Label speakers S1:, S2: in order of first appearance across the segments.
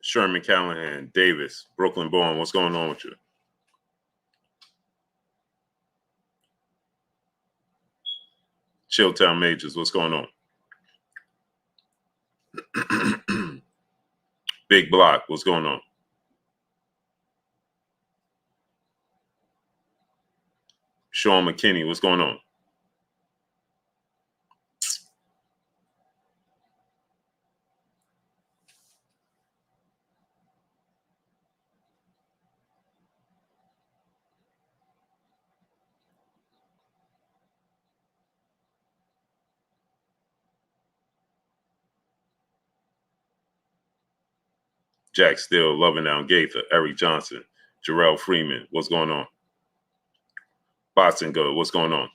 S1: Sherman Callahan, Davis, Brooklyn Born, what's going on with you? Chilltown Majors, what's going on? Big Block, what's going on? Sean McKinney, what's going on? Jack Still, Loving Down Gaither, Eric Johnson, Jarrell Freeman, what's going on? Boxing Good, what's going on?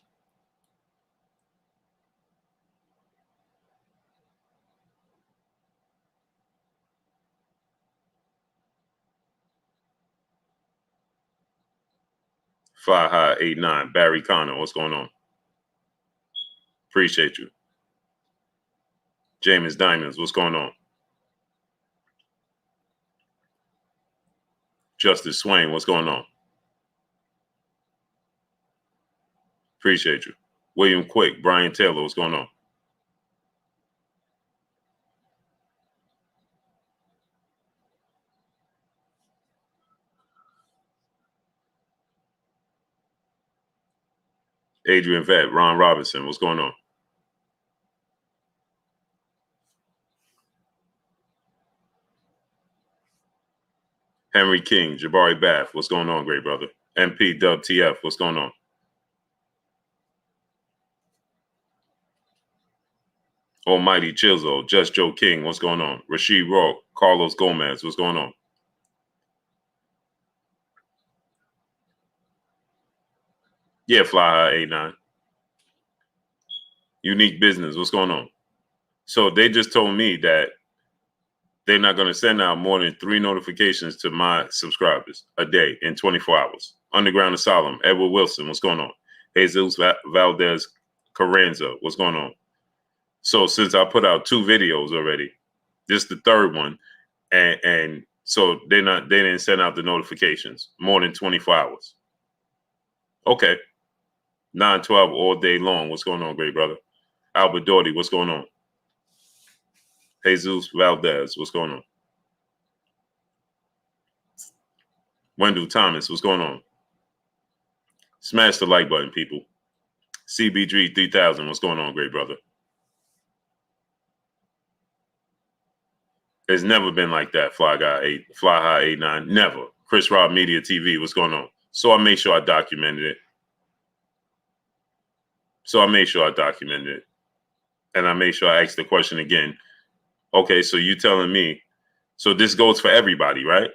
S1: Fly High 89, Barry Connor, what's going on? Appreciate you. James Diamonds, what's going on? Justice Swain, what's going on? Appreciate you. William Quick, Brian Taylor, what's going on? Adrian Vett, Ron Robinson, what's going on? Henry King, Jabari Bath, what's going on, great brother? MP Dub TF, what's going on? Almighty Chizzo, Just Joe King, what's going on? Rasheed Rock, Carlos Gomez, what's going on? Yeah, Fly High 89. Unique Business, what's going on? So they just told me that they're not going to send out more than 3 notifications to my subscribers a day in 24 hours. Underground Asylum, Edward Wilson, what's going on? Jesus Valdez Carranza, what's going on? So since I put out 2 videos already, this is the 3rd one, and so they didn't send out the notifications more than 24 hours. Okay. 9/12 all day long. What's going on, great brother? Albert Doherty, what's going on? Jesus Valdez, what's going on? Wendell Thomas, what's going on? Smash the like button, people. CBG 3000, what's going on, great brother? It's never been like that, Fly High 89, never. Chris Rob Media TV, what's going on? So I made sure I documented it. And I made sure I asked the question again. Okay, so you telling me, so this goes for everybody, right?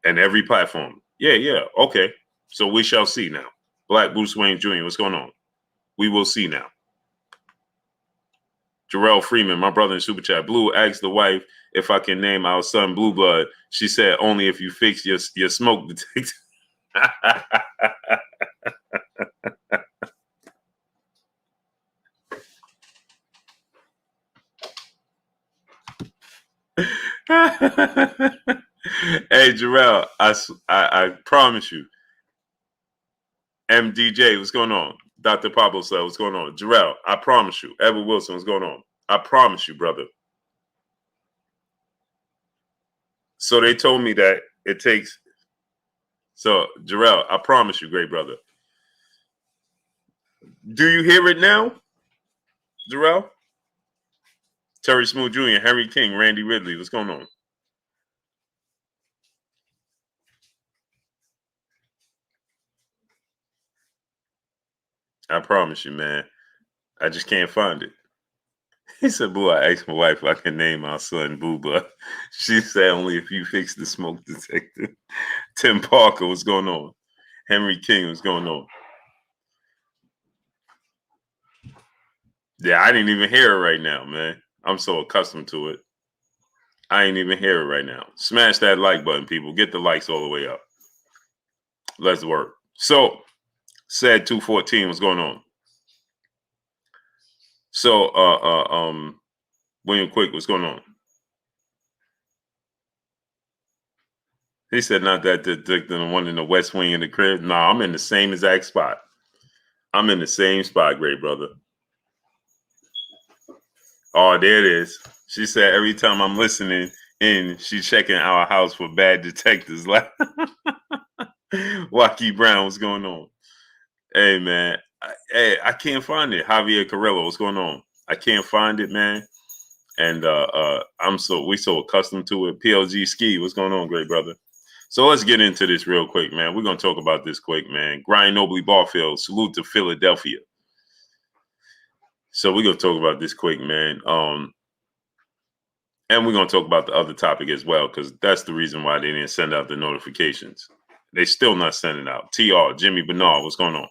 S1: And every platform. Yeah. Okay. So we shall see now. Black Bruce Wayne Jr., what's going on? We will see now. Jarrell Freeman, my brother in Super Chat. Blue asked the wife if I can name our son Blue Blood. She said only if you fix your smoke detector. Hey, Jarrell, I promise you. MDJ, what's going on? Dr. Pablo said, what's going on? Jarrell, I promise you. Edward Wilson, what's going on? I promise you, brother. So they told me that it takes. So, Jarrell, I promise you, great brother. Do you hear it now, Jarrell? Terry Smooth Jr., Henry King, Randy Ridley, what's going on? I promise you, man. I just can't find it. He said, Boo, I asked my wife if I can name our son Booba. She said only if you fix the smoke detector. Tim Parker, what's going on? Henry King, what's going on? Yeah, I didn't even hear it right now, man. I'm so accustomed to it. I ain't even hear it right now. Smash that like button, people. Get the likes all the way up. Let's work. So, said 214, what's going on? So, William Quick, what's going on? He said not that the one in the west wing of the crib. No, I'm in the same exact spot. I'm in the same spot, great brother. Oh, there it is. She said every time I'm listening in, she's checking our house for bad detectors. Like Waukee Brown, what's going on? Hey man, I can't find it. Javier Carrillo, what's going on? I can't find it, man. And we so accustomed to it. PLG Ski, what's going on, great brother? So let's get into this real quick, man. We're gonna talk about this quick, man. Brian Nobley Barfield, salute to Philadelphia. So we're gonna talk about this quick, man. And we're gonna talk about the other topic as well, because that's the reason why they didn't send out the notifications. They still not sending out. TR, Jimmy Bernard, what's going on?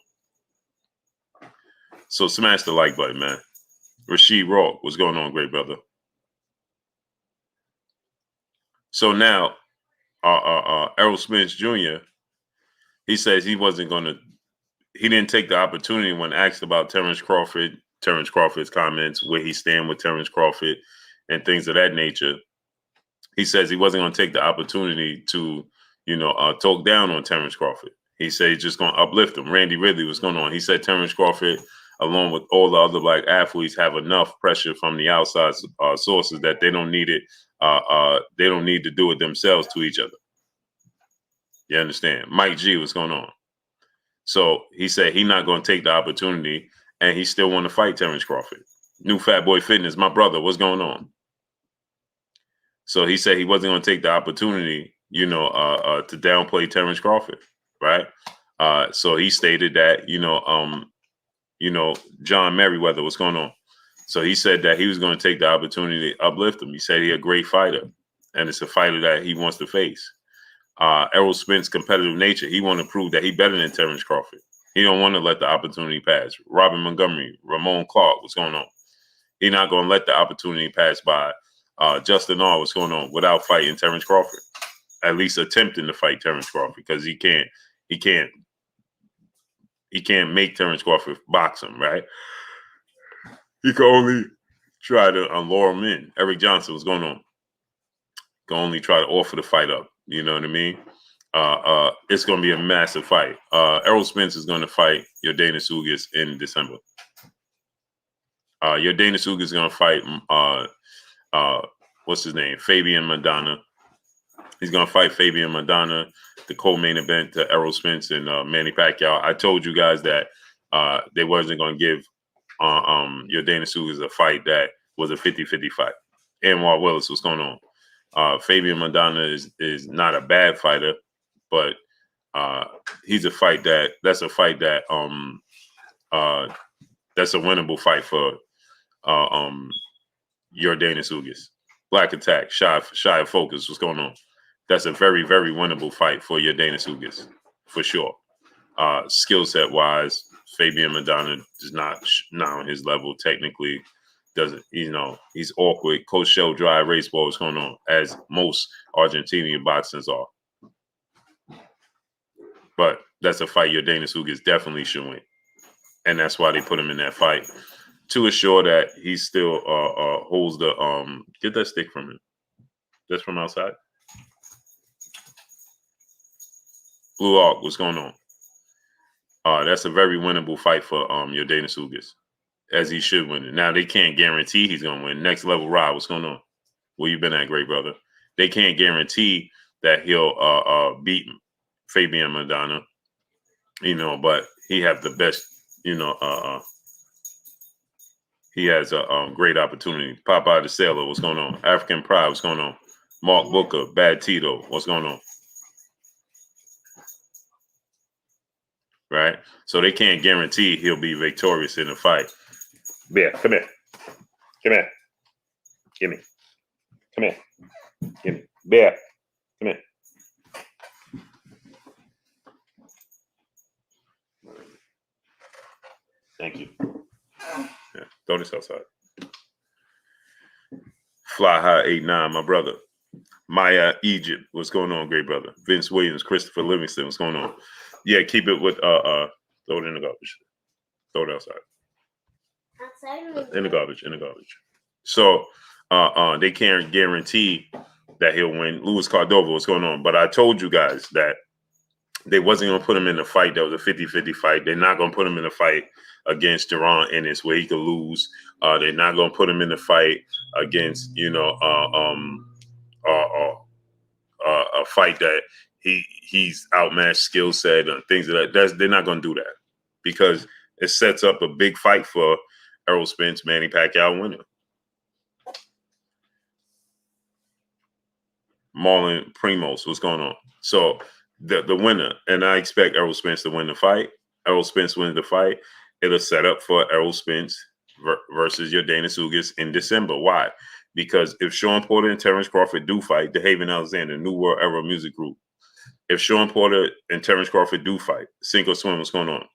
S1: So smash the like button, man. Rasheed Rock, what's going on, great brother? So now, Errol Spence Jr., he says he didn't take the opportunity when asked about Terence Crawford's comments, where he stand with Terence Crawford and things of that nature. He says he wasn't going to take the opportunity to, talk down on Terence Crawford. He said he's just going to uplift him. Randy Ridley, what's going on? He said Terence Crawford, along with all the other black athletes, have enough pressure from the outside sources that they don't need it. They don't need to do it themselves to each other. You understand? Mike G, what's going on? So he said he's not going to take the opportunity, and he still want to fight Terence Crawford. New Fat Boy Fitness, my brother, what's going on? So he said he wasn't going to take the opportunity, to downplay Terence Crawford, right? So he stated that, John Merriweather, what's going on? So he said that he was going to take the opportunity to uplift him. He said he's a great fighter, and it's a fighter that he wants to face. Errol Spence competitive nature. He want to prove that he better than Terence Crawford. He don't want to let the opportunity pass. Robin Montgomery, Ramon Clark, what's going on? He not going to let the opportunity pass by. Justin R, what's going on? Without fighting Terence Crawford, at least attempting to fight Terence Crawford, because he can't make Terence Crawford box him, right? He can only try to lure him in. Eric Johnson, what's going on? Can only try to offer the fight up. You know what I mean? It's going to be a massive fight. Errol Spence is going to fight Dana Sugas in December. Dana Sugas is going to fight, what's his name? Fabian Madonna. He's going to fight Fabian Madonna, the co-main event to Errol Spence and Manny Pacquiao. I told you guys that they wasn't going to give Dana Sugas a fight that was a 50-50 fight. Anwar Willis, what's going on? Fabian Madonna is not a bad fighter, but that's a fight that that's a winnable fight for Dana Sugas. Black Attack, Shy of Focus, what's going on? That's a very, very winnable fight for Dana Sugas, for sure. Skill set wise, Fabian Madonna is not on his level technically. Doesn't, he's awkward. Coach Shell dry race ball is going on, as most Argentinian boxers are. But that's a fight Dana Sugas definitely should win. And that's why they put him in that fight, to assure that he still holds the get that stick from him. That's from outside. Blue Arc, what's going on? That's a very winnable fight for Dana Sugas, as he should win it. Now, they can't guarantee he's going to win. Next Level Rod, what's going on? Where you been at, great brother? They can't guarantee that he'll beat Fabian Madonna, but he have the best, he has a great opportunity. Popeye the Sailor, what's going on? African Pride, what's going on? Mark Booker, Bad Tito, what's going on? Right? So they can't guarantee he'll be victorious in the fight. Bear, come here. Come here. Give me. Come here. Give me. Bear, come here. Thank you. Yeah, throw this outside. Fly High 89, my brother. Maya Egypt, what's going on, great brother? Vince Williams, Christopher Livingston, what's going on? Yeah, keep it with throw it in the garbage. Throw it outside. In the garbage. So they can't guarantee that he'll win. Luis Cordova, what's going on? But I told you guys that they wasn't going to put him in a fight that was a 50-50 fight. They're not going to put him in a fight against Duran Ennis where he could lose. They're not going to put him in a fight against, a fight that he's outmatched skill set and things of that. They're not going to do that because it sets up a big fight for Errol Spence, Manny Pacquiao winner. Marlon Primos, what's going on? So the winner, and I expect Errol Spence to win the fight. Errol Spence wins the fight. It'll set up for Errol Spence versus your Dana Sugas in December. Why? Because if Sean Porter and Terence Crawford do fight, DeHaven Alexander, New World Era Music Group. If Sean Porter and Terence Crawford do fight, sink or swim, what's going on?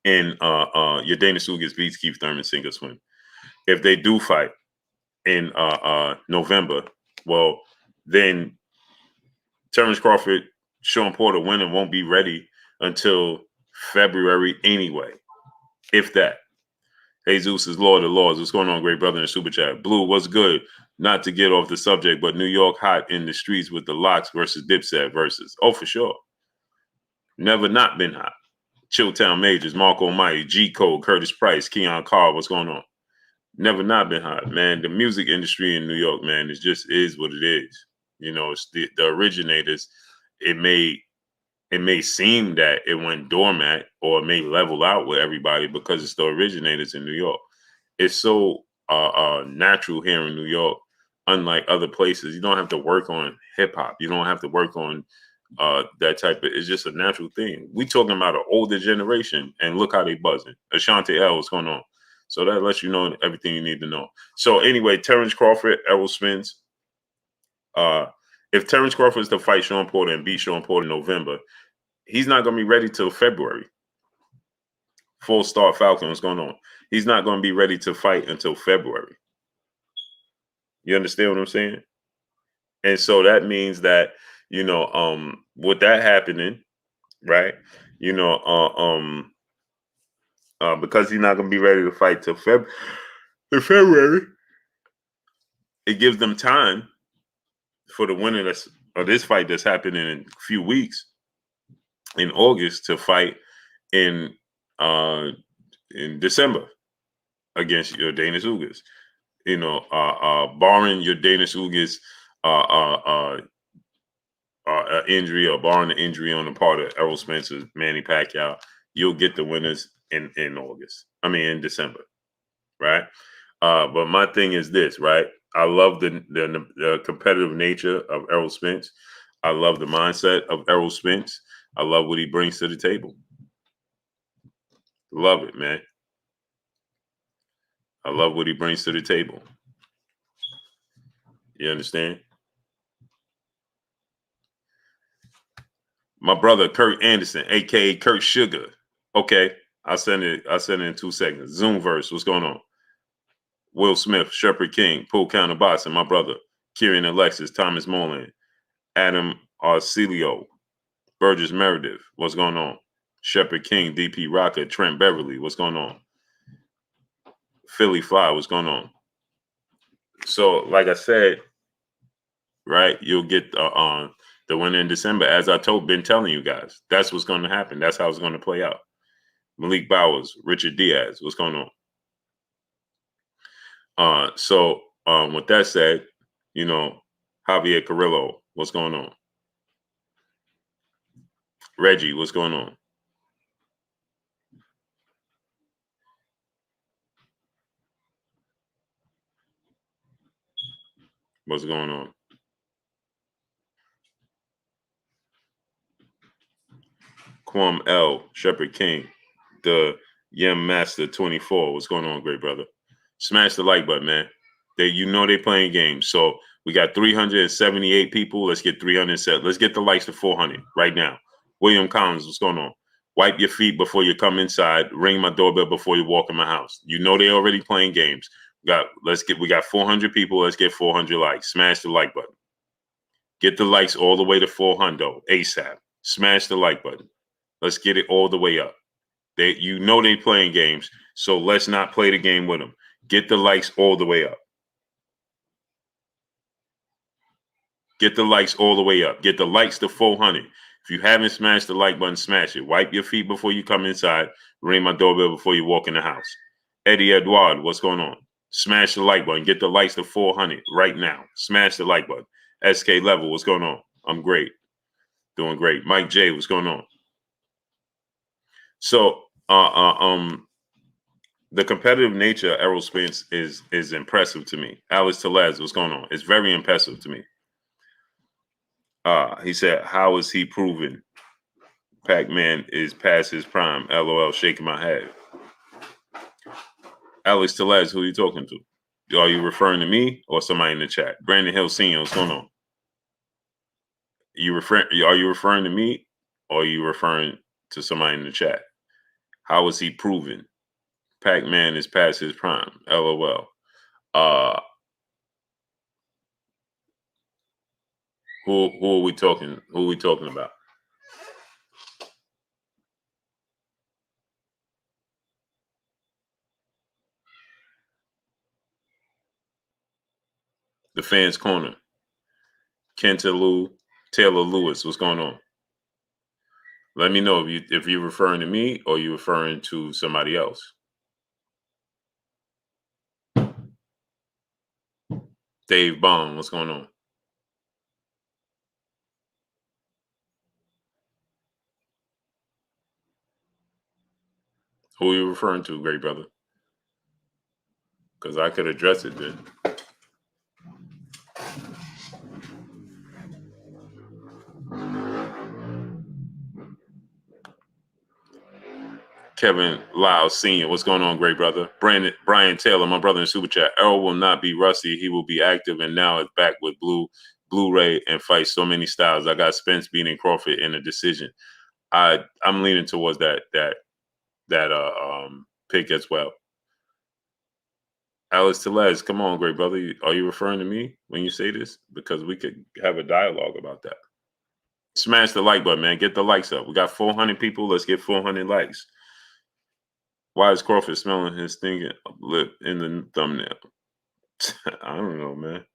S1: And your Dana Sugas beats Keith Thurman, sink or swim. If they do fight in November, well, then Terence Crawford, Sean Porter winning won't be ready until February anyway, if that. Jesus is Lord of Laws. What's going on, great brother in the super chat? Blue, what's good? Not to get off the subject, but New York hot in the streets with the Locks versus Dipset versus. Oh, for sure. Never not been hot. Chilltown Majors, Marco Mighty, G Code, Curtis Price, Keon Carr. What's going on? Never not been hot, man. The music industry in New York, man, it just is what it is. You know, it's the originators. It may seem that it went dormant or it may level out with everybody because it's the originators in New York. It's so natural here in New York, unlike other places. You don't have to work on hip hop. You don't have to work on that type of. It's just a natural thing. We talking about an older generation, and look how they buzzing. Ashante L, what's going on? So that lets you know everything you need to know. So anyway, Terence Crawford, Errol Spence. If Terence Crawford is to fight Sean Porter and beat Sean Porter in November, he's not going to be ready till February. Full start Falcon, what's going on? He's not going to be ready to fight until February. You understand what I'm saying? And so that means that, with that happening, right? Because he's not going to be ready to fight till February, it gives them time for the winner of this fight that's happening in a few weeks in August to fight in December against your Dana Ugas. Barring your Dana Ugas injury or barring the injury on the part of Errol Spence's Manny Pacquiao, you'll get the winners in December, right? But my thing is this, right? I love the competitive nature of Errol Spence. I love the mindset of Errol Spence. I love what he brings to the table. Love it, man. I love what he brings to the table. You understand? My brother Kurt Anderson, aka Kurt Sugar. Okay, I'll send it in 2 seconds. Zoomverse, what's going on? Will Smith, Shepherd King, Pool Counter Boxing, my brother. Kieran Alexis, Thomas Moreland, Adam Arcelio, Burgess Meredith, what's going on? Shepherd King, DP Rocker, Trent Beverly, what's going on? Philly Fly, what's going on? So, like I said, right, you'll get the winner in December. As been telling you guys, that's what's going to happen. That's how it's going to play out. Malik Bowers, Richard Diaz, what's going on? So with that said, Javier Carrillo, what's going on? Reggie, what's going on? What's going on? Quam L, Shepherd King, the Yem Master 24. What's going on, great brother? Smash the like button, man. They playing games. So we got 378 people. Let's get 307. Let's get the likes to 400 right now. William Collins, what's going on? Wipe your feet before you come inside. Ring my doorbell before you walk in my house. They already playing games. We got 400 people. Let's get 400 likes. Smash the like button. Get the likes all the way to 400 ASAP. Smash the like button. Let's get it all the way up. They playing games, so let's not play the game with them. Get the likes all the way up. Get the likes all the way up. Get the likes to 400. If you haven't smashed the like button, smash it. Wipe your feet before you come inside. Ring my doorbell before you walk in the house. Eddie Edouard, what's going on? Smash the like button. Get the likes to 400 right now. Smash the like button. SK Level, what's going on? I'm great. Doing great. Mike J, what's going on? So, the competitive nature of Errol Spence is impressive to me. Alex Tellez, what's going on? It's very impressive to me. He said, how is he proven Pac-Man is past his prime? LOL, shaking my head. Alex Tellez, who are you talking to? Are you referring to me or somebody in the chat? Brandon Hill Sr., what's going on? Are you referring to me or are you referring to somebody in the chat? How is he proven Pac-Man is past his prime? LOL. Who are we talking? Who are we talking about? The Fans Corner. Kentaloo, Taylor Lewis, what's going on? Let me know if you're referring to me or you're referring to somebody else. Dave Bond, what's going on? Who are you referring to, great brother? Because I could address it then. Kevin Lau Sr., what's going on, great brother? Brian Taylor, my brother in Super Chat. Errol will not be rusty. He will be active, and now it's back with Blu-ray and fights so many styles. I got Spence beating Crawford in a decision. I'm leaning towards that pick as well. Alex Tellez, come on, great brother. Are you referring to me when you say this? Because we could have a dialogue about that. Smash the like button, man. Get the likes up. We got 400 people. Let's get 400 likes. Why is Crawford smelling his stinking lip in the thumbnail? I don't know, man.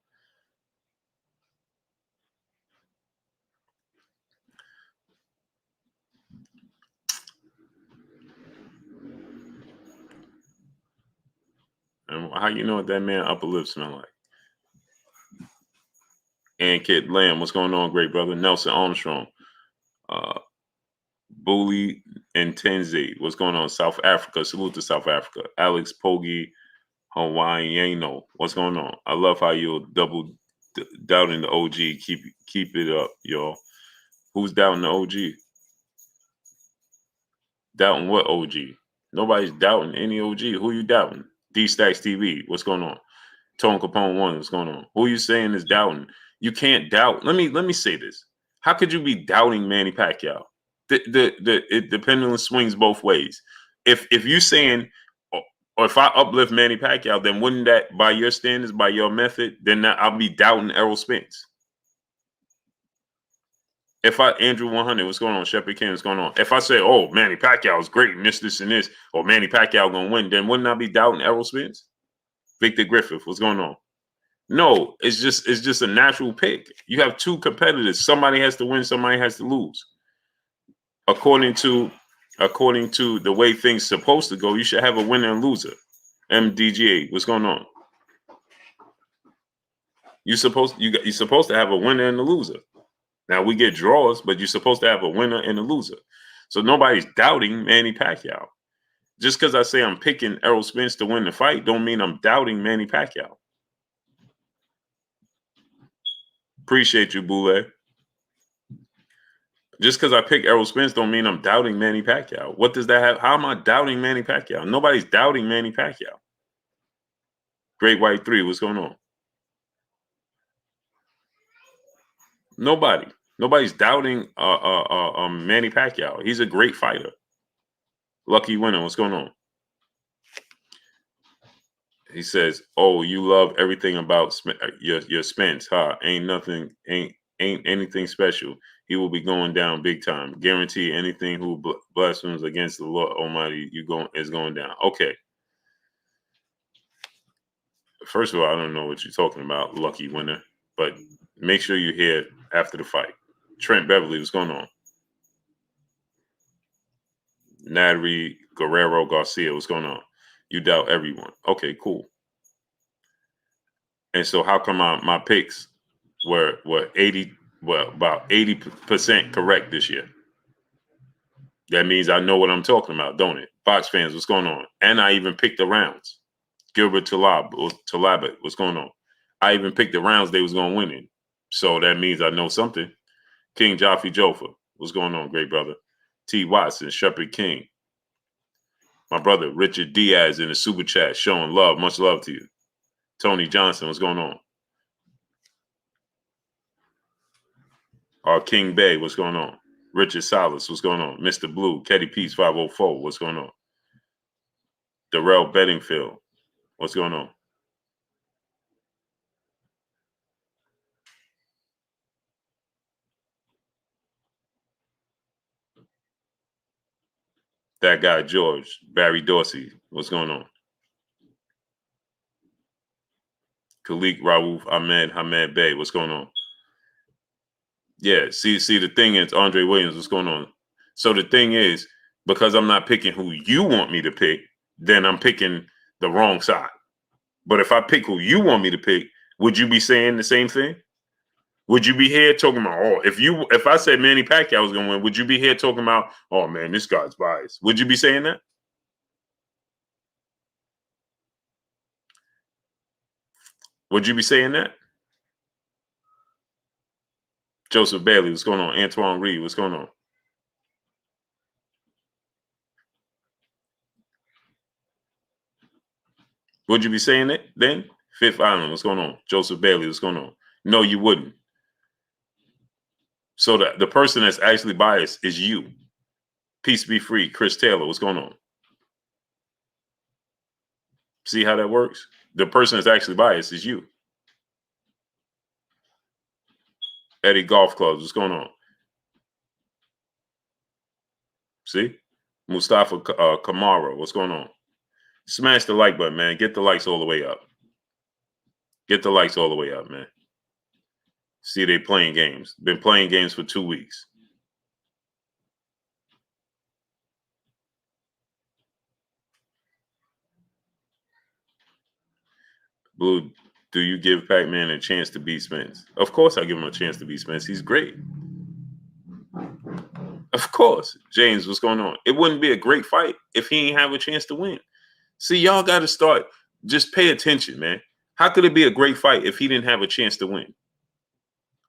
S1: And how you know what that man upper lip smell like? And Kid Lamb, what's going on, great brother? Nelson Armstrong. Bully and Tenzi, what's going on? South Africa. Salute to South Africa. Alex Pogi Hawaiiano, what's going on? I love how you're double doubting the OG. Keep it up, y'all. Who's doubting the OG? Doubting what OG? Nobody's doubting any OG. Who you doubting? D Stacks TV, what's going on? Tone Capone 1, what's going on? Who you saying is doubting? You can't doubt. Let me say this. How could you be doubting Manny Pacquiao? The pendulum swings both ways. If you saying, or if I uplift Manny Pacquiao, then wouldn't that, by your standards, by your method, then I'll be doubting Errol Spence. If Andrew 100, what's going on? Shepard King, what's going on? If I say, oh, Manny Pacquiao is great, and this, and this, or Manny Pacquiao gonna win, then wouldn't I be doubting Errol Spence? Victor Griffith, what's going on? No, it's just a natural pick. You have two competitors. Somebody has to win, somebody has to lose. According to the way things supposed to go, you should have a winner and loser. MDGA, what's going on? You're supposed to have a winner and a loser. Now we get draws, but you're supposed to have a winner and a loser. So nobody's doubting Manny Pacquiao. Just because I say I'm picking Errol Spence to win the fight, don't mean I'm doubting Manny Pacquiao. Appreciate you, Boule. Just because I pick Errol Spence don't mean I'm doubting Manny Pacquiao. What does that have? How am I doubting Manny Pacquiao? Nobody's doubting Manny Pacquiao. Great White 3, what's going on? Nobody's doubting Manny Pacquiao. He's a great fighter. Lucky winner, what's going on? He says, "Oh, you love everything about your Spence, huh? Ain't anything special. He will be going down big time. Guarantee anything who blasphemes against the Lord Almighty, is going down." Okay. First of all, I don't know what you're talking about, lucky winner, but Make sure you're here after the fight. Trent Beverly, what's going on? Natalie Guerrero Garcia, what's going on? You doubt everyone. Okay, cool. And so how come my picks were about 80% correct this year? That means I know what I'm talking about, don't it? Fox fans, what's going on? And I even picked the rounds. Gilbert Talabot, what's going on? I even picked the rounds they was going to win in. So that means I know something. King Joffrey Jofa, what's going on, great brother? T. Watson, Shepherd King. My brother, Richard Diaz in the super chat, showing love. Much love to you. Tony Johnson, what's going on? King Bay, what's going on? Richard Salas, what's going on? Mr. Blue, Ketty Peace 504, what's going on? Darrell Beddingfield, what's going on? That guy, George, Barry Dorsey, what's going on? Khalik Raouf Ahmed Hamed Bey, what's going on? Yeah, see, the thing is, Andre Williams, what's going on? So the thing is, because I'm not picking who you want me to pick, then I'm picking the wrong side. But if I pick who you want me to pick, would you be saying the same thing? Would you be here talking about, oh, if I said Manny Pacquiao was going to win, would you be here talking about, oh, man, this guy's biased? Would you be saying that? Would you be saying that? Joseph Bailey, what's going on? Antoine Reed, what's going on? Would you be saying it then? Fifth Island, what's going on? Joseph Bailey, what's going on? No, you wouldn't. So the person that's actually biased is you. Peace be free. Chris Taylor, what's going on? See how that works? The person that's actually biased is you. Eddie Golf Clubs, what's going on? See? Mustafa Kamara, what's going on? Smash the like button, man. Get the likes all the way up. Get the likes all the way up, man. See, they playing games. Been playing games for 2 weeks. Blue, do you give Pac-Man a chance to beat Spence? Of course I give him a chance to beat Spence. He's great. Of course. James, what's going on? It wouldn't be a great fight if he ain't have a chance to win. See, y'all got to start. Just pay attention, man. How could it be a great fight if he didn't have a chance to win?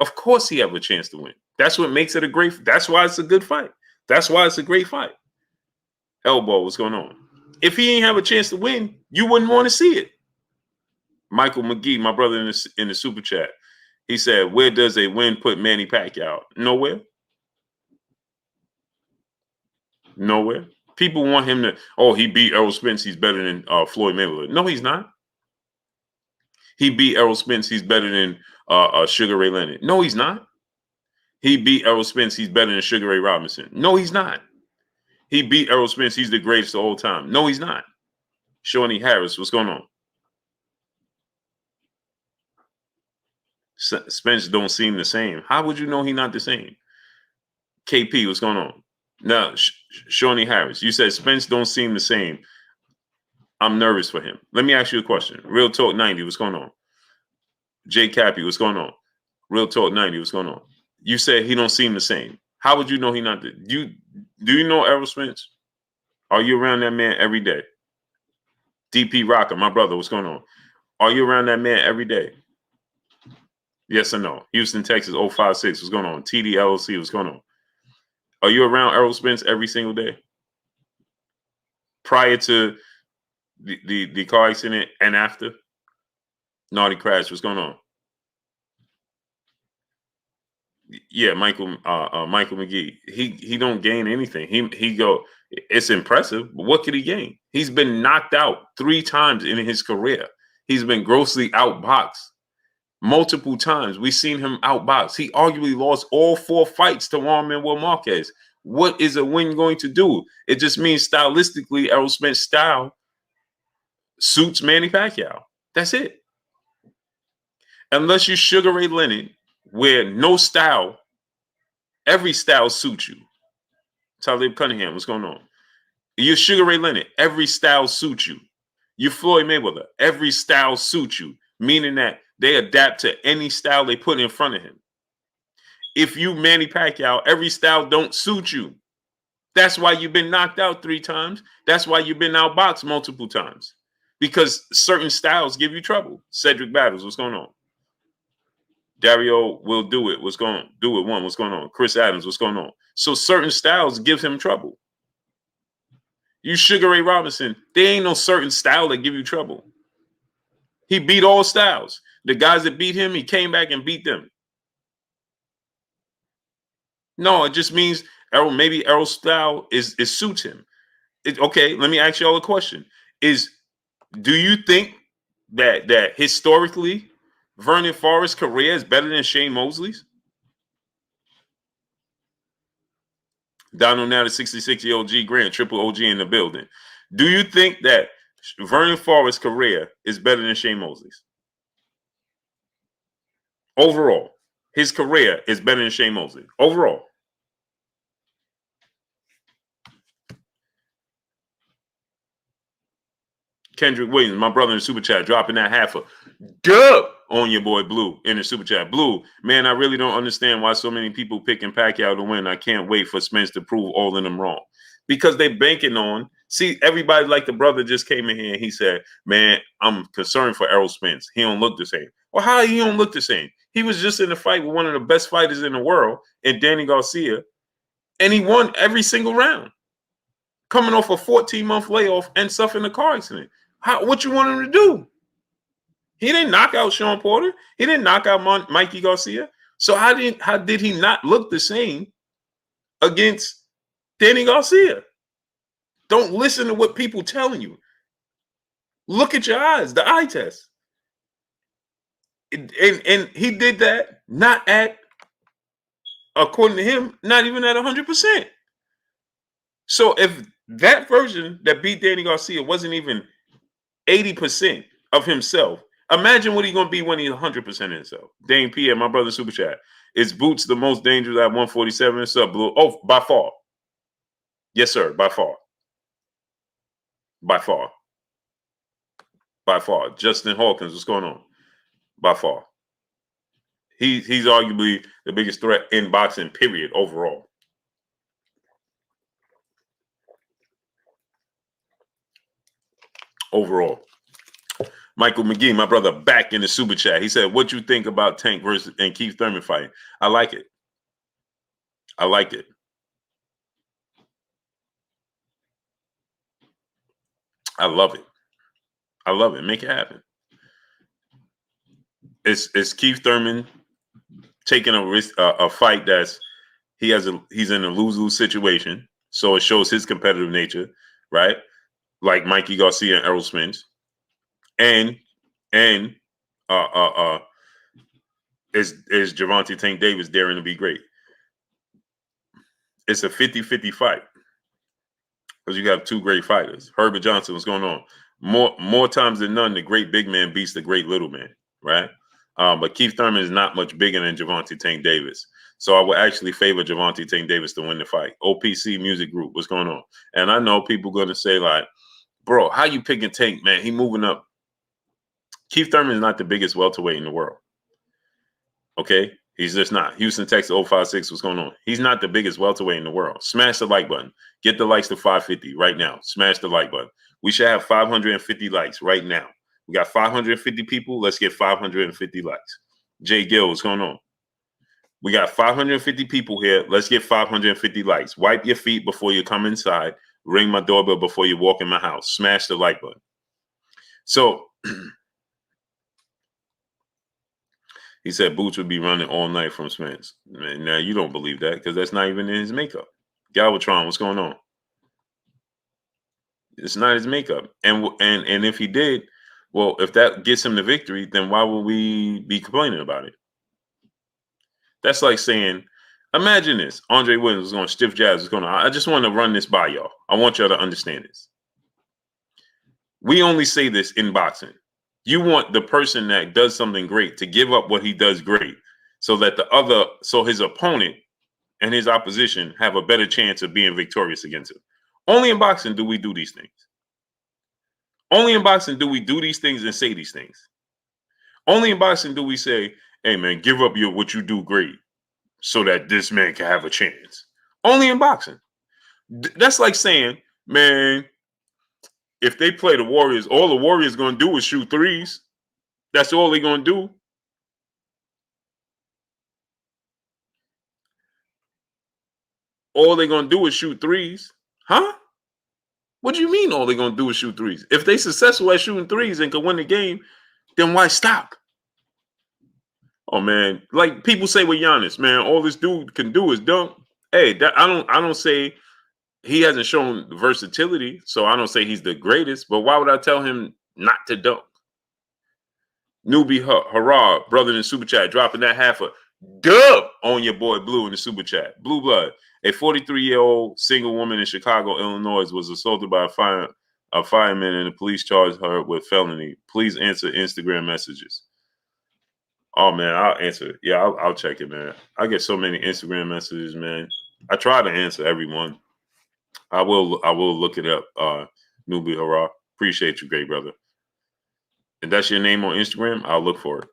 S1: Of course he have a chance to win. That's what makes it a great. That's why it's a good fight. That's why it's a great fight. Elbow, what's going on? If he ain't have a chance to win, you wouldn't want to see it. Michael McGee, my brother in the super chat, he said, where does a win put Manny Pacquiao? Nowhere. Nowhere. People want him to, oh, he beat Errol Spence. He's better than Floyd Mayweather. No, he's not. He beat Errol Spence. He's better than Sugar Ray Leonard. No, he's not. He beat Errol Spence. He's better than Sugar Ray Robinson. No, he's not. He beat Errol Spence. He's the greatest of all time. No, he's not. Shawnee Harris, what's going on? Spence don't seem the same. How would you know he's not the same? KP, what's going on? Now, Shawnee Harris, you said Spence don't seem the same. I'm nervous for him. Let me ask you a question. Real Talk 90, what's going on? Jay Cappy, what's going on? Real Talk 90, what's going on? You said he don't seem the same. How would you know he not? Do you know Errol Spence? Are you around that man every day? DP Rocker, my brother, what's going on? Are you around that man every day? Yes or no? Houston, Texas, 056, what's going on? TD LLC, what's going on? Are you around Errol Spence every single day? Prior to the car accident and after? Naughty Crash, what's going on? Yeah, Michael McGee. He don't gain anything. He go, it's impressive, but what could he gain? He's been knocked out 3 times in his career. He's been grossly outboxed multiple times. We've seen him outboxed. He arguably lost all 4 fights to Juan Manuel Marquez. What is a win going to do? It just means stylistically, Errol Spence's style suits Manny Pacquiao. That's it. Unless you Sugar Ray Leonard where no style, every style suits you. Talib Cunningham, what's going on? You're Sugar Ray Leonard, every style suits you. You're Floyd Mayweather, every style suits you, meaning that they adapt to any style they put in front of him. If you Manny Pacquiao, every style don't suit you. That's why you've been knocked out 3 times. That's why you've been outboxed multiple times. Because certain styles give you trouble. Cedric Battles, what's going on? Dario will do it. What's going on? Do it one. What's going on? Chris Adams, what's going on? So certain styles give him trouble. You Sugar Ray Robinson, there ain't no certain style that give you trouble. He beat all styles. The guys that beat him, he came back and beat them. No, it just means maybe Errol's style is suits him. Okay, let me ask y'all a question. Do you think that historically Vernon Forrest's career is better than Shane Mosley's? Donald now the 66-year-old G Grant, triple OG in the building. Do you think that Vernon Forrest's career is better than Shane Mosley's? Overall, his career is better than Shane Mosley. Overall. Kendrick Williams, my brother in the super chat, dropping that half a dub on your boy Blue in the super chat. Blue, man, I really don't understand why so many people picking Pacquiao to win. I can't wait for Spence to prove all of them wrong. Because they're banking on, see, everybody like the brother just came in here and he said, man, I'm concerned for Errol Spence. He don't look the same. Well, how he don't look the same? He was just in a fight with one of the best fighters in the world, and Danny Garcia, and he won every single round. Coming off a 14-month layoff and suffering a car accident. What you want him to do? He didn't knock out Sean Porter. He didn't knock out Mikey Garcia. So how did he not look the same against Danny Garcia? Don't listen to what people telling you. Look at your eyes, the eye test. And he did that not at, according to him, not even at 100%. So if that version that beat Danny Garcia wasn't even 80% of himself, imagine what he's going to be when he's 100% himself. Dane Pierre, my brother super chat. Is Boots the most dangerous at 147? What's up, Blue? Oh, by far. Yes, sir, by far. By far. By far. Justin Hawkins, what's going on? By far. He's arguably the biggest threat in boxing, period, overall. Overall. Michael McGee, my brother, back in the super chat. He said, what you think about Tank versus and Keith Thurman fighting? I like it. I like it. I love it. I love it. Make it happen. It's Keith Thurman taking a risk, a fight that's he's in a lose-lose situation. So it shows his competitive nature, right? Like Mikey Garcia and Errol Spence. And is Gervonta Tank Davis daring to be great? It's a 50-50 fight because you have two great fighters. Herbert Johnson, what's going on? More times than none, the great big man beats the great little man, right? But Keith Thurman is not much bigger than Gervonta Tank Davis. So I would actually favor Gervonta Tank Davis to win the fight. OPC Music Group, what's going on? And I know people going to say like, bro, how you picking Tank, man? He moving up. Keith Thurman is not the biggest welterweight in the world. Okay? He's just not. Houston, Texas, 056, what's going on? He's not the biggest welterweight in the world. Smash the like button. Get the likes to 550 right now. Smash the like button. We should have 550 likes right now. We got 550 people. Let's get 550 likes. Jay Gill, what's going on? We got 550 people here. Let's get 550 likes. Wipe your feet before you come inside. Ring my doorbell before you walk in my house. Smash the like button. So he said Boots would be running all night from Spence. Man, now you don't believe that because that's not even in his makeup. Galvatron, what's going on? It's not his makeup. And if he did, well, if that gets him the victory, then why would we be complaining about it? That's like saying, imagine this. Andre Williams is going to stiff jabs. I just want to run this by y'all. I want y'all to understand this. We only say this in boxing. You want the person that does something great to give up what he does great so that his opponent and his opposition have a better chance of being victorious against him. Only in boxing do we do these things. Only in boxing do we do these things and say these things. Only in boxing do we say, hey, man, give up what you do great so that this man can have a chance. Only in boxing. That's like saying, man, if they play the Warriors, all the Warriors going to do is shoot threes. That's all they're going to do. All they're going to do is shoot threes. Huh? What do you mean all they're going to do is shoot threes? If they're successful at shooting threes and can win the game, then why stop? Oh, man. Like people say with Giannis, man, all this dude can do is dunk. Hey, I don't say he hasn't shown versatility, so I don't say he's the greatest, but why would I tell him not to dunk? Newbie hurrah, brother in the super chat, dropping that half a dub on your boy Blue in the super chat. Blue blood. A 43-year-old single woman in Chicago, Illinois, was assaulted by a fireman, and the police charged her with felony. Please answer Instagram messages. Oh man, I'll answer. Yeah, I'll check it, man. I get so many Instagram messages, man. I try to answer everyone. I will look it up. Newbie hurrah. Appreciate you, great brother. If that's your name on Instagram, I'll look for it.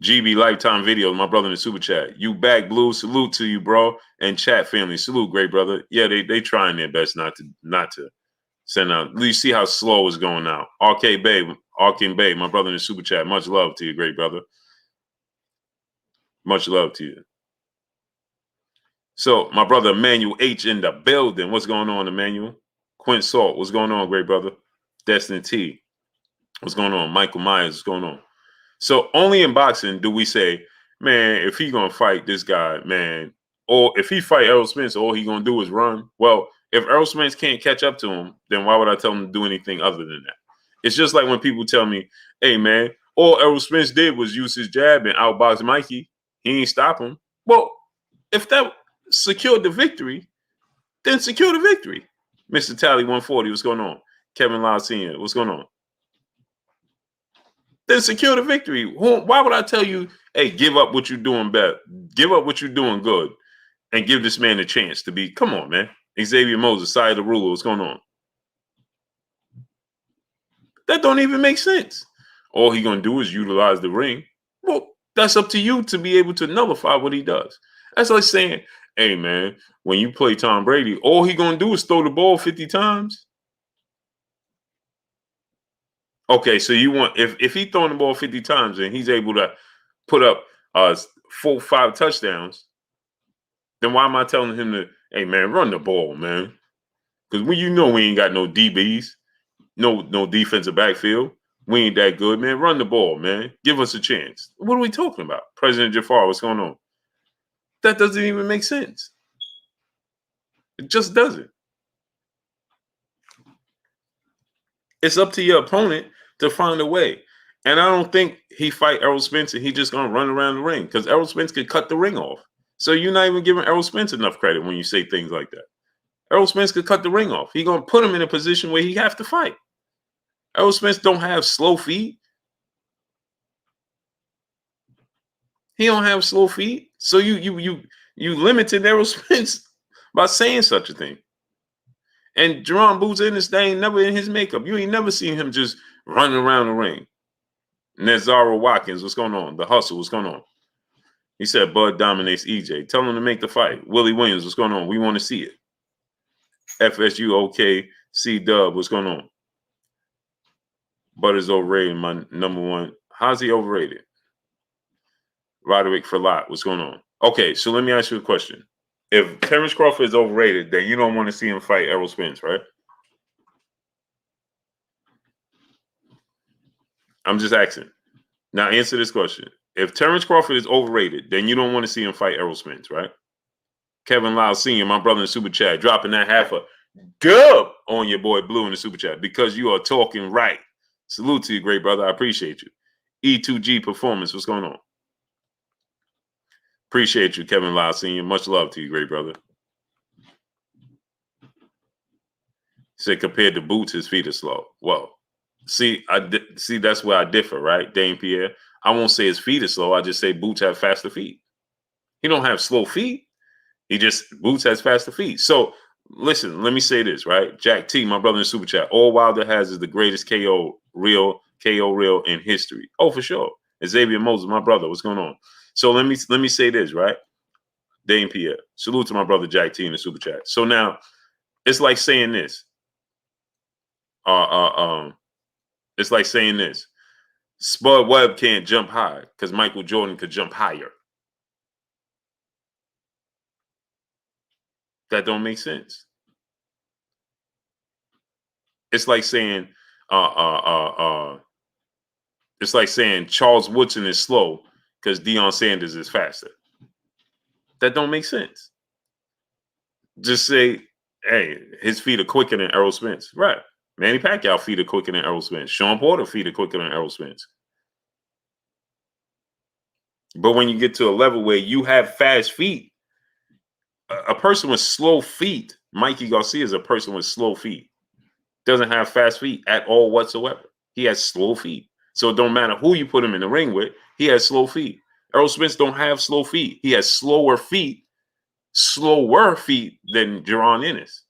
S1: GB Lifetime Video, my brother in the super chat. You back, Blue. Salute to you, bro. And chat family. Salute, great brother. Yeah, they trying their best not to send out. You see how slow it's going now. Arcade Bay, my brother in the super chat. Much love to you, great brother. Much love to you. So, my brother Emmanuel H in the building. What's going on, Emmanuel? Quint Salt, what's going on, great brother? Destiny T, what's going on? Michael Myers, what's going on? So, only in boxing do we say, man, if he's going to fight this guy, man, or if he fight Errol Spence, all he's going to do is run. Well, if Errol Spence can't catch up to him, then why would I tell him to do anything other than that? It's just like when people tell me, hey, man, all Errol Spence did was use his jab and outbox Mikey. He ain't stop him. Well, if that secured the victory, then secure the victory. Mr. Tally 140, what's going on? Kevin Lau Sr., what's going on? Then secure the victory. Why would I tell you, hey, give up what you're doing better, give up what you're doing good, and give this man a chance to be, come on, man. Xavier Moses, side of the ruler, what's going on? That don't even make sense. All he going to do is utilize the ring. Well, that's up to you to be able to nullify what he does. That's like saying, hey, man, when you play Tom Brady, all he going to do is throw the ball 50 times. Okay, so you want, if he's throwing the ball 50 times and he's able to put up 4-5 touchdowns, then why am I telling him to, hey, man, run the ball, man? Because we ain't got no DBs, no defensive backfield. We ain't that good, man. Run the ball, man. Give us a chance. What are we talking about? President Jafar, what's going on? That doesn't even make sense. It just doesn't. It's up to your opponent to find a way. And I don't think he fight Errol Spence and he just going to run around the ring because Errol Spence could cut the ring off. So you're not even giving Errol Spence enough credit when you say things like that. Errol Spence could cut the ring off. He's going to put him in a position where he have to fight. Errol Spence don't have slow feet. He don't have slow feet. So you limited Errol Spence by saying such a thing. And Jerome Boots Ennis, they ain't never in his makeup. You ain't never seen him just running around the ring. Nazaro Watkins, what's going on? The Hustle, what's going on? He said Bud dominates EJ. Tell him to make the fight. Willie Williams, what's going on? We want to see it. FSU, OK, C-Dub, what's going on? Bud is overrated, my number one. How's he overrated? Roderick Ferlat, what's going on? Okay, so let me ask you a question. If Terence Crawford is overrated, then you don't want to see him fight Errol Spence, right? I'm just asking. Now answer this question. If Terence Crawford is overrated, then you don't want to see him fight Errol Spence, right? Kevin Lau Sr., my brother in the super chat, dropping that half a dub on your boy Blue in the super chat because you are talking right. Salute to you, great brother. I appreciate you. E2G Performance, what's going on? Appreciate you, Kevin Lau Sr. Much love to you, great brother. Said compared to Boots, his feet are slow. Well, see, that's where I differ, right, Dame Pierre? I won't say his feet are slow. I just say Boots have faster feet. He don't have slow feet. Boots has faster feet. So listen, let me say this, right? Jack T, my brother in Super Chat. All Wilder has is the greatest KO reel in history. Oh, for sure. Xavier Moses, my brother. What's going on? So let me say this, right? Dane Pierre. Salute to my brother Jack T in the Super Chat. So now it's like saying this. It's like saying this. Spud Webb can't jump high because Michael Jordan could jump higher. That don't make sense. It's like saying, it's like saying Charles Woodson is slow because Deion Sanders is faster. That don't make sense. Just say, hey, his feet are quicker than Errol Spence. Right. Manny Pacquiao feet are quicker than Errol Spence. Sean Porter feet are quicker than Errol Spence. But when you get to a level where you have fast feet, a person with slow feet, Mikey Garcia is a person with slow feet. Doesn't have fast feet at all whatsoever. He has slow feet. So it don't matter who you put him in the ring with, he has slow feet. Errol Spence don't have slow feet. He has slower feet than Jaron Ennis.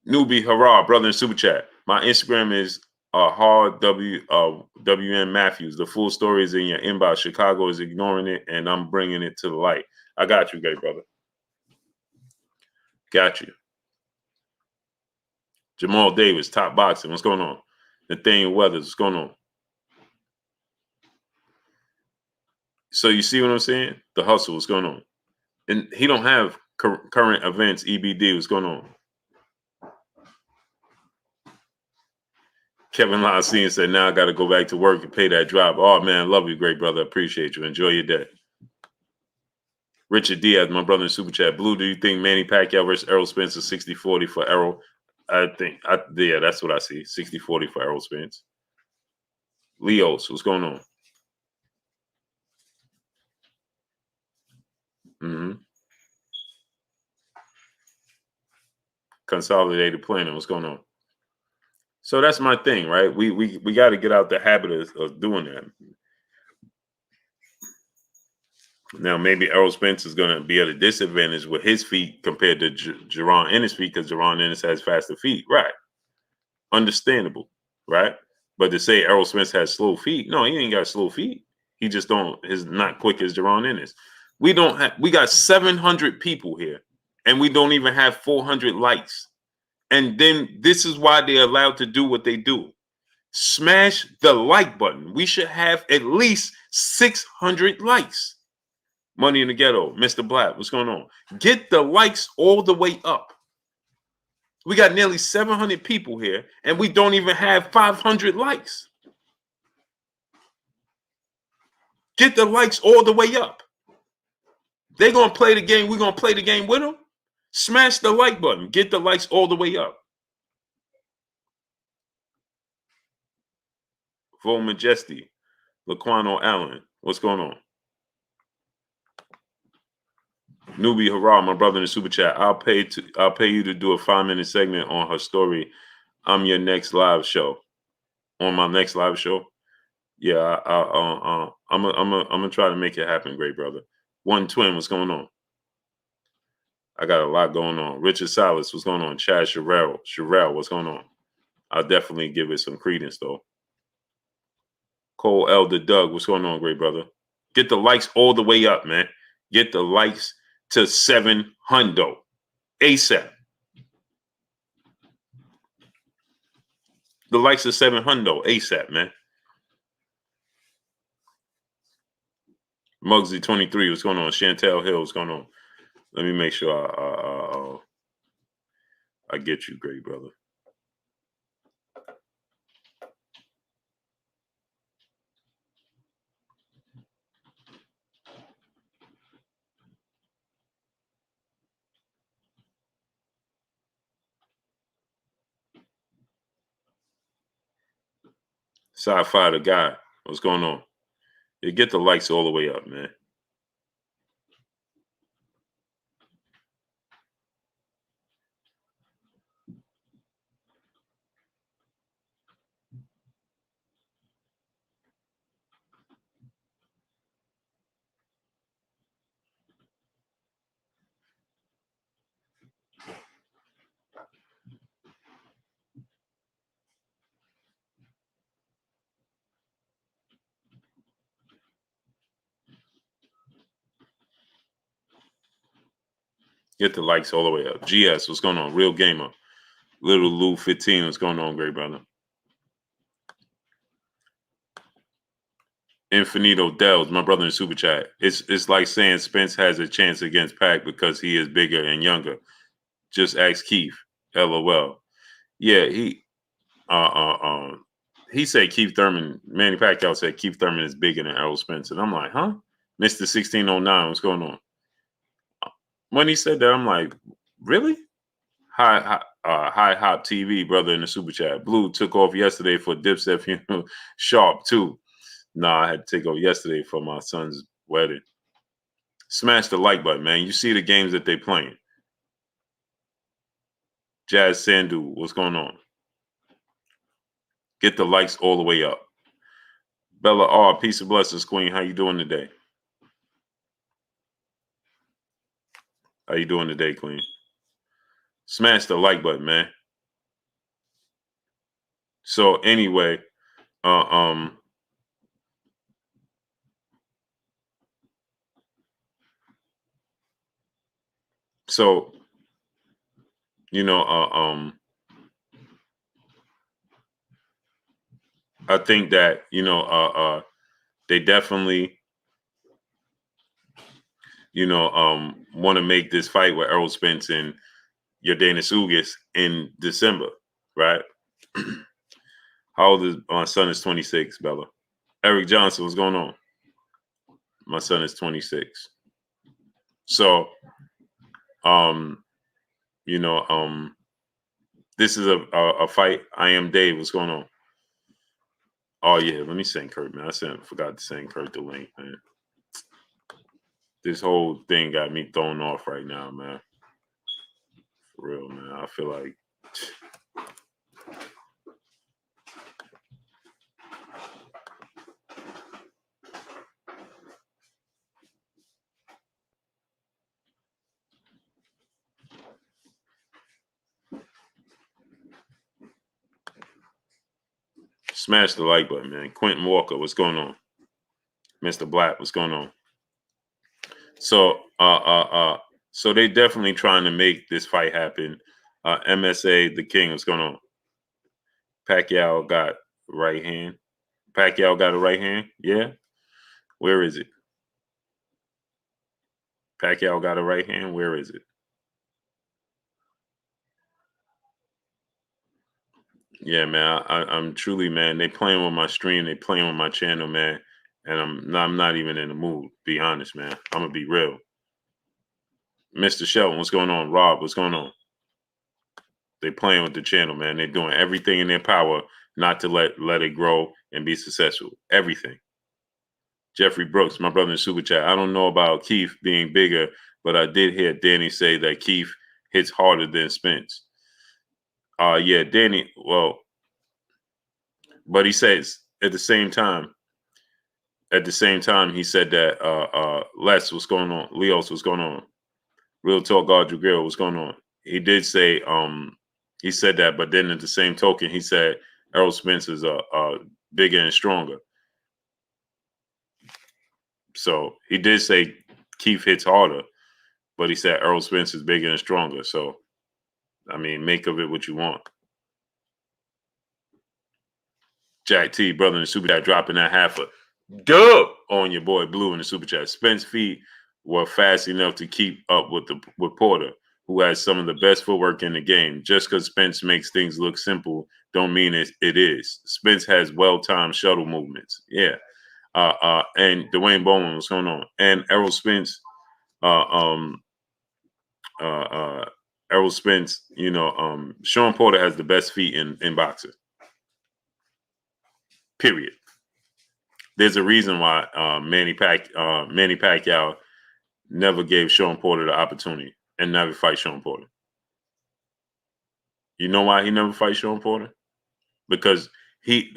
S1: Newbie, hurrah, brother in Super Chat. My Instagram is hard WN Matthews. The full story is in your inbox. Chicago is ignoring it, and I'm bringing it to the light. I got you, great brother. Got you. Jamal Davis, top boxing. What's going on? Nathaniel Weathers, what's going on? So you see what I'm saying? The hustle, what's going on? And he don't have current events, EBD, what's going on? Kevin Lycene said, now I got to go back to work and pay that drop. Oh, man, love you, great brother. Appreciate you. Enjoy your day. Richard Diaz, my brother in Super Chat. Blue, do you think Manny Pacquiao versus Errol Spence is 60-40 for Errol? Yeah, that's what I see. 60-40 for Errol Spence. Leos, what's going on? Mm-hmm. Consolidated planning, what's going on? So that's my thing, right? We got to get out the habit of doing that. Now, maybe Errol Spence is going to be at a disadvantage with his feet compared to Jaron Ennis' feet because Jaron Ennis has faster feet. Right. Understandable. Right. But to say Errol Spence has slow feet, no, he ain't got slow feet. He just is not quick as Jaron Ennis. We got 700 people here and we don't even have 400 likes. And then this is why they're allowed to do what they do. Smash the like button. We should have at least 600 likes. Money in the Ghetto, Mr. Black, what's going on? Get the likes all the way up. We got nearly 700 people here, and we don't even have 500 likes. Get the likes all the way up. They're going to play the game. We're going to play the game with them. Smash the like button. Get the likes all the way up. Vo Majesty, Laquano Allen, what's going on? Newbie hurrah, my brother in the Super Chat. I'll pay you to do a 5-minute segment on her story. I'm your next live show. On my next live show. Yeah, I'm gonna try to make it happen, great brother. One Twin, what's going on? I got a lot going on. Richard Salas, what's going on? Chad Sherrell, what's going on? I'll definitely give it some credence though. Cole Elder Doug, what's going on, great brother? Get the likes all the way up, man. Get the likes to 700 ASAP. The likes of 700 ASAP, man. Muggsy 23, what's going on? Chantel Hill, what's going on? Let me make sure I get you, great brother. Sci-Fi the guy, what's going on? You get the likes all the way up, man. Get the likes all the way up. GS, what's going on? Real Gamer. Little Lou 15, what's going on, great brother? Infinito Dells, my brother in Super Chat. It's like saying Spence has a chance against Pac because he is bigger and younger. Just ask Keith. LOL. Yeah, he said Keith Thurman, Manny Pacquiao said Keith Thurman is bigger than Errol Spence. And I'm like, huh? Mr. 1609, what's going on? When he said that, I'm like, really? High Hop TV, brother in the Super Chat. Blue took off yesterday for Dipset funeral. Sharp, too. Nah, I had to take off yesterday for my son's wedding. Smash the like button, man. You see the games that they playing. Jazz Sandu, what's going on? Get the likes all the way up. Bella R, peace and blessings, Queen. How you doing today? How you doing today, Queen? Smash the like button, man. So anyway, so you know, I think that they definitely want to make this fight with Errol Spence and Yordenis Ugas in December, right? How old is my son? Is 26, Bella. Eric Johnson, what's going on? My son is 26. So, this is a fight. I am Dave. What's going on? Oh yeah, let me send Kurt, man. Forgot to send Kurt the link, man. This whole thing got me thrown off right now, man. For real, man. I feel like smash the like button, man. Quentin Walker, what's going on? Mr. Black, what's going on? So, so they definitely trying to make this fight happen. MSA, the King, what's going on? Pacquiao got right hand. Pacquiao got a right hand. Yeah. Where is it? Pacquiao got a right hand. Where is it? Yeah, man. I'm truly, man. They playing with my stream. They playing with my channel, man. And I'm not even in the mood. Be honest, man. I'm gonna be real. Mr. Shelton, what's going on? Rob, what's going on? They playing with the channel, man. They're doing everything in their power not to let it grow and be successful. Everything. Jeffrey Brooks, my brother in Super Chat. I don't know about Keith being bigger, but I did hear Danny say that Keith hits harder than Spence. Yeah, Danny. Well, but he says at the same time, he said that Les, what's going on? Leos, what's going on? Real Talk God Drew, what's going on? He did say he said that, but then at the same token, he said Errol Spence is bigger and stronger. So he did say Keith hits harder, but he said Errol Spence is bigger and stronger. So, I mean, make of it what you want. Jack T, brother in the Super Chat, dropping that half a dub on your boy Blue in the Super Chat. Spence feet were fast enough to keep up with Porter, who has some of the best footwork in the game. Just because Spence makes things look simple don't mean it is. Spence has well-timed shuttle movements. Yeah. And Dwayne Bowman, what's going on? And Errol Spence, Errol Spence, Sean Porter has the best feet in boxing. Period. There's a reason why Manny Pacquiao never gave Sean Porter the opportunity and never fight Sean Porter. You know why he never fight Sean Porter? Because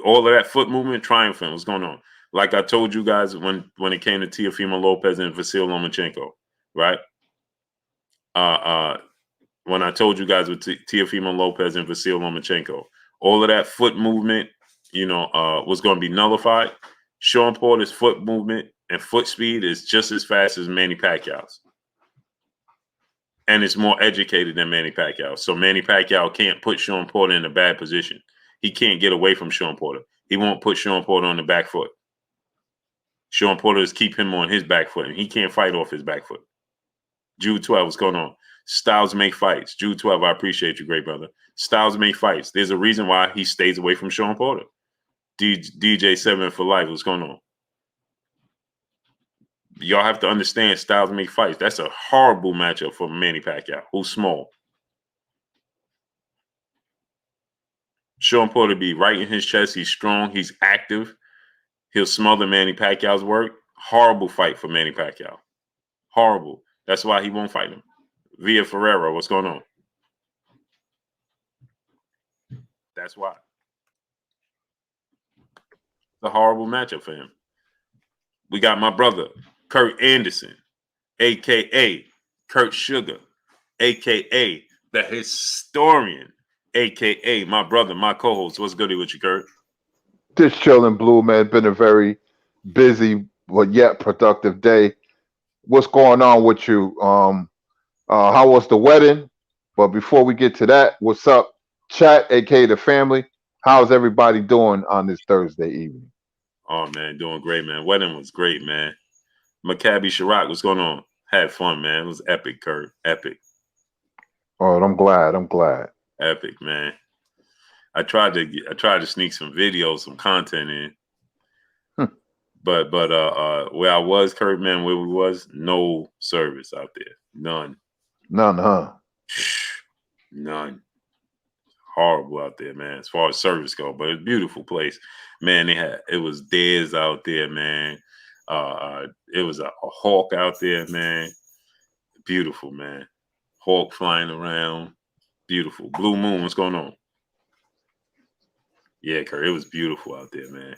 S1: all of that foot movement triumphant was going on. Like I told you guys when it came to Teofimo Lopez and Vasyl Lomachenko, right? When I told you guys with Teofimo Lopez and Vasyl Lomachenko, all of that foot movement, was going to be nullified. Sean Porter's foot movement and foot speed is just as fast as Manny Pacquiao's. and it's more educated than Manny Pacquiao. So Manny Pacquiao can't put Sean Porter in a bad position. He can't get away from Sean Porter. He won't put Sean Porter on the back foot. Sean Porter is keep him on his back foot, and he can't fight off his back foot. Jude 12, what's going on? Styles make fights. Jude 12, I appreciate you, great brother. Styles make fights. There's a reason why he stays away from Sean Porter. DJ 7 for life, what's going on? Y'all have to understand Styles make fights. That's a horrible matchup for Manny Pacquiao, who's small. Sean Porter be right in his chest. He's strong. He's active. He'll smother Manny Pacquiao's work. Horrible fight for Manny Pacquiao. Horrible. That's why he won't fight him. Via Ferreira, what's going on? That's why. It's a horrible matchup for him. We got my brother, Kurt Anderson, a.k.a. Kurt Sugar, a.k.a. the historian, a.k.a. my brother, my co-host. What's good with you, Kurt?
S2: Just chilling, Blue, man. Been a very busy but yet productive day. What's going on with you? How was the wedding? But before we get to that, what's up, chat, aka the family? How's everybody doing on this Thursday evening?
S1: Oh man, doing great, man. Wedding was great, man. Maccabi Chirac, what's going on? Had fun, man. It was epic, Kurt. Epic.
S2: Oh, I'm glad.
S1: Epic, man. I tried to sneak some videos, some content in. But where I was, Kurt, man, where we was, no service out there. None,
S2: huh?
S1: None. Horrible out there, man, as far as service go. But it's a beautiful place. Man, it was days out there, man. It was a hawk out there, man. Beautiful, man. Hawk flying around. Beautiful. Blue moon, what's going on? Yeah, Kurt, it was beautiful out there, man.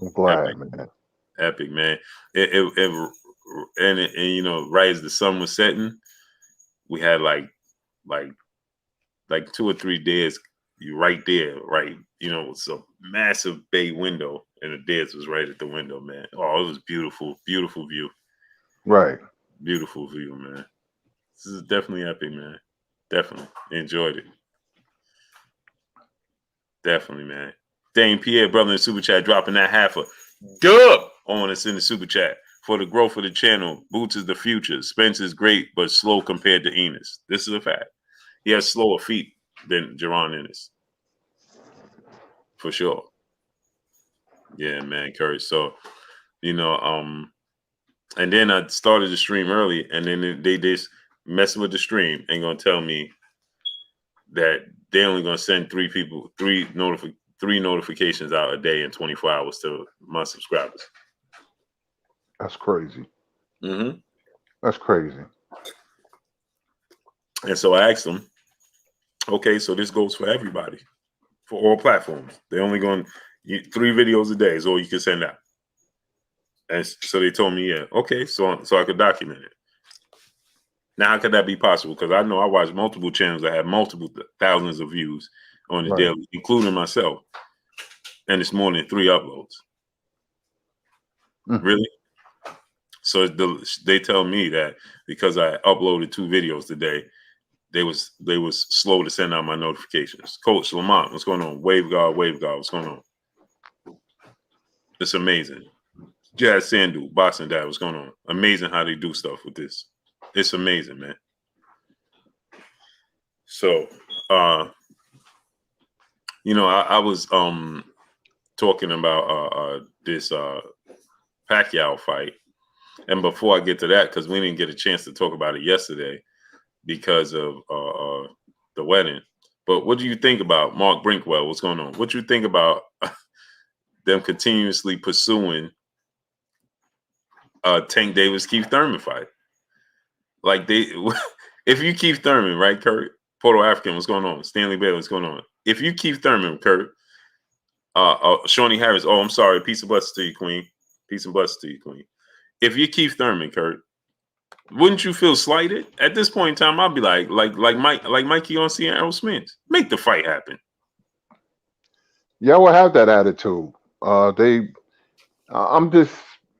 S2: I'm glad,
S1: Epic.
S2: man.
S1: Epic, man. And you know, right as the sun was setting, we had like 2 or 3 days right there, right? You know, it's a massive bay window, and the Dez was right at the window, man. Oh, it was beautiful, beautiful view.
S2: Right.
S1: Beautiful view, man. This is definitely epic, man. Definitely enjoyed it. Definitely, man. Dane Pierre, brother in the super chat, dropping that half a dub on us in the super chat for the growth of the channel. Boots is the future. Spence is great, but slow compared to Enos. This is a fact. He has slower feet than Jaron Ennis. For sure. Yeah, man, Curry. So, you know, and then I started the stream early, and then they just messing with the stream and gonna tell me that they're only gonna send 3 notifications out a day in 24 hours to my subscribers.
S2: That's crazy.
S1: Mm-hmm.
S2: That's crazy.
S1: And so I asked them, okay, so this goes for everybody, for all platforms. They're only going 3 videos a day is all you can send out. And so they told me, yeah, okay, so I could document it. Now, how could that be possible? Because I know I watch multiple channels that have multiple thousands of views on the daily, including myself. And it's more than 3 uploads. Mm-hmm. Really? So they tell me that because I uploaded 2 videos today, they was slow to send out my notifications. Coach Lamont, what's going on? Wave guard, what's going on? It's amazing. Jazz Sandu, Boxing Dad, what's going on? Amazing how they do stuff with this. It's amazing, man. So, you know, I was talking about this Pacquiao fight, and before I get to that, because we didn't get a chance to talk about it yesterday because of the wedding. But what do you think about Mark Brinkwell? What's going on? What do you think about them continuously pursuing Tank Davis Keith Thurman fight? Like if you Keith Thurman, right, Kurt? Porto African, what's going on? Stanley Bailey, what's going on? If you Keith Thurman, Kurt, Shawnee Harris, oh, I'm sorry, peace and blessings to you, Queen. Peace and blessings to you, Queen. If you Keith Thurman, Kurt, wouldn't you feel slighted? At this point in time, I'd be like Mikey on seeing Errol Spence. Make the fight happen.
S2: Yeah, I would have that attitude. I'm just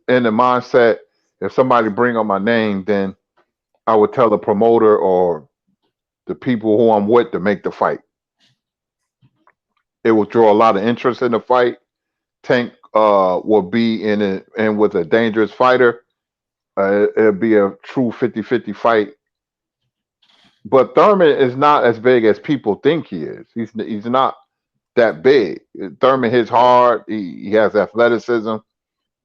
S2: in the mindset, if somebody bring up my name, then I would tell the promoter or the people who I'm with to make the fight. It will draw a lot of interest in the fight. Tank will be in it and with a dangerous fighter. It'll be a true 50-50 fight. But Thurman is not as big as people think he is. He's not that big. Thurman hits hard. He has athleticism.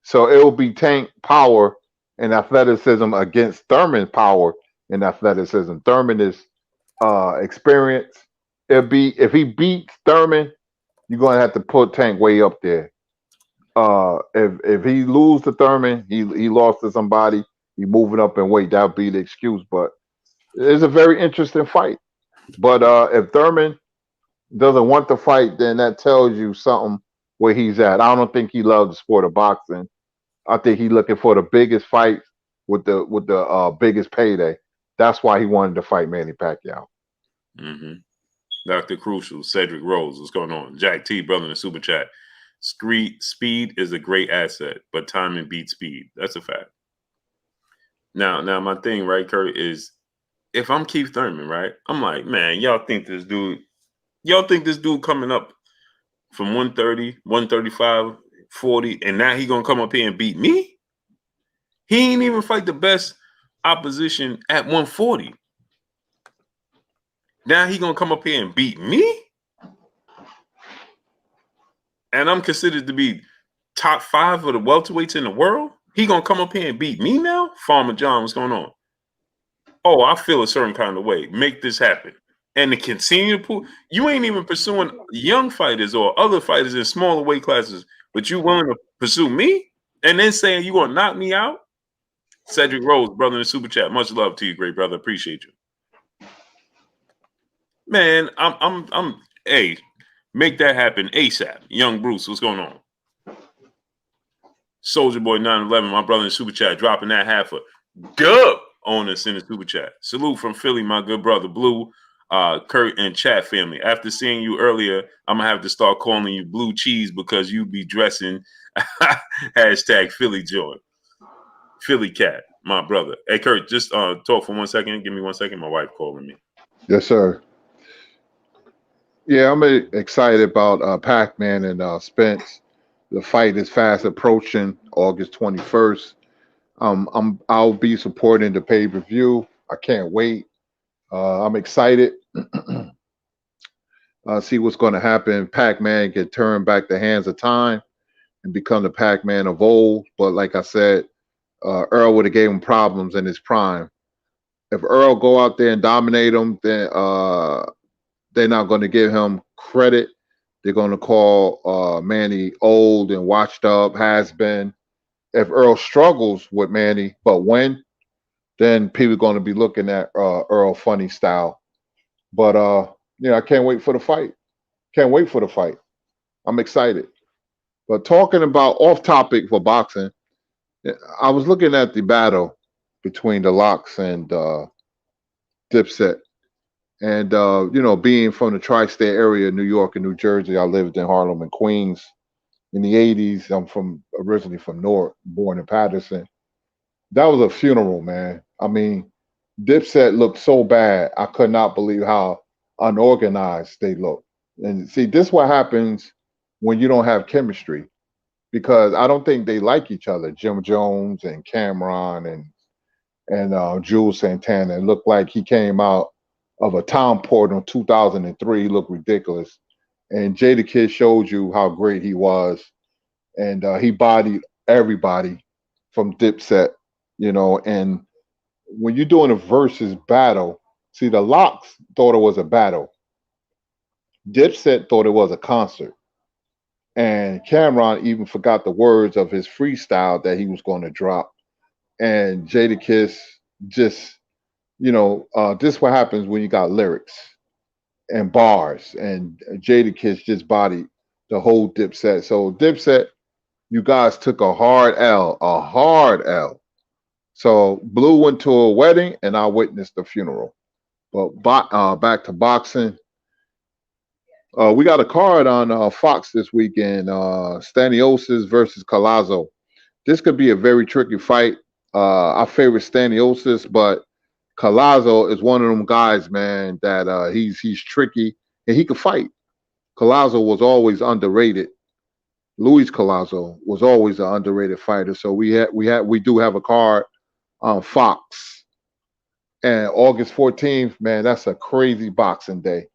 S2: So it will be Tank power and athleticism against Thurman power and athleticism. Thurman is experience. It'll be if he beats Thurman, you're gonna have to put Tank way up there. If he lose to Thurman, he lost to somebody. He moving up in weight. That'll be the excuse. But it's a very interesting fight. But if Thurman doesn't want to fight, then that tells you something where he's at. I don't think he loves the sport of boxing. I think he's looking for the biggest fight with the biggest payday. That's why he wanted to fight Manny Pacquiao.
S1: Mm-hmm. Dr. Crucial, Cedric Rose, what's going on? Jack T, brother in the super chat. Speed is a great asset, but timing beats speed. That's a fact. Now my thing, right, Kurt, is if I'm Keith Thurman, right, I'm like, man, y'all think this dude coming up from 130, 135, 40, and now he gonna come up here and beat me? He ain't even fight the best opposition at 140. Now he gonna come up here and beat me? And I'm considered to be top 5 of the welterweights in the world? He gonna come up here and beat me now? Farmer John, what's going on? Oh, I feel a certain kind of way. Make this happen. And to continue to pull, you ain't even pursuing young fighters or other fighters in smaller weight classes, but you willing to pursue me and then saying you gonna knock me out? Cedric Rose, brother in the super chat. Much love to you, great brother. Appreciate you. Man, hey, make that happen ASAP. Young Bruce, what's going on? Soldier Boy 911, my brother in the super chat, dropping that half a dub on us in the super chat. Salute from Philly, my good brother Blue, Kurt, and chat family. After seeing you earlier, I'm gonna have to start calling you Blue Cheese because you be dressing hashtag Philly Joy. Philly Cat, my brother. Hey, Kurt, just talk for 1 second. Give me 1 second. My wife calling me.
S2: Yes, sir. Yeah, I'm excited about Pac-Man and Spence. The fight is fast approaching August 21st. I'll be supporting the pay-per-view. I can't wait. I'm excited. See what's going to happen. Pac-Man can turn back the hands of time and become the Pac-Man of old. But like I said, Earl would have gave him problems in his prime. If Earl go out there and dominate him, then they're not going to give him credit. They're going to call Manny old and washed up, has been. If Earl struggles with Manny, but when, then people are going to be looking at Earl funny style. But I can't wait for the fight. Can't wait for the fight. I'm excited. But talking about off topic for boxing, I was looking at the battle between the Locks and Dipset. And being from the tri-state area, New York and New Jersey, I lived in Harlem and Queens in the 80s. I'm originally from Newark, born in Patterson. That was a funeral, man. I mean, Dipset looked so bad. I could not believe how unorganized they looked. And see, this is what happens when you don't have chemistry, because I don't think they like each other. Jim Jones and Cameron and Jules Santana. It looked like he came out of a town port in 2003. He looked ridiculous. And Jadakiss showed you how great he was. And he bodied everybody from Dipset, and when you're doing a versus battle, see, the Locks thought it was a battle. Dipset thought it was a concert. And Cameron even forgot the words of his freestyle that he was going to drop. And Jadakiss just, this is what happens when you got lyrics and bars. And Jadakiss just bodied the whole Dipset. So Dipset, you guys took a hard L. So Blue went to a wedding, and I witnessed the funeral. But back to boxing. We got a card on Fox this weekend. Staniosis versus Collazo. This could be a very tricky fight. I favor Staniosis, but Collazo is one of them guys, man, that he's tricky and he can fight. Collazo was always underrated. Luis Collazo was always an underrated fighter. So we do have a card on Fox. And August 14th, man, that's a crazy boxing day.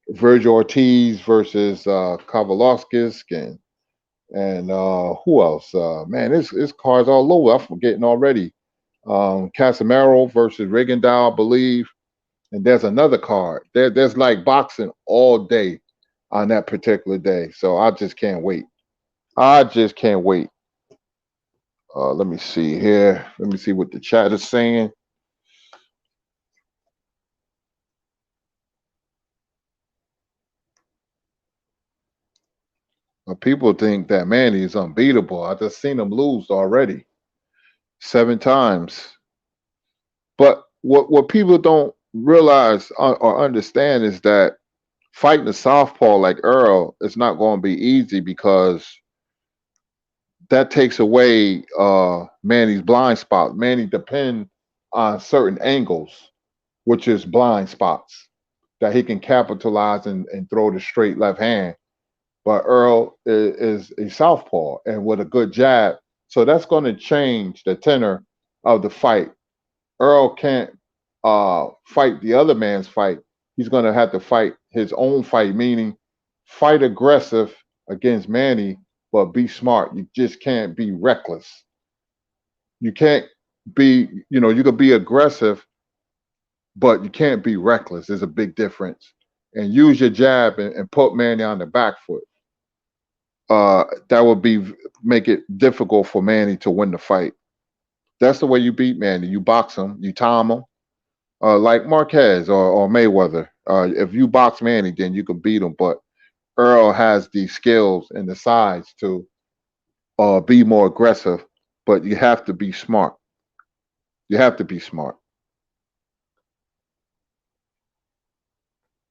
S2: Virgil Ortiz versus Kavalauskas and who else? Man, it's cards all over. I'm forgetting already. Casemiro versus Rigondeaux, I believe. And there's another card. There's like boxing all day on that particular day. So I just can't wait. I just can't wait. Let me see here. Let me see what the chat is saying. People think that Manny is unbeatable. I just seen him lose already 7 times. But what people don't realize or understand is that fighting a southpaw like Earl is not going to be easy because that takes away Manny's blind spot. Manny depends on certain angles, which is blind spots that he can capitalize and throw the straight left hand. But Earl is a southpaw and with a good jab. So that's going to change the tenor of the fight. Earl can't fight the other man's fight. He's going to have to fight his own fight, meaning fight aggressive against Manny, but be smart. You just can't be reckless. You can't be, you can be aggressive, but you can't be reckless. There's a big difference. And use your jab and put Manny on the back foot. That would make it difficult for Manny to win the fight. That's the way you beat Manny. You box him, you time him, like Marquez or Mayweather. If you box Manny, then you can beat him. But Earl has the skills and the size to be more aggressive, but you have to be smart. You have to be smart.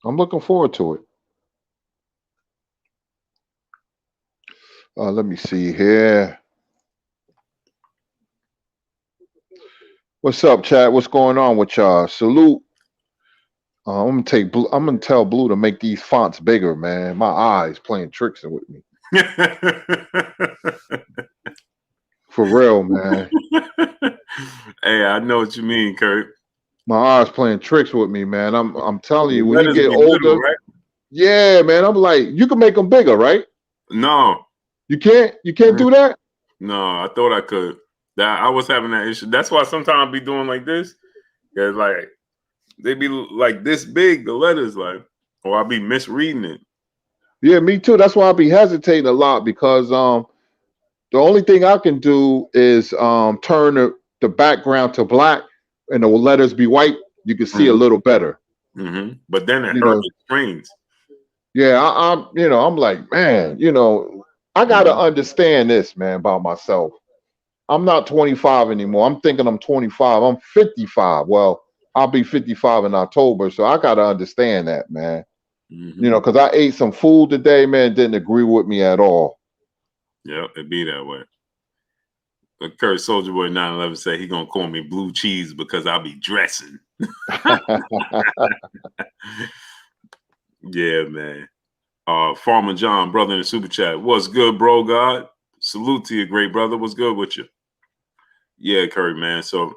S2: I'm looking forward to it. Let me see here. What's up, Chad? What's going on with y'all? Salute. I'm gonna tell Blue to make these fonts bigger, man. My eyes playing tricks with me. For real, man.
S1: Hey, I know what you mean, Kurt.
S2: My eyes playing tricks with me, man. I'm telling you, when you get
S1: little,
S2: older,
S1: right?
S2: Yeah, man. I'm like, you can make them bigger, right?
S1: No,
S2: you can't. You can't do that.
S1: No, I thought I could. That I was having that issue. That's why sometimes I be doing like this. Cause like they be like this big, the letters, like, or I'll be misreading it.
S2: Yeah, me too. That's why I be hesitating a lot because the only thing I can do is turn the background to black and the letters be white. You can see a little better.
S1: Mm-hmm. But then it hurts the screens.
S2: Yeah, I'm like, man, I gotta understand this, man, about myself. I'm not 25 anymore. I'm thinking I'm 25. I'm 55. Well, I'll be 55 in October, so I gotta understand that, man. Because I ate some food today, man, didn't agree with me at all.
S1: Yeah, it be that way. But Kurt Soldier Boy 911 said he gonna call me blue cheese because I'll be dressing. Yeah, man. Farmer John, brother in the super chat. What's good, bro? God, salute to you, great brother. What's good with you? Yeah, Kurt, man. So,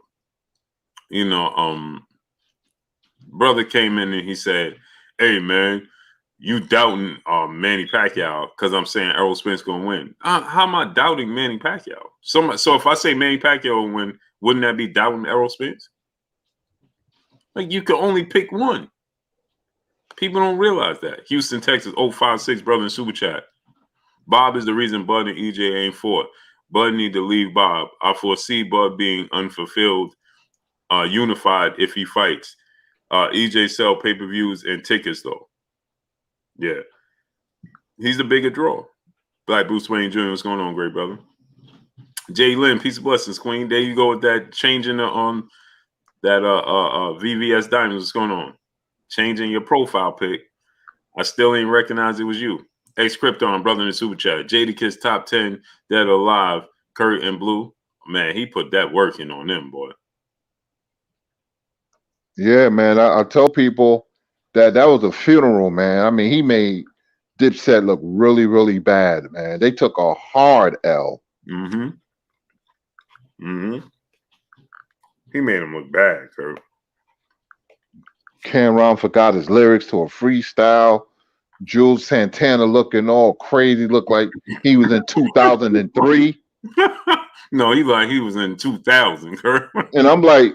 S1: brother came in and he said, "Hey, man, you doubting Manny Pacquiao because I'm saying Errol Spence gonna win? How am I doubting Manny Pacquiao? So if I say Manny Pacquiao will win, wouldn't that be doubting Errol Spence? Like you can only pick one. People don't realize that. Houston, Texas, 056, brother in super chat. Bob is the reason Bud and EJ ain't fought. Bud need to leave Bob. I foresee Bud being unfulfilled, unified if he fights. EJ sell pay-per-views and tickets though. Yeah. He's the bigger draw. Black Bruce Wayne Jr. What's going on, great brother? Jay Lynn, peace of blessings, Queen. There you go with that changing the that VVS Diamonds. What's going on? Changing your profile pic. I still ain't recognize it was you. Ex Krypton, brother in the super chat. Jadakiss top 10 dead or alive. Kurt and Blue. Man, he put that work in on them, boy.
S2: Yeah, man. I tell people that that was a funeral, man. I mean, he made Dipset look really, really bad, man. They took a hard L.
S1: Mm-hmm. Mm-hmm. He made him look bad, Kurt.
S2: Cameron forgot his lyrics to a freestyle. Jules Santana looking all crazy, looked like he was in 2003.
S1: No, he was in 2000, Kurt.
S2: And I'm like,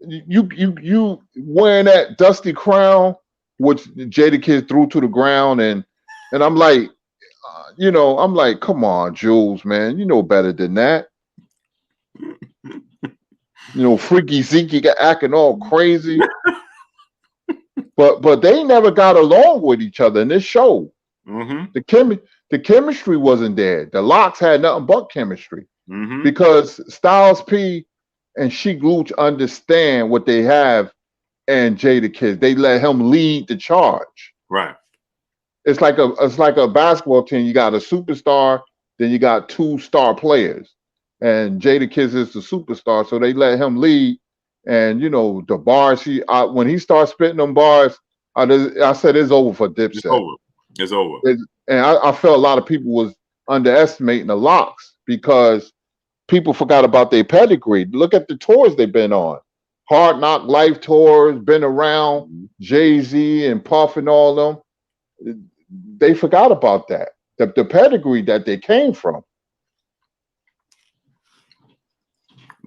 S2: you wearing that dusty crown, which Jada Kid threw to the ground, and I'm like, I'm like, come on, Jules, man, you know better than that. Freaky Zeke got acting all crazy, but they never got along with each other in this show.
S1: Mm-hmm.
S2: The chemistry wasn't there. The Locks had nothing but chemistry
S1: Mm-hmm.
S2: because Styles P and Sheik Luch understand what they have, and Jada Kids. They let him lead the charge.
S1: Right.
S2: It's like a basketball team. You got a superstar, then you got two star players, and Jada Kids is the superstar, so they let him lead. And the bars when he starts spitting them bars, I said it's over for Dipset.
S1: It's over. It's over.
S2: And I felt a lot of people was underestimating the Locks because people forgot about their pedigree. Look at the tours they've been on. Hard Knock Life tours, been around Jay-Z and Puff and all them. They forgot about that. The pedigree that they came from.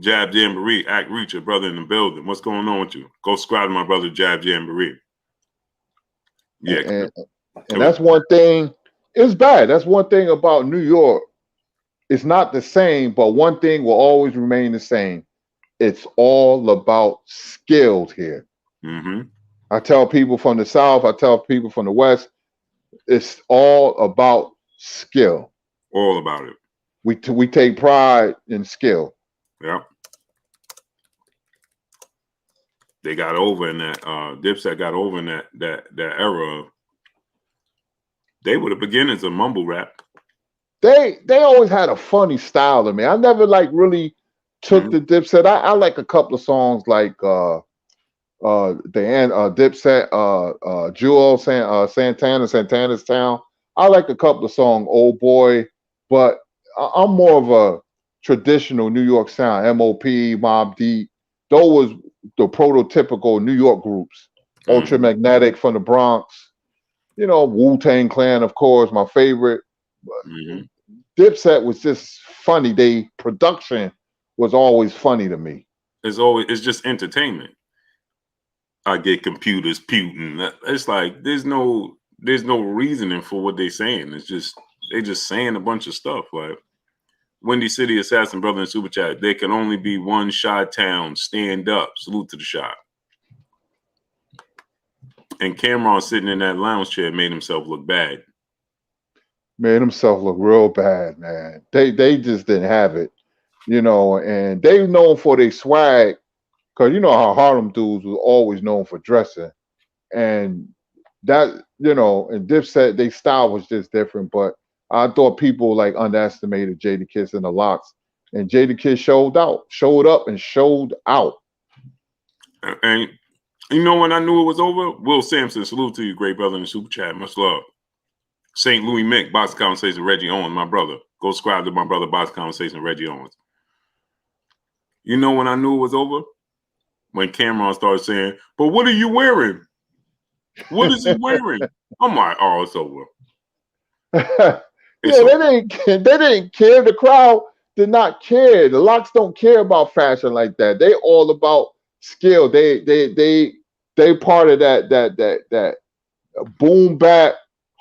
S1: Jab Jamboree, Act Reach, your brother in the building. What's going on with you? Go subscribe to my brother Jab Jamboree. Yeah.
S2: And that's one thing. It's bad. That's one thing about New York. It's not the same, but one thing will always remain the same. It's all about skills here.
S1: Mm-hmm.
S2: I tell people from the South, I tell people from the West, it's all about skill.
S1: All about it.
S2: We take pride in skill.
S1: Yeah. They got over in that. Dipset got over in that era. They were the beginnings of mumble rap.
S2: They always had a funny style to me. I never really took the Dipset. I like a couple of songs like Dipset, Jewel, Santana's Town. I like a couple of songs, Old Boy, but I'm more of a traditional New York sound. M.O.P., Mobb Deep. Those was the prototypical New York groups. Ultramagnetic from the Bronx. Wu-Tang Clan, of course, my favorite. Dipset was just funny. They production was always funny to me.
S1: It's just entertainment. I get computers puting. It's like there's no reasoning for what they're saying. They just saying a bunch of stuff. Like Windy City Assassin brother in Super Chat. There can only be one shot town. Stand up. Salute to the shot. And Cameron sitting in that lounge chair made himself look bad.
S2: Made himself look real bad, man. They just didn't have it, and they known for their swag, because how Harlem dudes was always known for dressing. And that, and Dipset, their style was just different. But I thought people underestimated Jada Kiss and the Locks. And Jada Kiss showed up and showed out.
S1: And when I knew it was over? Will Sampson, salute to you, great brother in the Super Chat. Much love. St. Louis Mick, Box Conversation, Reggie Owens, my brother. Go subscribe to my brother, Box Conversation, Reggie Owens. When I knew it was over? When Cameron started saying, but what are you wearing? What is he wearing? I'm like, oh, it's over.
S2: They didn't care. The crowd did not care. The Locks don't care about fashion like that. They all about skill. They part of that boom bap,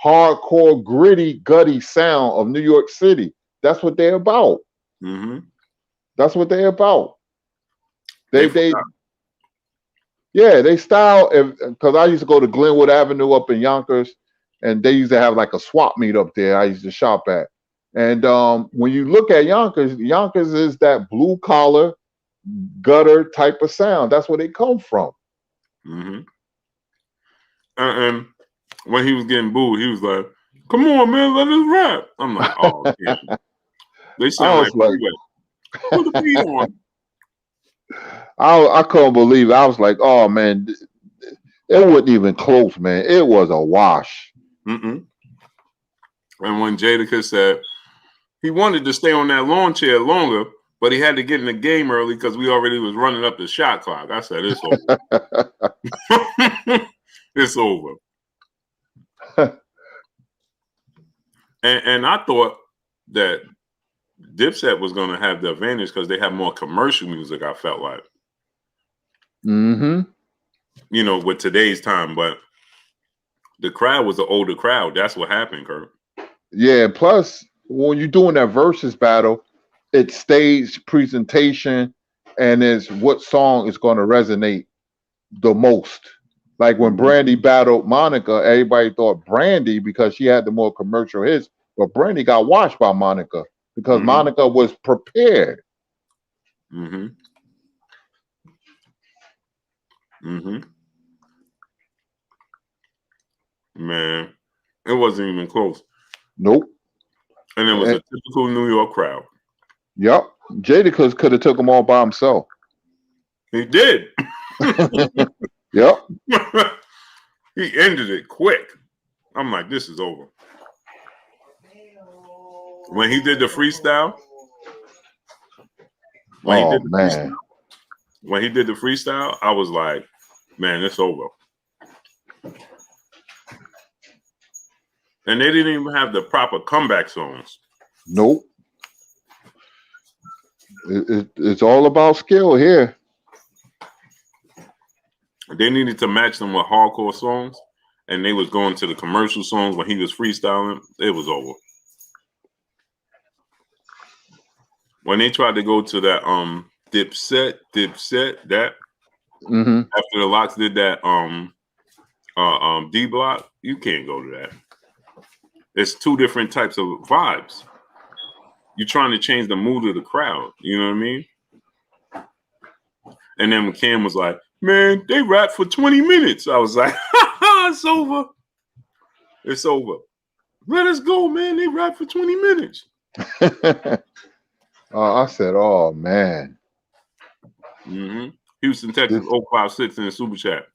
S2: hardcore, gritty, gutty sound of New York City. That's what they're about.
S1: Mm-hmm.
S2: That's what they're about. They style, because I used to go to Glenwood Avenue up in Yonkers, and they used to have like a swap meet up there I used to shop at. And when you look at Yonkers is that blue collar, gutter type of sound. That's where they come from.
S1: Mm-hmm. And when he was getting booed, he was like, come on, man, let us rap. I'm like, oh, yeah. They sound like put the beat on.
S2: I couldn't believe it. I was like, oh man, it wasn't even close, man. It was a wash.
S1: Mm-mm. And when Jadakiss said he wanted to stay on that lawn chair longer, but he had to get in the game early because we already was running up the shot clock. I said, it's over. It's over. And I thought that Dipset was going to have the advantage because they have more commercial music, I felt like.
S2: Mm-hmm.
S1: You know, with today's time, but the crowd was an older crowd. That's what happened, Kurt.
S2: Yeah, plus when you're doing that versus battle, it's stage presentation and it's what song is going to resonate the most. Like when Brandy battled Monica, everybody thought Brandy because she had the more commercial hits, but Brandy got watched by Monica because Monica was prepared.
S1: Mm-hmm. Mm-hmm. Man, it wasn't even close.
S2: Nope.
S1: And it was a typical New York crowd.
S2: Yep. Jadakiss could have took them all by himself.
S1: He did.
S2: Yep.
S1: He ended it quick. I'm like, this is over. When he did the freestyle, when he did the freestyle, I was like, man, it's over. And they didn't even have the proper comeback songs.
S2: Nope. It's all about skill here.
S1: They needed to match them with hardcore songs, and they was going to the commercial songs when he was freestyling. It was over. When they tried to go to that Dipset, that after the Locks did that D Block, you can't go to that. It's two different types of vibes. You're trying to change the mood of the crowd. You know what I mean? And then when Cam was like, man, they rapped for 20 minutes. I was like, it's over. It's over. Let us go, man. They rapped for 20 minutes.
S2: I said, oh, man.
S1: Houston, Texas, 056 in the super chat.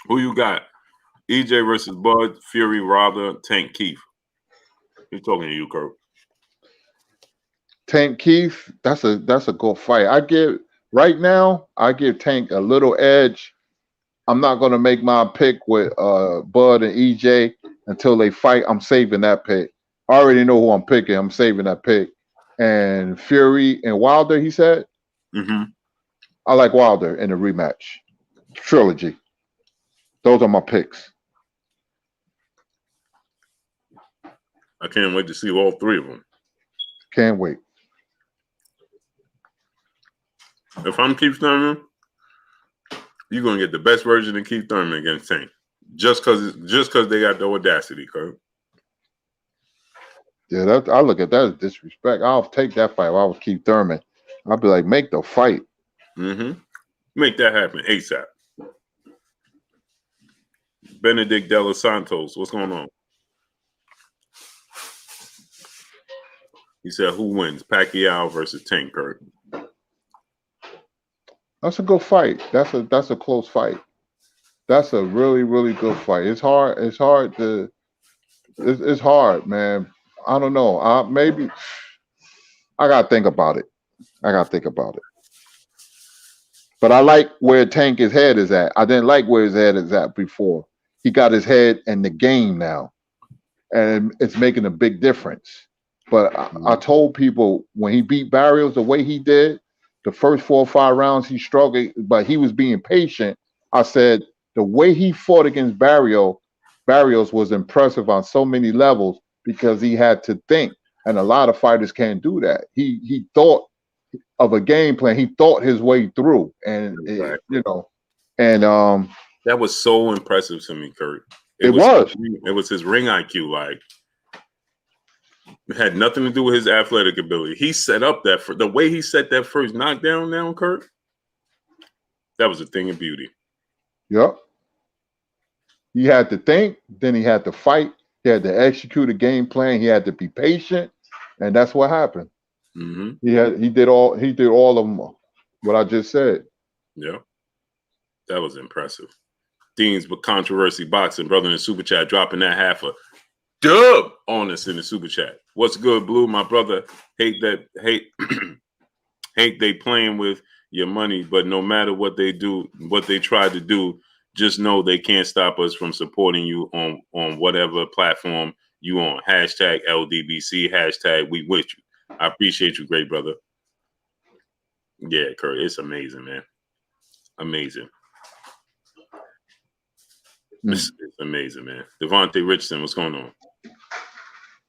S1: Who you got? EJ versus Bud, Fury, Wilder, Tank, Keith. He's talking to you, Kurt.
S2: Tank Keith, that's a good fight. I give Tank a little edge. I'm not gonna make my pick with Bud and EJ until they fight. I'm saving that pick. I already know who I'm picking. I'm saving that pick. And Fury and Wilder, he said. I like Wilder in the rematch trilogy. Those are my picks.
S1: I can't wait to see all three of them.
S2: Can't wait.
S1: If I'm Keith Thurman, you're gonna get the best version of Keith Thurman against Tank, just because they got the audacity, Kurt.
S2: Yeah, I look at that as disrespect. I'll take that fight if I was Keith Thurman. I'll be like, make the fight.
S1: Make that happen ASAP. Benedict De Los Santos, what's going on? He said, who wins? Pacquiao versus Tank, Kurt.
S2: That's a good fight. That's a close fight. That's a really, really good fight. It's hard. It's hard, man. I don't know. Maybe I gotta think about it. But I like where Tank's head is at. I didn't like where his head is at before. He got his head in the game now, and it's making a big difference. But I told people when he beat Barrios the way he did, the first 4 or 5 rounds he struggled, but he was being patient. I said the way he fought against Barrios was impressive on so many levels because he had to think, and a lot of fighters can't do that. He thought of a game plan. He thought his way through, and
S1: that was so impressive to me, Kurt. It was his ring IQ. Like, it had nothing to do with his athletic ability. He set up the way he set that first knockdown down, Kurt. That was a thing of beauty.
S2: Yep. He had to think, then he had to fight. He had to execute a game plan. He had to be patient, and that's what happened. He did all of them What I just said.
S1: Yeah, that was impressive. Themes but controversy boxing, brother in the super chat, dropping that half a dub on us in the super chat. What's good, Blue? My brother, hate hate they playing with your money, but no matter what they do, what they try to do, just know they can't stop us from supporting you on whatever platform you on. Hashtag LDBC, hashtag we with you. I appreciate you, great brother. Yeah, Kurt, it's amazing, man. Amazing. It's amazing, man. Devontae Richardson, what's going on?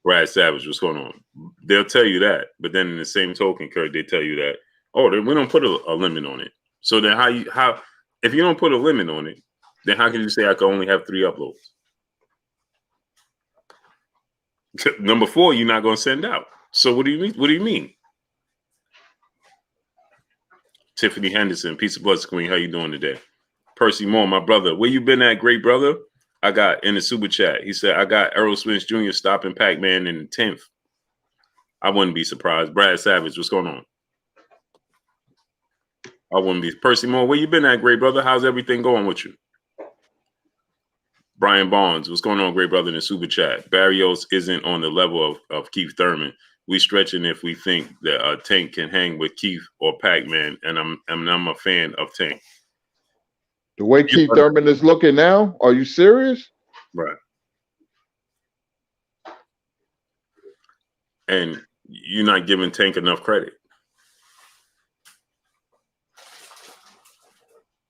S1: Brad Savage, what's going on? They'll tell you that, but then in the same token, Kurt, they tell you that, oh, we don't put a limit on it. So then how if you don't put a limit on it, then how can you say I can only have 3 uploads? Number 4, you're not going to send out. So what do you mean? What do you mean? Tiffany Henderson, Piece of Blood Queen, how you doing today? Percy Moore, my brother, where you been at, great brother? I got in the super chat. He said, I got Errol Spence Jr. stopping Pac-Man in the 10th. I wouldn't be surprised. Brad Savage, what's going on? I wouldn't be. Percy Moore, where you been at, great brother? How's everything going with you? Brian Barnes, what's going on, great brother, in the super chat? Barrios isn't on the level of Keith Thurman. We stretching if we think that Tank can hang with Keith or Pac-Man, and I'm a fan of Tank.
S2: The way Keith Thurman is looking now, are you serious?
S1: Right. And you're not giving Tank enough credit.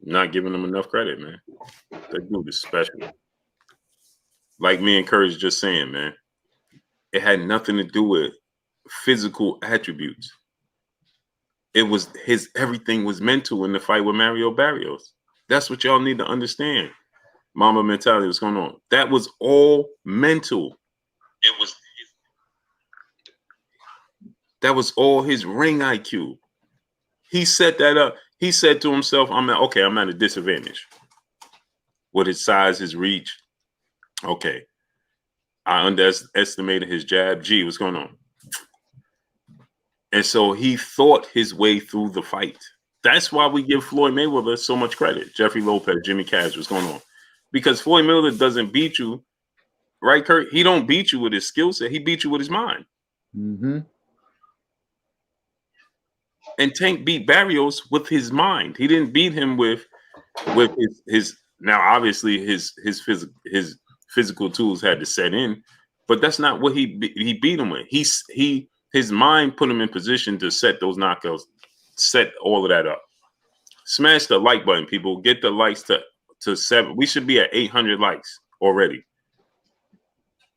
S1: Not giving him enough credit, man. That dude is special. Like me and Courage just saying, man, it had nothing to do with physical attributes. It was everything was mental in the fight with Mario Barrios. That's what y'all need to understand. Mama mentality, what's going on? That was all mental. That was all his ring IQ. He set that up. He said to himself, I'm at a disadvantage with his size, his reach. Okay. I underestimated his jab. Gee, what's going on? And so he thought his way through the fight. That's why we give Floyd Mayweather so much credit. Jeffrey Lopez, Jimmy Cash, what's going on? Because Floyd Mayweather doesn't beat you, right, Kurt? He don't beat you with his skill set. He beat you with his mind.
S2: Mm-hmm.
S1: And Tank beat Barrios with his mind. He didn't beat him with his. Now, obviously, his physical tools had to set in, but that's not what he beat him with. His mind put him in position to set those knockouts, set all of that up. Smash the like button, people. Get the likes to 7. We should be at 800 likes already.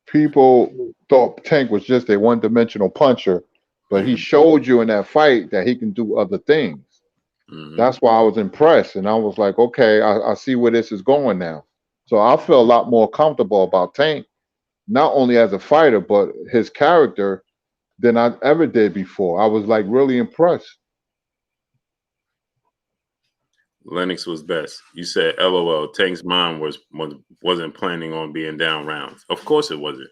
S2: People thought Tank was just a one-dimensional puncher, but he showed you in that fight that he can do other things. Mm-hmm. That's why I was impressed, and I was like, okay, I see where this is going now. So I feel a lot more comfortable about Tank, not only as a fighter, but his character than I ever did before. I was like really impressed.
S1: Lennox was best. You said, LOL, Tank's mind wasn't planning on being down rounds. Of course it wasn't.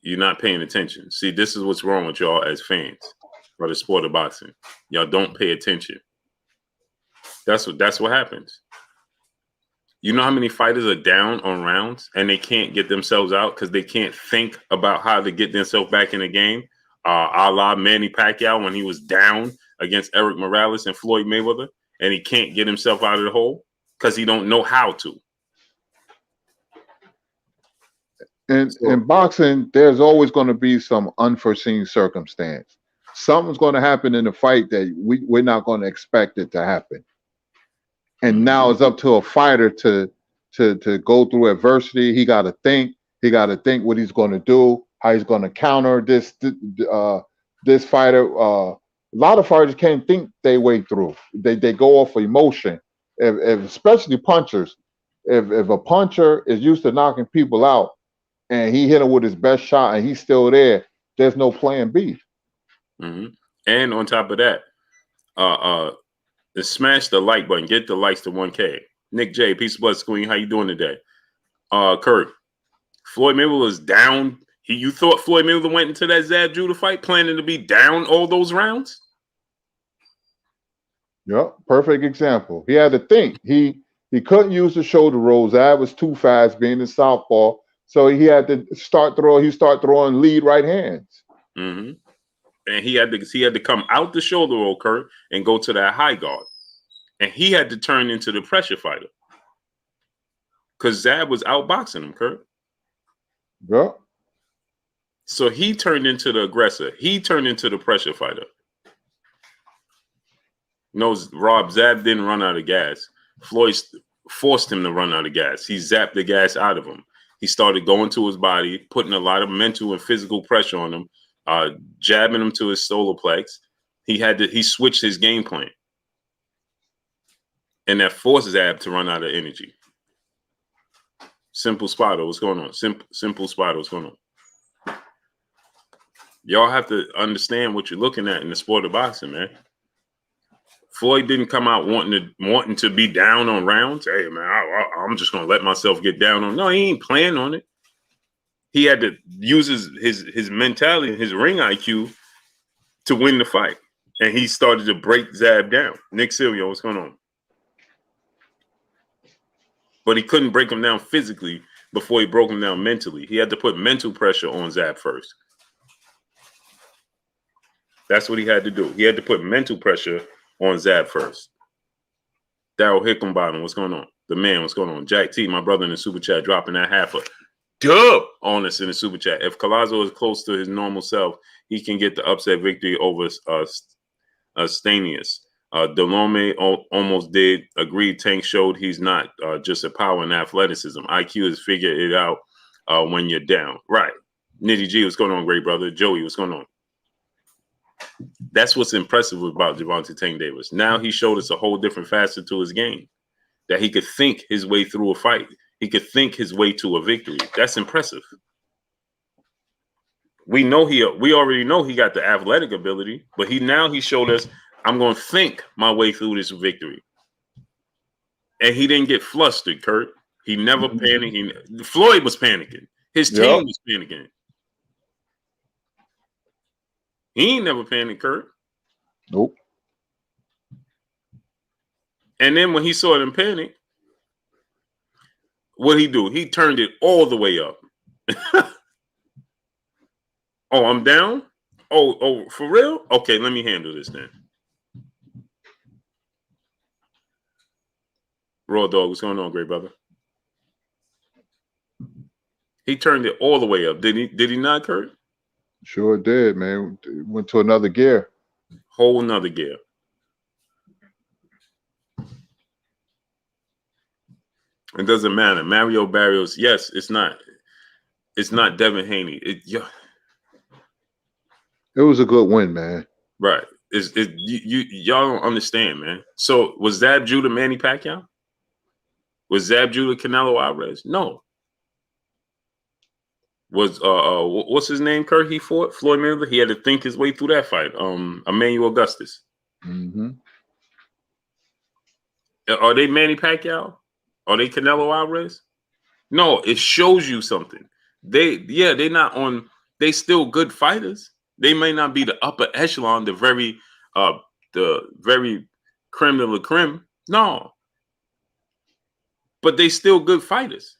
S1: You're not paying attention. See, this is what's wrong with y'all as fans for the sport of boxing. Y'all don't pay attention. That's what happens. You know how many fighters are down on rounds and they can't get themselves out because they can't think about how to get themselves back in the game? A la Manny Pacquiao when he was down against Eric Morales and Floyd Mayweather, and he can't get himself out of the hole because he don't know how to.
S2: And in boxing, there's always going to be some unforeseen circumstance. Something's going to happen in the fight that we're not going to expect it to happen. And now it's up to a fighter to go through adversity. He got to think. He got to think what he's going to do, how he's going to counter this fighter. A lot of fighters can't think their way through. They go off of emotion. If especially punchers. If a puncher is used to knocking people out, and he hit him with his best shot, and he's still there, there's no plan B.
S1: Mm-hmm. And on top of that, smash the like button. Get the likes to 1K. Nick J, Peace of Blood Queen, how you doing today? Kurt, Floyd Mayweather was down. You thought Floyd Mayweather went into that Zab Judah fight planning to be down all those rounds?
S2: Yep, perfect example. He had to think. He couldn't use the shoulder rolls. That was too fast, being in southpaw. So he had to start throwing. He start throwing lead right hands.
S1: Mm-hmm. And he had to come out the shoulder roll, Kurt, and go to that high guard. And he had to turn into the pressure fighter because Zab was outboxing him, Kurt.
S2: Yep.
S1: So he turned into the aggressor. He turned into the pressure fighter. No, Rob, Zab didn't run out of gas. Floyd forced him to run out of gas. He zapped the gas out of him. He started going to his body, putting a lot of mental and physical pressure on him, jabbing him to his solar plex. He switched his game plan. And that forced Zab to run out of energy. Simple Spider, what's going on? Simple Spider, what's going on? Y'all have to understand what you're looking at in the sport of boxing, man. Floyd didn't come out wanting to be down on rounds. Hey, man, I'm just gonna let myself get down on. No, he ain't planning on it. He had to use his mentality and his ring IQ to win the fight, and he started to break Zab down. Nick Silvio, what's going on? But he couldn't break him down physically before he broke him down mentally. He had to put mental pressure on Zab first. That's what he had to do. He had to put mental pressure on Zab first. Daryl Hickenbottom, what's going on? The man, what's going on? Jack T, my brother in the super chat, dropping that half a dub on us in the super chat. If Collazo is close to his normal self, he can get the upset victory over Stanius. Delome almost did. Agreed. Tank showed he's not just a power and athleticism. IQ is figure it out when you're down. Right. Nitty G, what's going on, great brother? Joey, what's going on? That's what's impressive about Gervonta Tank Davis. Now he showed us a whole different facet to his game, that he could think his way through a fight. He could think his way to a victory. That's impressive. We already know he got the athletic ability, but he showed us, I'm going to think my way through this victory. And he didn't get flustered, Kurt. He never panicked. Floyd was panicking. His team was panicking. He ain't never panicked, Kurt.
S2: Nope.
S1: And then when he saw them panic, what'd he do? He turned it all the way up. Oh, I'm down? Oh, for real? Okay, let me handle this then. Raw Dog, what's going on, great brother? He turned it all the way up. Did he not, Kurt?
S2: Sure did, man. Went to another gear.
S1: Whole nother gear. It doesn't matter. Mario Barrios, yes, it's not Devin Haney.
S2: It was a good win, man.
S1: Right. Y'all don't understand, man. So was Zab Judah Manny Pacquiao? Was Zab Judah Canelo Alvarez? No. Was what's his name? Kurt, he fought Floyd Mayweather. He had to think his way through that fight. Emmanuel Augustus.
S2: Mm-hmm.
S1: Are they Manny Pacquiao? Are they Canelo Alvarez? No, it shows you something. They're not on. They still good fighters. They may not be the upper echelon, the very creme de la creme. No, but they still good fighters.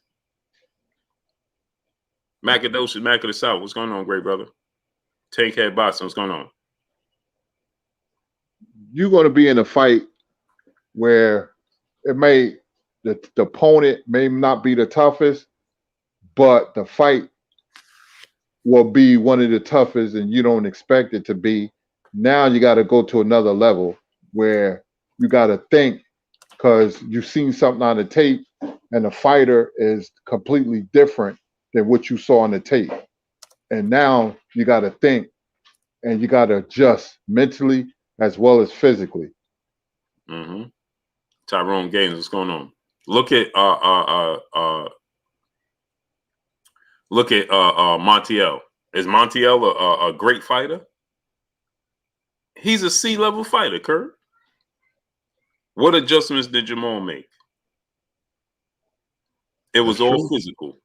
S1: Macadocious, Mac of the South. What's going on, great brother? Tank Head Boston. What's going on?
S2: You're going to be in a fight where the opponent may not be the toughest, but the fight will be one of the toughest, and you don't expect it to be. Now you got to go to another level where you got to think, because you've seen something on the tape, and the fighter is completely different than what you saw on the tape. And now you got to think, and you got to adjust mentally as well as physically.
S1: Mm-hmm. Tyrone Gaines, what's going on? Look at Montiel. Is Montiel a great fighter? He's a C-level fighter, Kurt. What adjustments did Jamal make? It was all physical.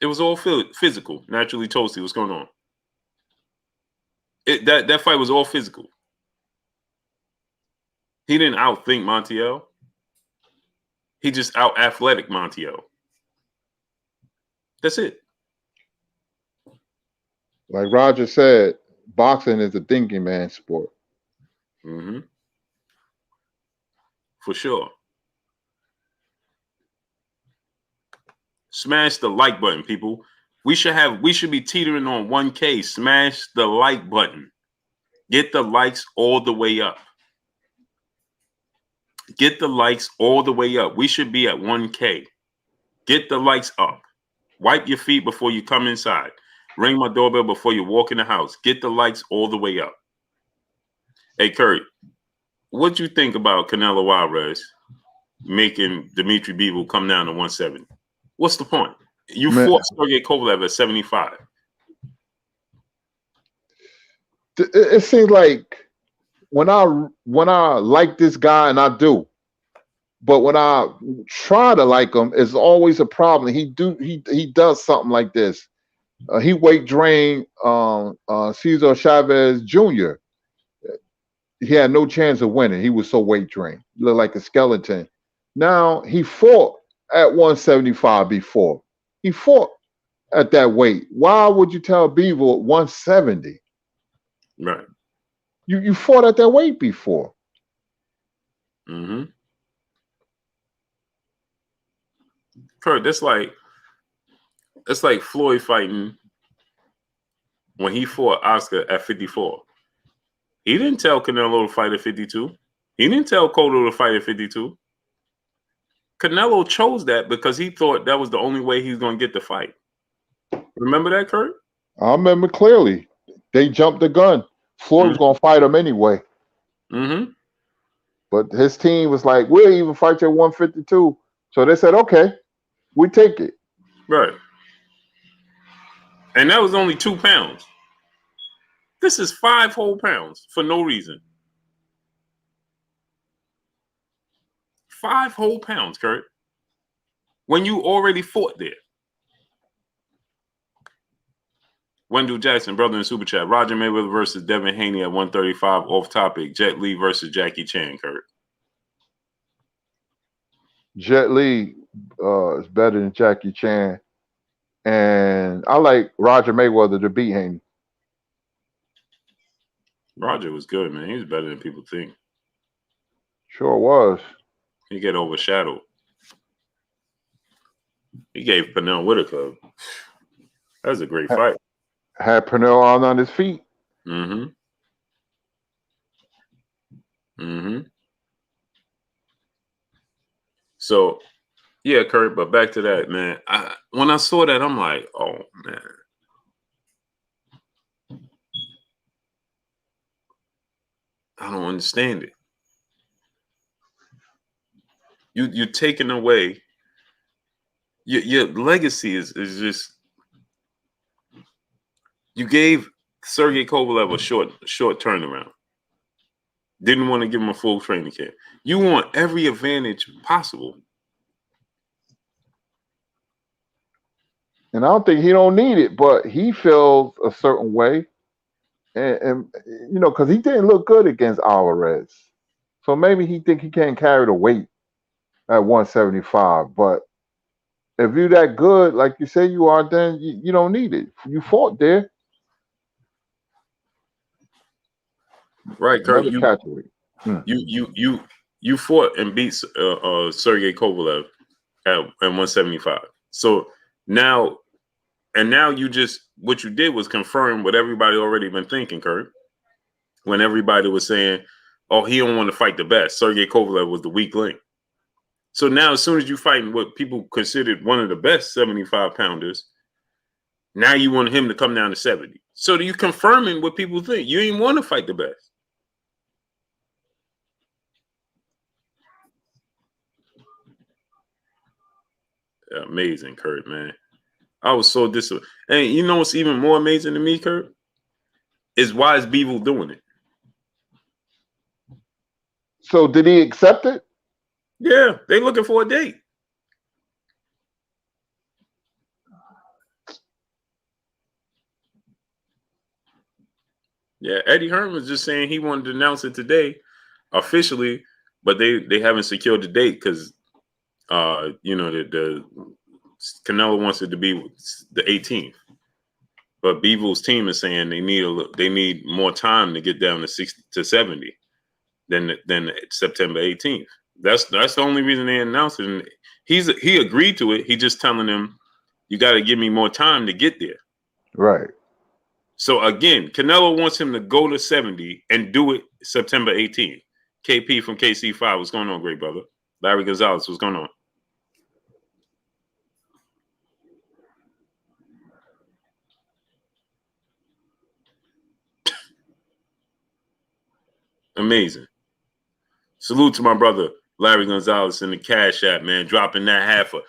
S1: It was all physical. Naturally Toasty, what's going on? That fight was all physical. He didn't outthink Montiel. He just out athletic Montiel. That's it.
S2: Like Roger said, boxing is a thinking man's sport.
S1: Mm-hmm. For sure. Smash the like button, people. We should be teetering on 1K. Smash the like button. Get the likes all the way up. Get the likes all the way up. We should be at 1K. Get the likes up. Wipe your feet before you come inside. Ring my doorbell before you walk in the house. Get the likes all the way up. Hey, Kurt, what you think about Canelo Alvarez making Dimitri Bivol come down to 170? What's the point? You fought Sergey Kovalev at 75.
S2: It seems like when I like this guy, and I do, but when I try to like him, it's always a problem. He does something like this. He weight drained Cesar Chavez Jr. He had no chance of winning. He was so weight drained. He looked like a skeleton. Now he fought at 175 before. He fought at that weight. Why would you tell Bivol 170?
S1: Right.
S2: You fought at that weight before.
S1: Mm-hmm. Kurt, that's like Floyd fighting when he fought Oscar at 54. He didn't tell Canelo to fight at 52. He didn't tell Cotto to fight at 52. Canelo chose that because he thought that was the only way he was going to get the fight. Remember that, Kurt?
S2: I remember clearly. They jumped the gun. Floyd was going to fight him anyway.
S1: Mm-hmm.
S2: But his team was like, we'll even fight you at 152. So they said, okay, we take it.
S1: Right. And that was only 2 pounds. This is 5 whole pounds for no reason. 5 whole pounds, Kurt. When you already fought there. Wendell Jackson, brother in Super Chat. Roger Mayweather versus Devin Haney at 135. Off topic. Jet Li versus Jackie Chan, Kurt.
S2: Jet Li is better than Jackie Chan. And I like Roger Mayweather to beat Haney.
S1: Roger was good, man. He was better than people think.
S2: Sure was.
S1: He get overshadowed. He gave Pernell Whitaker. That was a great fight.
S2: Had Pernell on his feet.
S1: Mm-hmm. Mm-hmm. So, yeah, Kurt, but back to that, man. When I saw that, I'm like, oh, man. I don't understand it. You're taking away your legacy is just. You gave Sergey Kovalev a short turnaround. Didn't want to give him a full training camp. You want every advantage possible.
S2: And I don't think he don't need it, but he feels a certain way. And you know, because he didn't look good against Alvarez. So maybe he think he can't carry the weight at 175. But if you're that good, like you say you are, then you don't need it. You fought there.
S1: Right, Kurt.
S2: You
S1: fought and beat Sergey Kovalev at 175. So now you just what you did was confirm what everybody already been thinking, Kurt. When everybody was saying, "Oh, he don't want to fight the best." Sergey Kovalev was the weak link. So now, as soon as you fighting what people considered one of the best 75-pounders, now you want him to come down to 70. So you confirming what people think. You ain't want to fight the best. Amazing, Kurt, man. I was so disappointed. And you know what's even more amazing to me, Kurt? Is why is Bivol doing it?
S2: So did he accept it?
S1: Yeah, they looking for a date. Yeah, Eddie Hearn was just saying he wanted to announce it today officially, but they haven't secured the date because the Canelo wants it to be the 18th. But Bevel's team is saying they need more time to get down to 60 to 70 than September 18th. That's the only reason they announced it. And he agreed to it. He just telling them, you got to give me more time to get there.
S2: Right.
S1: So again, Canelo wants him to go to 70 and do it September 18th. KP from KC5, what's going on, great brother? Larry Gonzalez, what's going on? Amazing. Salute to my brother Larry Gonzalez in the Cash App, man, dropping that half a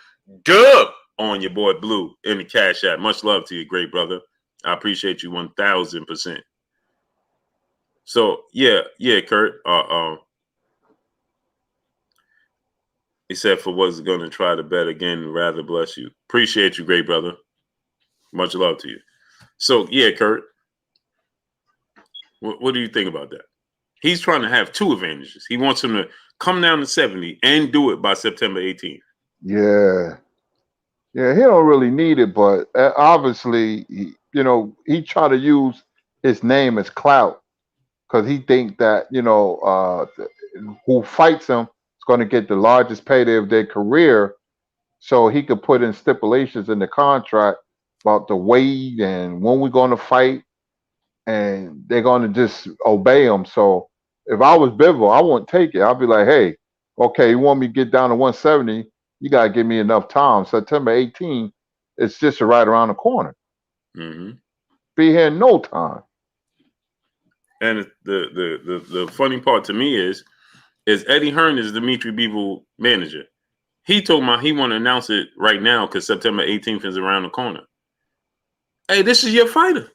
S1: dub on your boy Blue in the Cash App. Much love to you, great brother. I appreciate you 1000%. So yeah, Kurt. He said for what's going to try to bet again, rather bless you. Appreciate you, great brother. Much love to you. So yeah, Kurt. What do you think about that? He's trying to have two advantages. He wants him to come down to 70 and do it by September 18th.
S2: Yeah. Yeah, he don't really need it, but obviously, he try to use his name as clout because he think that, who fights him is going to get the largest payday of their career. So he could put in stipulations in the contract about the weight and when we're going to fight, and they're going to just obey him. So if I was Bivol, I wouldn't take it. I'd be like, hey, okay, you want me to get down to 170? You got to give me enough time. September 18th, it's just right around the corner.
S1: Mm-hmm.
S2: Be here in no time.
S1: And the funny part to me is Eddie Hearn is Dimitri Bivol manager. He told me he want to announce it right now because September 18th is around the corner. Hey, this is your fighter.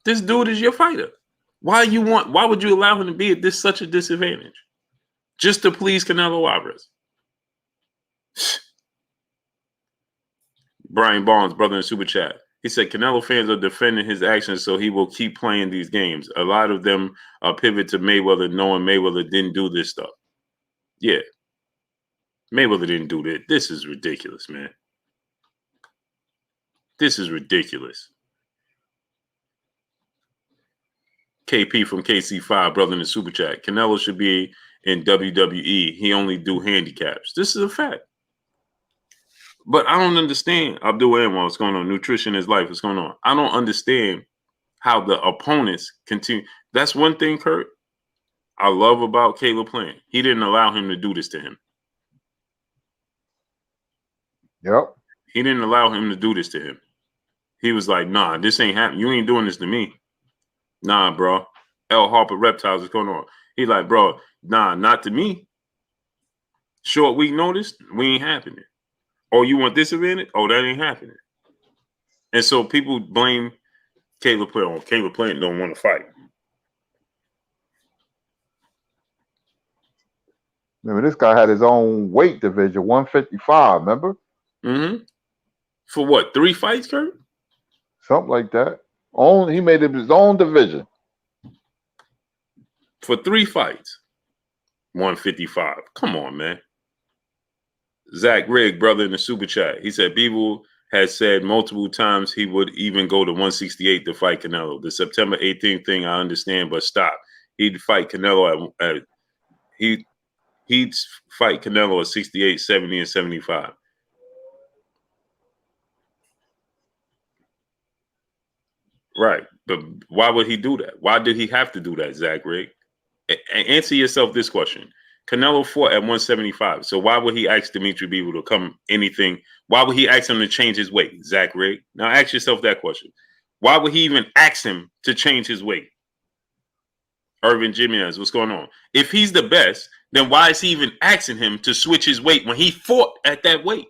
S1: This dude is your fighter. Why would you allow him to be at such a disadvantage? Just to please Canelo Alvarez. Brian Barnes, brother in Super Chat. He said Canelo fans are defending his actions, so he will keep playing these games. A lot of them pivot to Mayweather, knowing Mayweather didn't do this stuff. Yeah. Mayweather didn't do that. This is ridiculous, man. This is ridiculous. KP from KC5, brother in the Super Chat. Canelo should be in WWE. He only do handicaps. This is a fact. But I don't understand. Abdul Anwar, what's going on? Nutrition is life. What's going on? I don't understand how the opponents continue. That's one thing, Kurt, I love about Caleb Plant. He didn't allow him to do this to him.
S2: Yep.
S1: He didn't allow him to do this to him. He was like, nah, this ain't happening. You ain't doing this to me. Nah, bro. L. Harper Reptiles, what's going on? He like, bro, nah, not to me. Short week notice, we ain't happening. Oh, you want this advantage? Oh, that ain't happening. And so people blame Caleb Plant. Oh, Caleb Plant don't want to fight.
S2: Remember, this guy had his own weight division, 155, remember?
S1: Mm-hmm. For what, 3 fights, Kurt?
S2: Something like that. He made it his own division.
S1: For 3 fights. 155. Come on, man. Zach Rigg, brother in the Super Chat. He said Bivol has said multiple times he would even go to 168 to fight Canelo. The September 18th thing, I understand, but stop. He'd fight Canelo he'd fight Canelo at 68, 70, and 75. Right. But why would he do that? Why did he have to do that, Zach Rigg? Answer yourself this question. Canelo fought at 175. So why would he ask Dimitri Bivol to come anything? Why would he ask him to change his weight, Zach Rigg? Now ask yourself that question. Why would he even ask him to change his weight? Irvin Jimenez, what's going on? If he's the best, then why is he even asking him to switch his weight when he fought at that weight?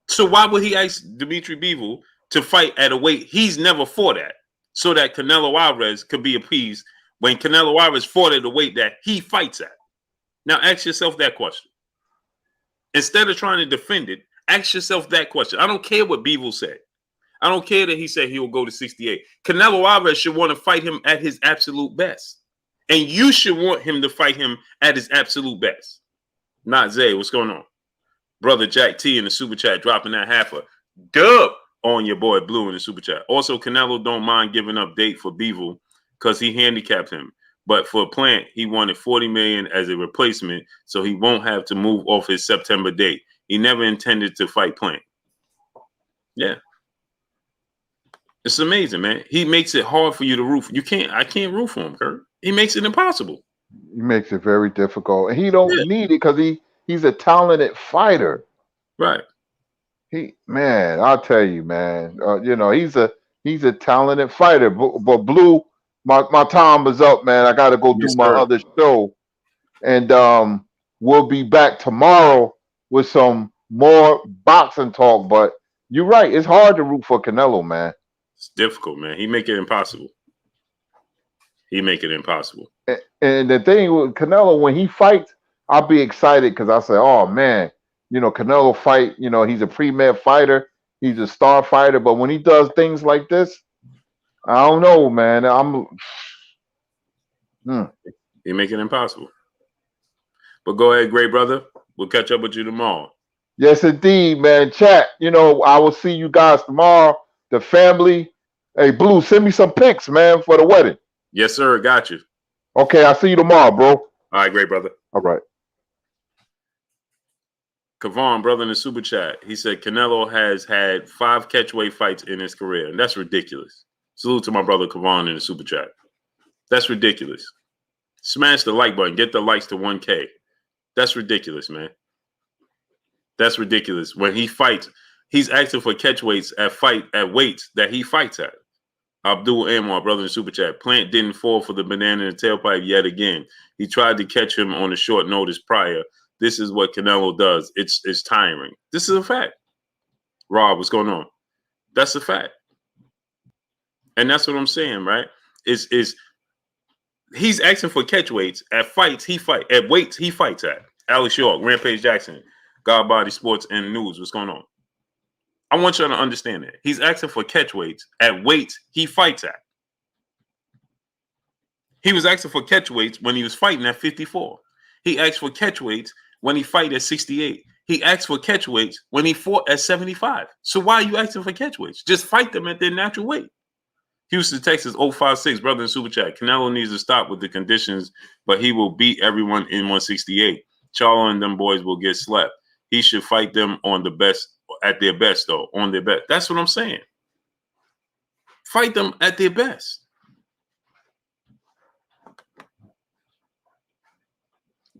S1: So why would he ask Dimitri Bivol to fight at a weight he's never fought at so that Canelo Alvarez could be appeased when Canelo Alvarez fought at a weight that he fights at? Now ask yourself that question. Instead of trying to defend it, ask yourself that question. I don't care what Bivol said. I don't care that he said he will go to 68. Canelo Alvarez should want to fight him at his absolute best. And you should want him to fight him at his absolute best. Not Zay. What's going on? Brother Jack T in the super chat dropping that half a dub on your boy Blue in the super chat. Also, Canelo don't mind giving up date for Beevil because he handicapped him. But for Plant, he wanted $40 million as a replacement, so he won't have to move off his September date. He never intended to fight Plant. Yeah. It's amazing, man. He makes it hard for you to root. I can't root for him, Kurt. He makes it impossible.
S2: He makes it very difficult. And he don't need it because he's a talented fighter.
S1: Right.
S2: Man, I'll tell you, man. He's a talented fighter. But Blue, my time is up, man. I got to go do my other show, and we'll be back tomorrow with some more boxing talk. But you're right; it's hard to root for Canelo, man.
S1: It's difficult, man. He make it impossible.
S2: And the thing with Canelo, when he fights, I'll be excited because I say, "Oh man, Canelo fight. He's a pre-med fighter. He's a star fighter. But when he does things like this, I don't know, man.
S1: He make it impossible. But go ahead, great brother. We'll catch up with you tomorrow.
S2: Yes, indeed, man. Chat. I will see you guys tomorrow. The family. Hey, Blue, send me some pics, man, for the wedding.
S1: Yes, sir. Got you.
S2: Okay, I'll see you tomorrow, bro.
S1: All right, great brother.
S2: All right.
S1: Kavon, brother in the super chat, he said Canelo has had 5 catchweight fights in his career, and that's ridiculous. Salute to my brother Kavon in the super chat. That's ridiculous. Smash the like button. Get the likes to 1K. That's ridiculous, man. That's ridiculous. When he fights, he's asking for catchweights at weights that he fights at. Abdul Anwar, brother in super chat. Plant didn't fall for the banana in the tailpipe yet again. He tried to catch him on a short notice prior. This is what Canelo does. It's tiring. This is a fact. Rob, what's going on? That's a fact. And that's what I'm saying, right? Is he's asking for catchweights at weights he fights at. Alex York, Rampage Jackson, God Body Sports and News. What's going on? I want you to understand that. He's asking for catchweights at weights he fights at. He was asking for catchweights when he was fighting at 54. He asked for catchweights when he fight at 68. He asked for catchweights when he fought at 75. So why are you asking for catchweights? Just fight them at their natural weight. Houston, Texas, 056, brother in super chat. Canelo needs to stop with the conditions, but he will beat everyone in 168. Charlo and them boys will get slapped. He should fight them on the best, at their best, though, on their best. That's what I'm saying. Fight them at their best.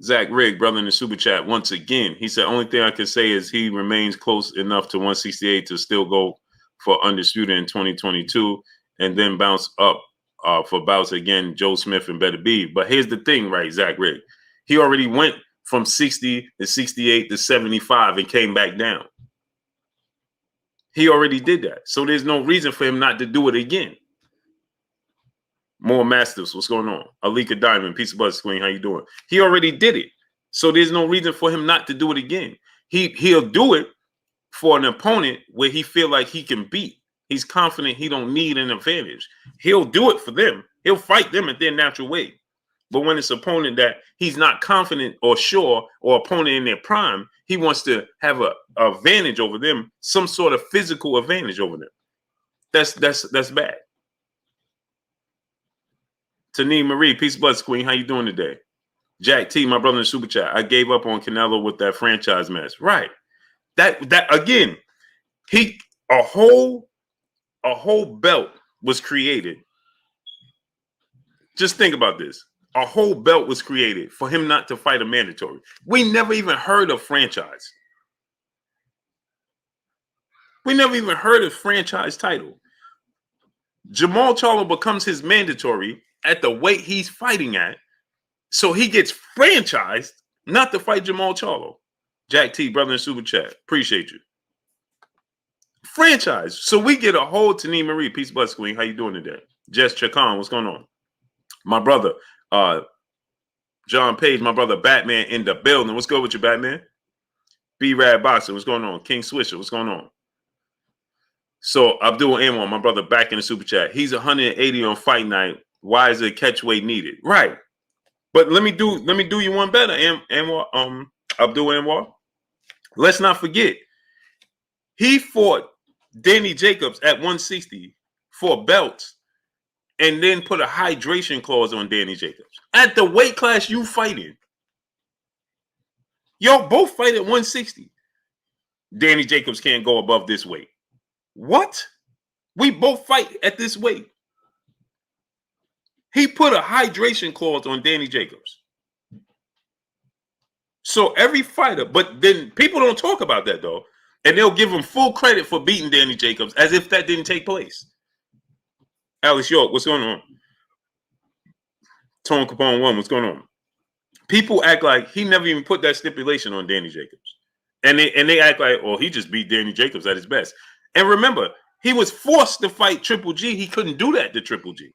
S1: Zach Rigg, brother in the super chat, once again, he said, only thing I can say is he remains close enough to 168 to still go for undisputed in 2022 and then bounce up for bouts again, Joe Smith and Better B. But here's the thing, right, Zach Rigg? He already went from 60 to 68 to 75 and came back down. He already did that. So there's no reason for him not to do it again. More Masters, what's going on? Alika Diamond, Peace of Buzz Queen, how you doing? He already did it. So there's no reason for him not to do it again. He'll do it for an opponent where he feel like he can beat. He's confident he don't need an advantage. He'll do it for them. He'll fight them at their natural weight. But when it's an opponent that he's not confident or sure, or opponent in their prime, he wants to have a advantage over them, some sort of physical advantage over them. That's bad. Taneem Marie, Peace Bless Queen, how you doing today? Jack T, my brother in super chat. I gave up on Canelo with that franchise mess. Right. That again, a whole belt was created. Just think about this. A whole belt was created for him not to fight a mandatory. We never even heard of franchise. We never even heard of franchise title. Jamal Charlo becomes his mandatory at the weight he's fighting at. So he gets franchised not to fight Jamal Charlo. Jack T, brother in super chat. Appreciate you. Franchise. So we get a whole Taneem Marie, Peace Bless Queen. How you doing today? Jess Chacon, what's going on? My brother, John Page, my brother Batman in the building. What's good with you, Batman? B-Rad Boxer, what's going on? King Swisher, what's going on? So Abdul Anwar, my brother, back in the super chat. He's 180 on fight night. Why is a catch weight needed? Right. But let me do you one better, Anwar, Abdul Anwar. Let's not forget, he fought Danny Jacobs at 160 for belts and then put a hydration clause on Danny Jacobs. At the weight class you fighting. Y'all both fight at 160. Danny Jacobs can't go above this weight. What? We both fight at this weight. He put a hydration clause on Danny Jacobs. So every fighter, but then people don't talk about that though. And they'll give him full credit for beating Danny Jacobs as if that didn't take place. Alex York, what's going on? Tone Capone 1, what's going on? People act like he never even put that stipulation on Danny Jacobs. And they act like, oh, he just beat Danny Jacobs at his best. And remember, he was forced to fight Triple G. He couldn't do that to Triple G.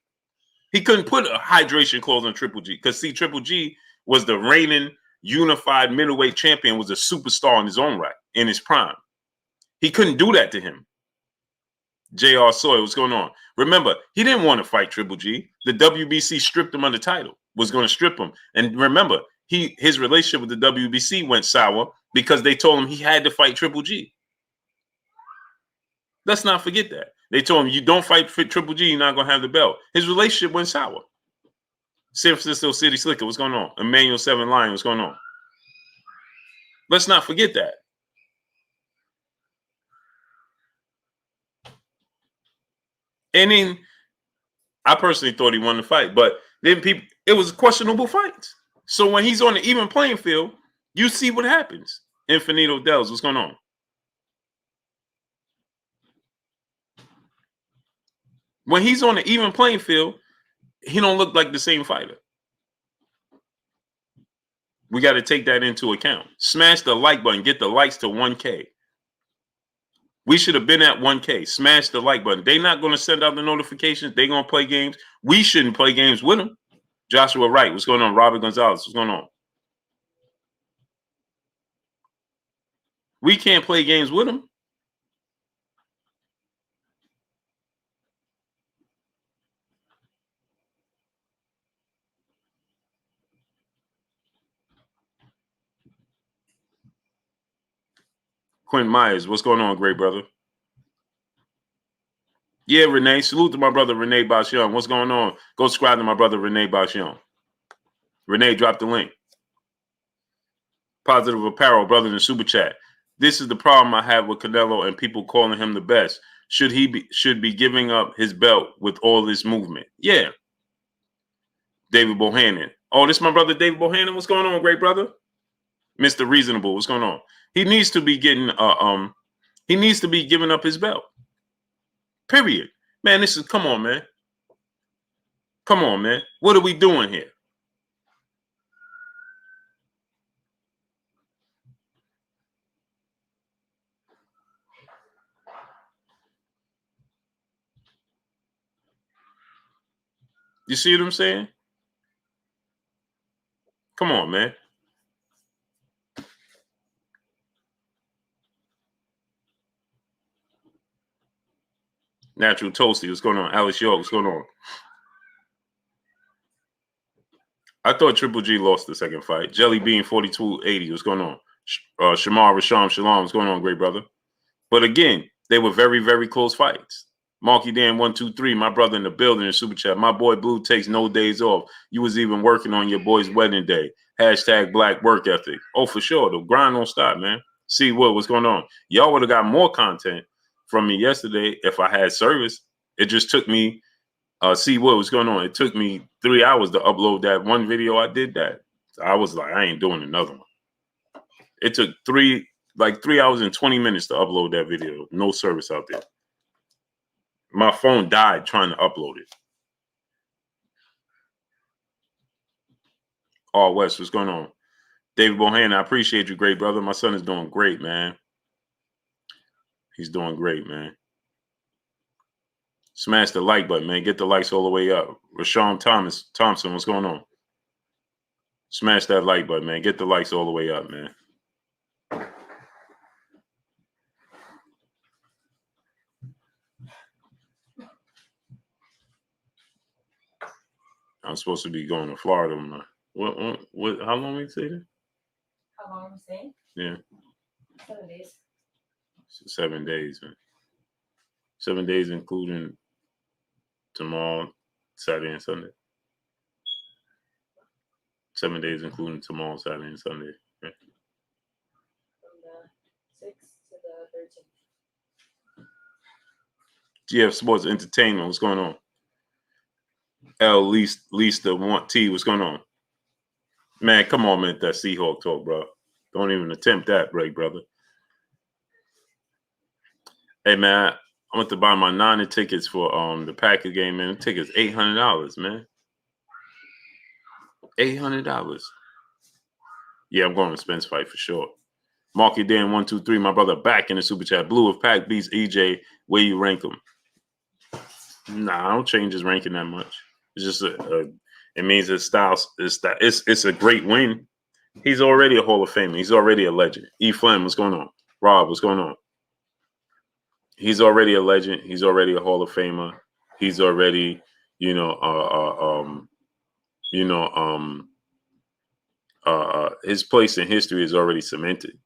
S1: He couldn't put a hydration clause on Triple G. Because, see, Triple G was the reigning unified middleweight champion, was a superstar in his own right, in his prime. He couldn't do that to him. J.R. Sawyer, what's going on? Remember, he didn't want to fight Triple G. The WBC stripped him of the title, was going to strip him. And remember, his relationship with the WBC went sour because they told him he had to fight Triple G. Let's not forget that. They told him, you don't fight for Triple G, you're not going to have the belt. His relationship went sour. San Francisco City Slicker, what's going on? Emmanuel 7 Lion, what's going on? Let's not forget that. And then I personally thought he won the fight, but then it was questionable fights. So when he's on the even playing field, you see what happens. Infinito Dells, what's going on? When he's on the even playing field, he don't look like the same fighter. We got to take that into account. Smash the like button. Get the likes to 1K. We should have been at 1K. Smash the like button. They're not going to send out the notifications. They're going to play games. We shouldn't play games with them. Joshua Wright, what's going on? Robert Gonzalez, what's going on? We can't play games with them. Quinn Myers, what's going on, great brother? Yeah, Renee. Salute to my brother, Renee Bashion. What's going on? Go subscribe to my brother, Renee Bashion. Renee, drop the link. Positive Apparel, brother in the super chat. This is the problem I have with Canelo and people calling him the best. Should be giving up his belt with all this movement? Yeah. David Bohannon. Oh, this is my brother, David Bohannon. What's going on, great brother? Mr. Reasonable, what's going on? He needs to be getting he needs to be giving up his belt. Period. Man, come on, man. Come on, man. What are we doing here? You see what I'm saying? Come on, man. Natural Toasty, what's going on? Alex York, what's going on? I thought Triple G lost the second fight. Jelly Bean 4280, what's going on? Shamar Rasham Shalom, what's going on, great brother? But again, they were very, very close fights. Marky Dan 123, my brother in the building in super chat. My boy Blue takes no days off. You was even working on your boy's wedding day. Hashtag black work ethic. Oh, for sure. The grind don't stop, man. See what's going on. Y'all would have got more content from me yesterday if I had service. It just took me see what was going on. It took me 3 hours to upload that one video. I did that. So I was like, I ain't doing another one. It took 3 hours and 20 minutes to upload that video. No service out there. My phone died trying to upload it. Oh, West, what's going on? David Bohannon, I appreciate you, great brother. My son is doing great, man. He's doing great, man. Smash the like button, man. Get the likes all the way up. Rashawn Thompson, what's going on? Smash that like button, man. Get the likes all the way up, man. I'm supposed to be going to Florida. What? How long we say that?
S3: How long are we saying?
S1: Yeah.
S3: 7 days.
S1: 7 days, man. 7 days, including tomorrow, Saturday, and Sunday. 7 days, including tomorrow, Saturday, and Sunday. Right?
S3: From the 6th to the 13th.
S1: GF Sports Entertainment, what's going on? L least the want T, what's going on? Man, come on, man, that Seahawk talk, bro. Don't even attempt that break, brother. Hey, man, I went to buy my Niner tickets for the Packers game, man. The ticket's $800, man. $800. Yeah, I'm going to Spence fight for sure. Marky Dan 123, my brother, back in the super chat. Blue of Pack beats EJ. Where you rank him? Nah, I don't change his ranking that much. It's just it means his style is that it's a great win. He's already a Hall of Famer. He's already a legend. E. Flem, what's going on? Rob, what's going on? He's already a legend. He's already a Hall of Famer. He's already, his place in history is already cemented.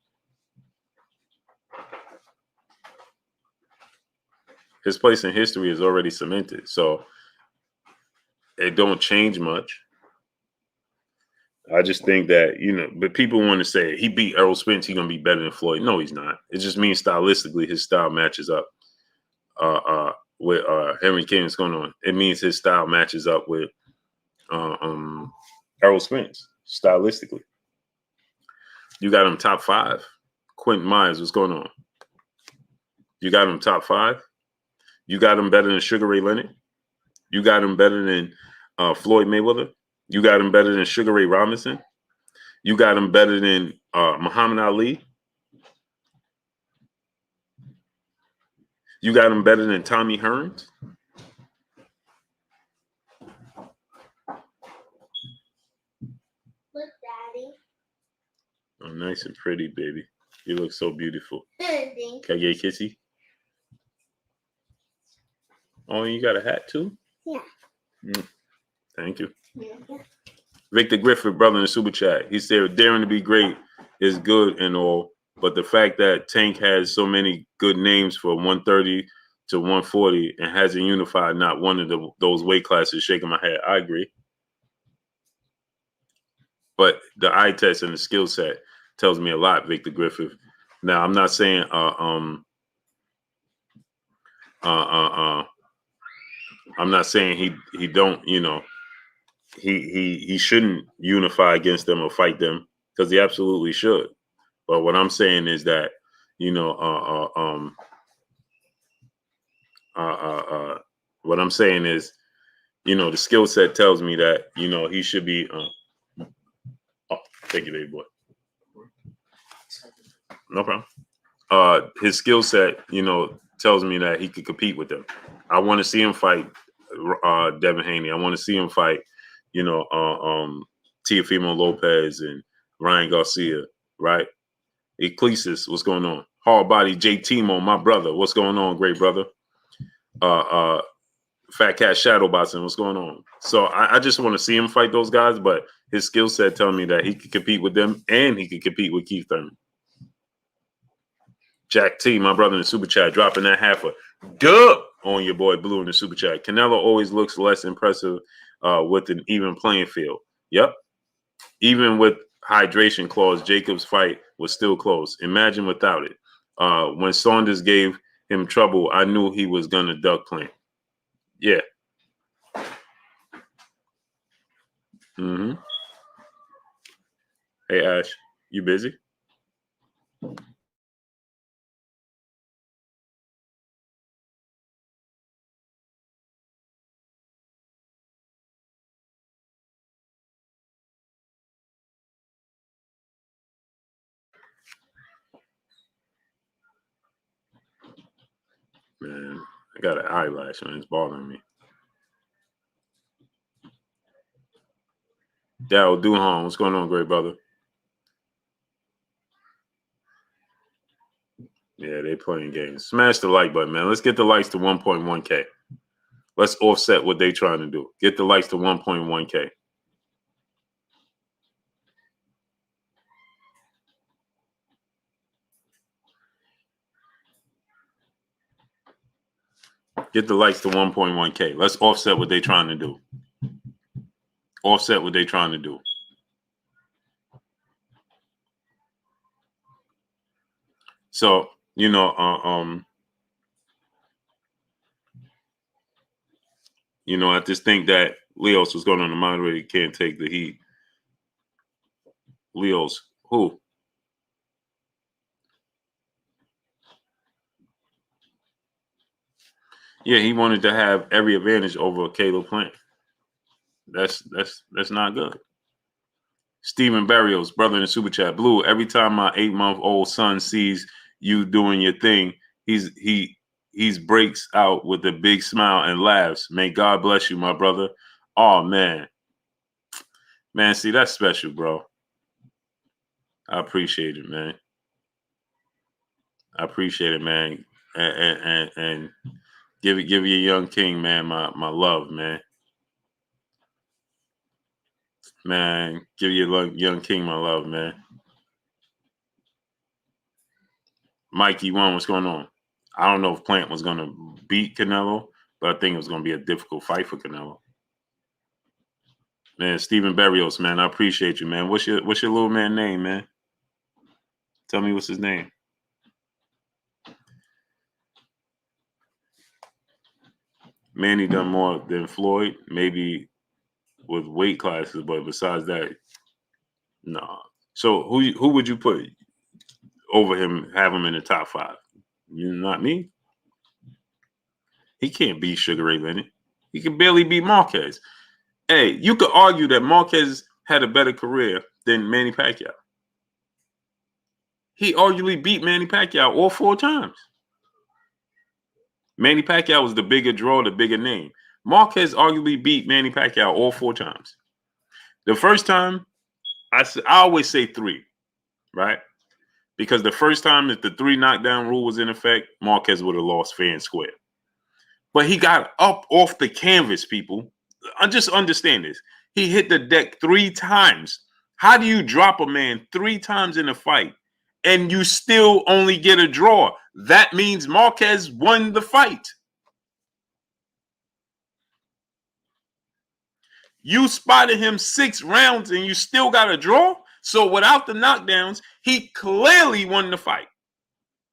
S1: His place in history is already cemented. So it don't change much. I just think that, but people want to say he beat Errol Spence, he's going to be better than Floyd. No, he's not. It just means stylistically his style matches up with Henry King. What's going on? It means his style matches up with Errol Spence stylistically. You got him top 5. Quentin Myers, what's going on? You got him top 5. You got him better than Sugar Ray Leonard. You got him better than Floyd Mayweather. You got him better than Sugar Ray Robinson. You got him better than Muhammad Ali. You got him better than Tommy Hearns.
S4: Look, Daddy.
S1: Oh, nice and pretty, baby. You look so beautiful.
S4: Thank
S1: Can I get a kissy? Oh, you got a hat too?
S4: Yeah.
S1: Thank you.
S4: Yeah.
S1: Victor Griffith, brother in the super chat. He said, daring to be great is good and all, but the fact that Tank has so many good names for 130 to 140 and hasn't unified not one of those weight classes, shaking my head. I agree. But the eye test and the skill set tells me a lot, Victor Griffith. Now, I'm not saying I'm not saying he don't, he shouldn't unify against them or fight them, because he absolutely should. But what I'm saying is that, what I'm saying is, the skill set tells me that, he should be. Thank you, baby boy. No problem. His skill set, tells me that he could compete with them. I want to see him fight Devin Haney. I want to see him fight, Teofimo Lopez and Ryan Garcia, right? Ecclesis, what's going on? Hard body J Timo, my brother. What's going on, great brother? Fat Cat Shadowboxing, what's going on? So I just want to see him fight those guys, but his skill set tells me that he could compete with them and he could compete with Keith Thurman. Jack T, my brother in the super chat, dropping that half a dub on your boy Blue in the super chat. Canelo always looks less impressive with an even playing field. Yep. Even with hydration clause, Jacob's fight was still close. Imagine without it. When Saunders gave him trouble, I knew he was going to duck Plant. Yeah. Hey, Ash, you busy? Man, I got an eyelash on. It's bothering me. Daryl Duhan, what's going on, great brother? Yeah, they playing games. Smash the like button, man. Let's get the likes to 1.1K. Let's offset what they trying to do. Get the likes to 1.1K. Get the likes to 1.1K. Let's offset what they trying to do. Offset what they trying to do. So, you know, I just think that Leos was going on the moderator. Can't take the heat. Leos, who? Yeah, he wanted to have every advantage over Caleb Plant. That's not good. Stephen Barrios, brother in the super chat. Blue, every time my 8-month-old son sees you doing your thing, he breaks out with a big smile and laughs. May God bless you, my brother. Oh man. Man, see, that's special, bro. I appreciate it, man. I appreciate it, man. And give your young king, man, my love, man. Man, give your young king my love, man. Mikey one, what's going on? I don't know if Plant was going to beat Canelo, but I think it was going to be a difficult fight for Canelo. Man, Stephen Barrios, man, I appreciate you, man. What's your little man name, man? Tell me what's his name. Manny done more than Floyd, maybe with weight classes, but besides that, no. So who would you put over him, have him in the top 5? You, not me. He can't beat Sugar Ray Leonard. He can barely beat Marquez. Hey, you could argue that Marquez had a better career than Manny Pacquiao. He arguably beat Manny Pacquiao all 4 times. Manny Pacquiao was the bigger draw, the bigger name. Marquez arguably beat Manny Pacquiao all 4 times. The first time, I always say 3, right? Because the first time that the 3 knockdown rule was in effect, Marquez would have lost fair and square. But he got up off the canvas, people. I just understand this. He hit the deck 3 times. How do you drop a man 3 times in a fight and you still only get a draw? That means Marquez won the fight. You spotted him 6 rounds and you still got a draw? So without the knockdowns, he clearly won the fight.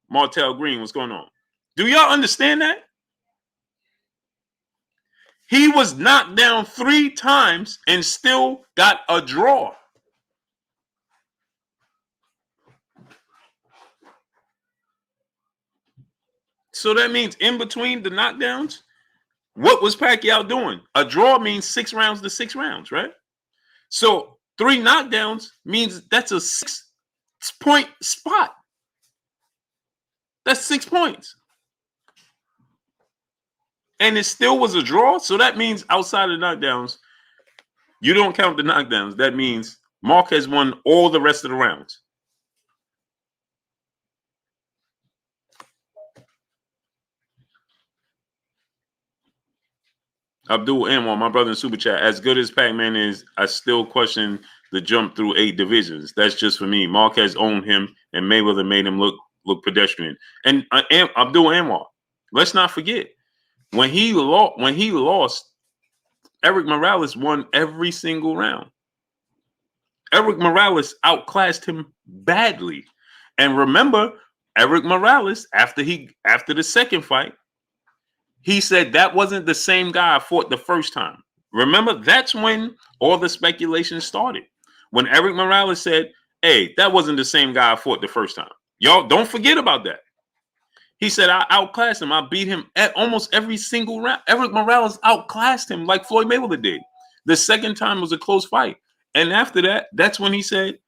S1: Martel Green, what's going on? Do y'all understand that? He was knocked down 3 times and still got a draw. So that means in between the knockdowns, what was Pacquiao doing? A draw means 6 rounds to 6 rounds, right? So 3 knockdowns means that's a 6-point spot. That's 6 points. And it still was a draw. So that means outside of knockdowns, you don't count the knockdowns. That means Marquez won all the rest of the rounds. Abdul Anwar, my brother in Super Chat. As good as Pac-Man is, I still question the jump through 8 divisions. That's just for me. Marquez owned him, and Mayweather made him look pedestrian. And Abdul Anwar, let's not forget, when he lost, Eric Morales won every single round. Eric Morales outclassed him badly. And remember, Eric Morales, after the second fight, he said that wasn't the same guy I fought the first time. Remember, that's when all the speculation started. When Eric Morales said, hey, that wasn't the same guy I fought the first time. Y'all don't forget about that. He said, I outclassed him. I beat him at almost every single round. Eric Morales outclassed him like Floyd Mayweather did. The second time was a close fight. And after that, that's when he said,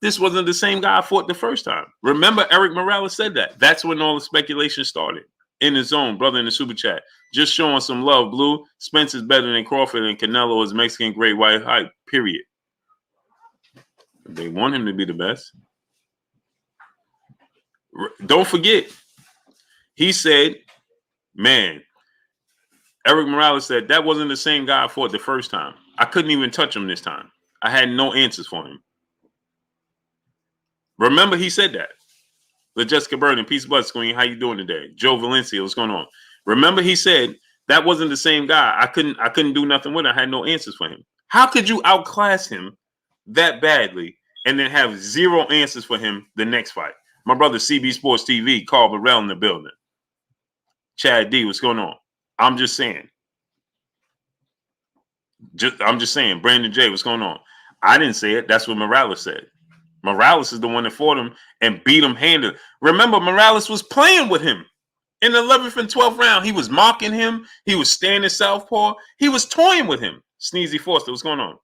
S1: this wasn't the same guy I fought the first time. Remember, Eric Morales said that. That's when all the speculation started. In his zone, brother in the super chat. Just showing some love, Blue. Spence is better than Crawford, and Canelo is Mexican great white height, period. They want him to be the best. Don't forget, he said, man, Eric Morales said that wasn't the same guy I fought the first time. I couldn't even touch him this time. I had no answers for him. Remember, he said that. LaJessica Burden, peace, blood, Queen. How you doing today? Joe Valencia, what's going on? Remember, he said that wasn't the same guy. I couldn't do nothing with it. I had no answers for him. How could you outclass him that badly and then have zero answers for him the next fight? My brother CB Sports TV, Carl Burrell in the building. Chad D, what's going on? I'm just saying. I'm just saying. Brandon J, what's going on? I didn't say it. That's what Morales said. Morales is the one that fought him and beat him handed. Remember, Morales was playing with him in the 11th and 12th round. He was mocking him. He was standing southpaw. He was toying with him. Sneezy Foster, what's going on?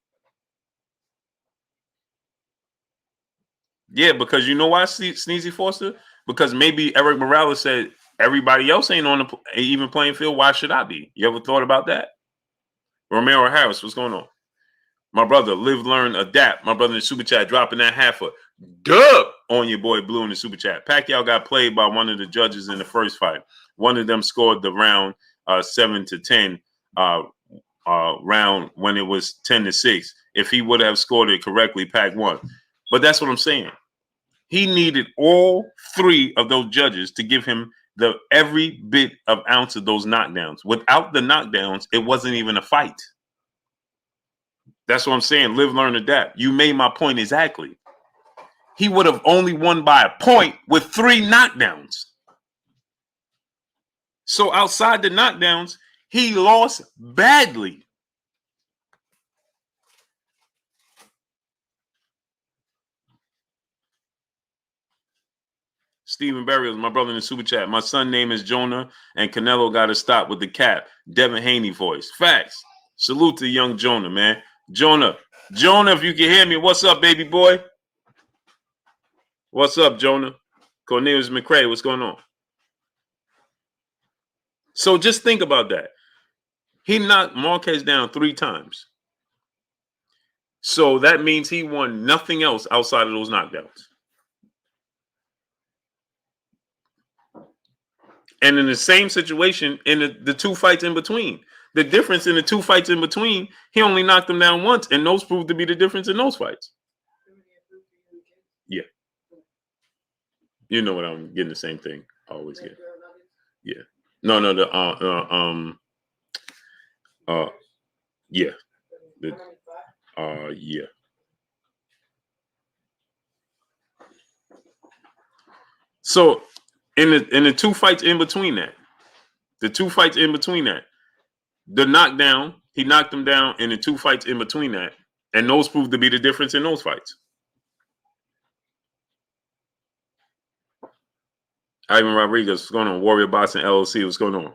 S1: Yeah, because you know why, Sneezy Foster? Because maybe Eric Morales said everybody else ain't on the even playing field. Why should I be? You ever thought about that? Romero Harris, what's going on? My brother, live, learn, adapt. My brother in the super chat dropping that half a dub on your boy Blue in the super chat. Pacquiao got played by one of the judges in the first fight. One of them scored the round 7-10 round when it was 10-6. If he would have scored it correctly, Pac won. But that's what I'm saying. He needed all three of those judges to give him the every bit of ounce of those knockdowns. Without the knockdowns, it wasn't even a fight. That's what I'm saying. Live, learn, adapt. You made my point exactly. He would have only won by a point with 3 knockdowns. So outside the knockdowns, he lost badly. Stephen Barrios, my brother in the super chat. My son name is Jonah, and Canelo got to stop with the cap. Devin Haney voice. Facts. Salute to young Jonah, man. Jonah, if you can hear me, what's up, baby boy? What's up, Jonah? Cornelius McCrae, what's going on? So just think about that. He knocked Marquez down 3 times. So that means he won nothing else outside of those knockdowns. And in the same situation in the 2 fights in between. The difference in the 2 fights in between, he only knocked him down once, and those proved to be the difference in those fights. Yeah. You know what I'm getting, the same thing I always get. Yeah. No, yeah. Yeah. So in the 2 fights in between that, the knockdown, he knocked him down in the 2 fights in between that, and those proved to be the difference in those fights. Ivan Rodriguez, what's going on? Warrior Boxing LLC, what's going on?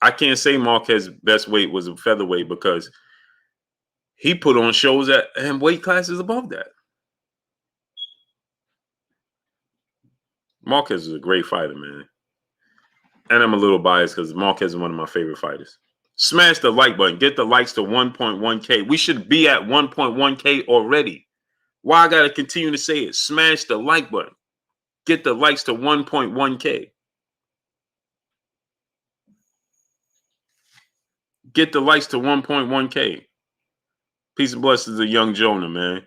S1: I can't say Marquez's best weight was a featherweight because he put on shows and weight classes above that. Marquez is a great fighter, man. And I'm a little biased because Marquez is one of my favorite fighters. Smash the like button. Get the likes to 1.1K. We should be at 1.1K already. Why I got to continue to say it? Smash the like button. Get the likes to 1.1K. Get the likes to 1.1K. Peace and blessings to young Jonah, man.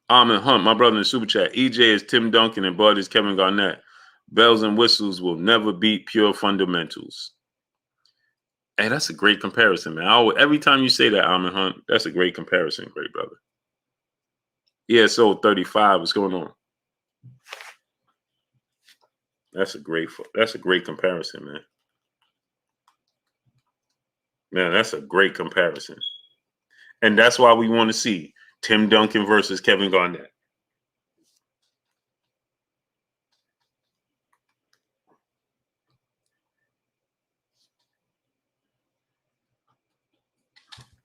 S1: Armin Hunt, my brother in the super chat. EJ is Tim Duncan and Bud is Kevin Garnett. Bells and whistles will never beat pure fundamentals. Hey, that's a great comparison, man. Every time you say that, Armin Hunt, that's a great comparison, great brother. Yeah, so 35. What's going on? That's a great comparison, man. Man, that's a great comparison. And that's why we want to see Tim Duncan versus Kevin Garnett.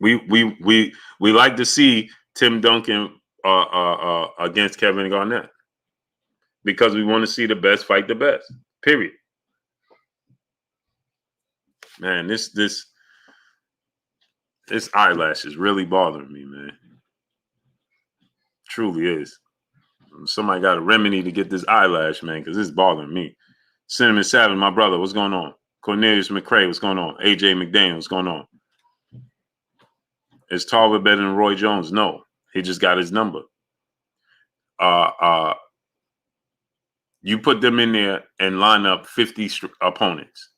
S1: We like to see Tim Duncan against Kevin Garnett because we want to see the best fight the best. Period. Man, this eyelash is really bothering me, man. Truly is. Somebody got a remedy to get this eyelash, man, because it's bothering me. Cinnamon Savage, my brother, what's going on? Cornelius McCrae, what's going on? AJ McDaniel, what's going on? Is Tarver better than Roy Jones? No, he just got his number. You put them in there and line up 50 opponents,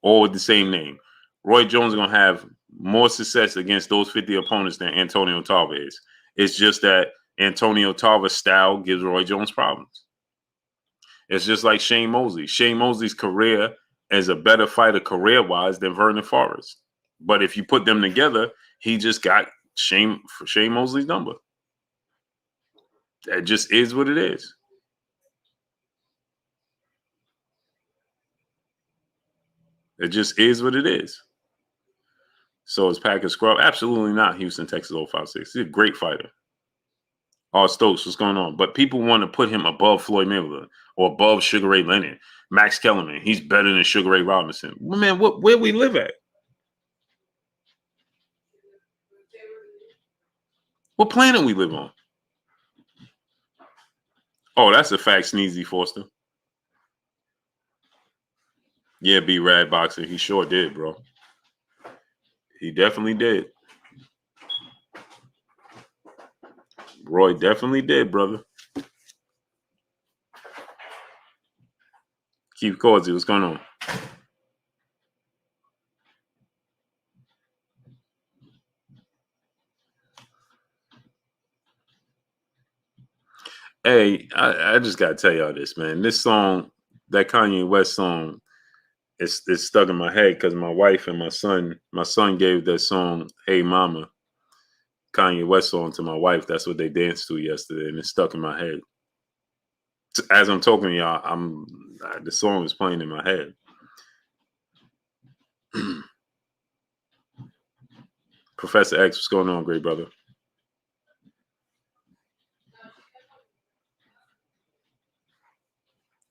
S1: all with the same name. Roy Jones is going to have more success against those 50 opponents than Antonio Tarver is. It's just that Antonio Tarver's style gives Roy Jones problems. It's just like Shane Mosley. Shane Mosley's career is a better fighter career-wise than Vernon Forrest. But if you put them together, he just got Shane Mosley's number. That just is what it is. It just is what it is. So is Packer Scrub? Absolutely not. Houston, Texas 056. He's a great fighter. Stokes, what's going on? But people want to put him above Floyd Mayweather or above Sugar Ray Leonard. Max Kellerman, he's better than Sugar Ray Robinson. Well, man, where we live at? What planet we live on? Oh, that's a fact, Sneezy Foster. Yeah, B-Rad Boxing. He sure did, bro. He definitely did. Roy definitely did, brother. Keith Cordsey, what's going on? Hey, I just gotta tell y'all this, man. This song, that Kanye West song, it's stuck in my head because my wife and my son gave that song, Hey Mama, Kanye West song to my wife. That's what they danced to yesterday, and it's stuck in my head. As I'm talking to y'all, the song is playing in my head. Professor X, what's going on, great brother?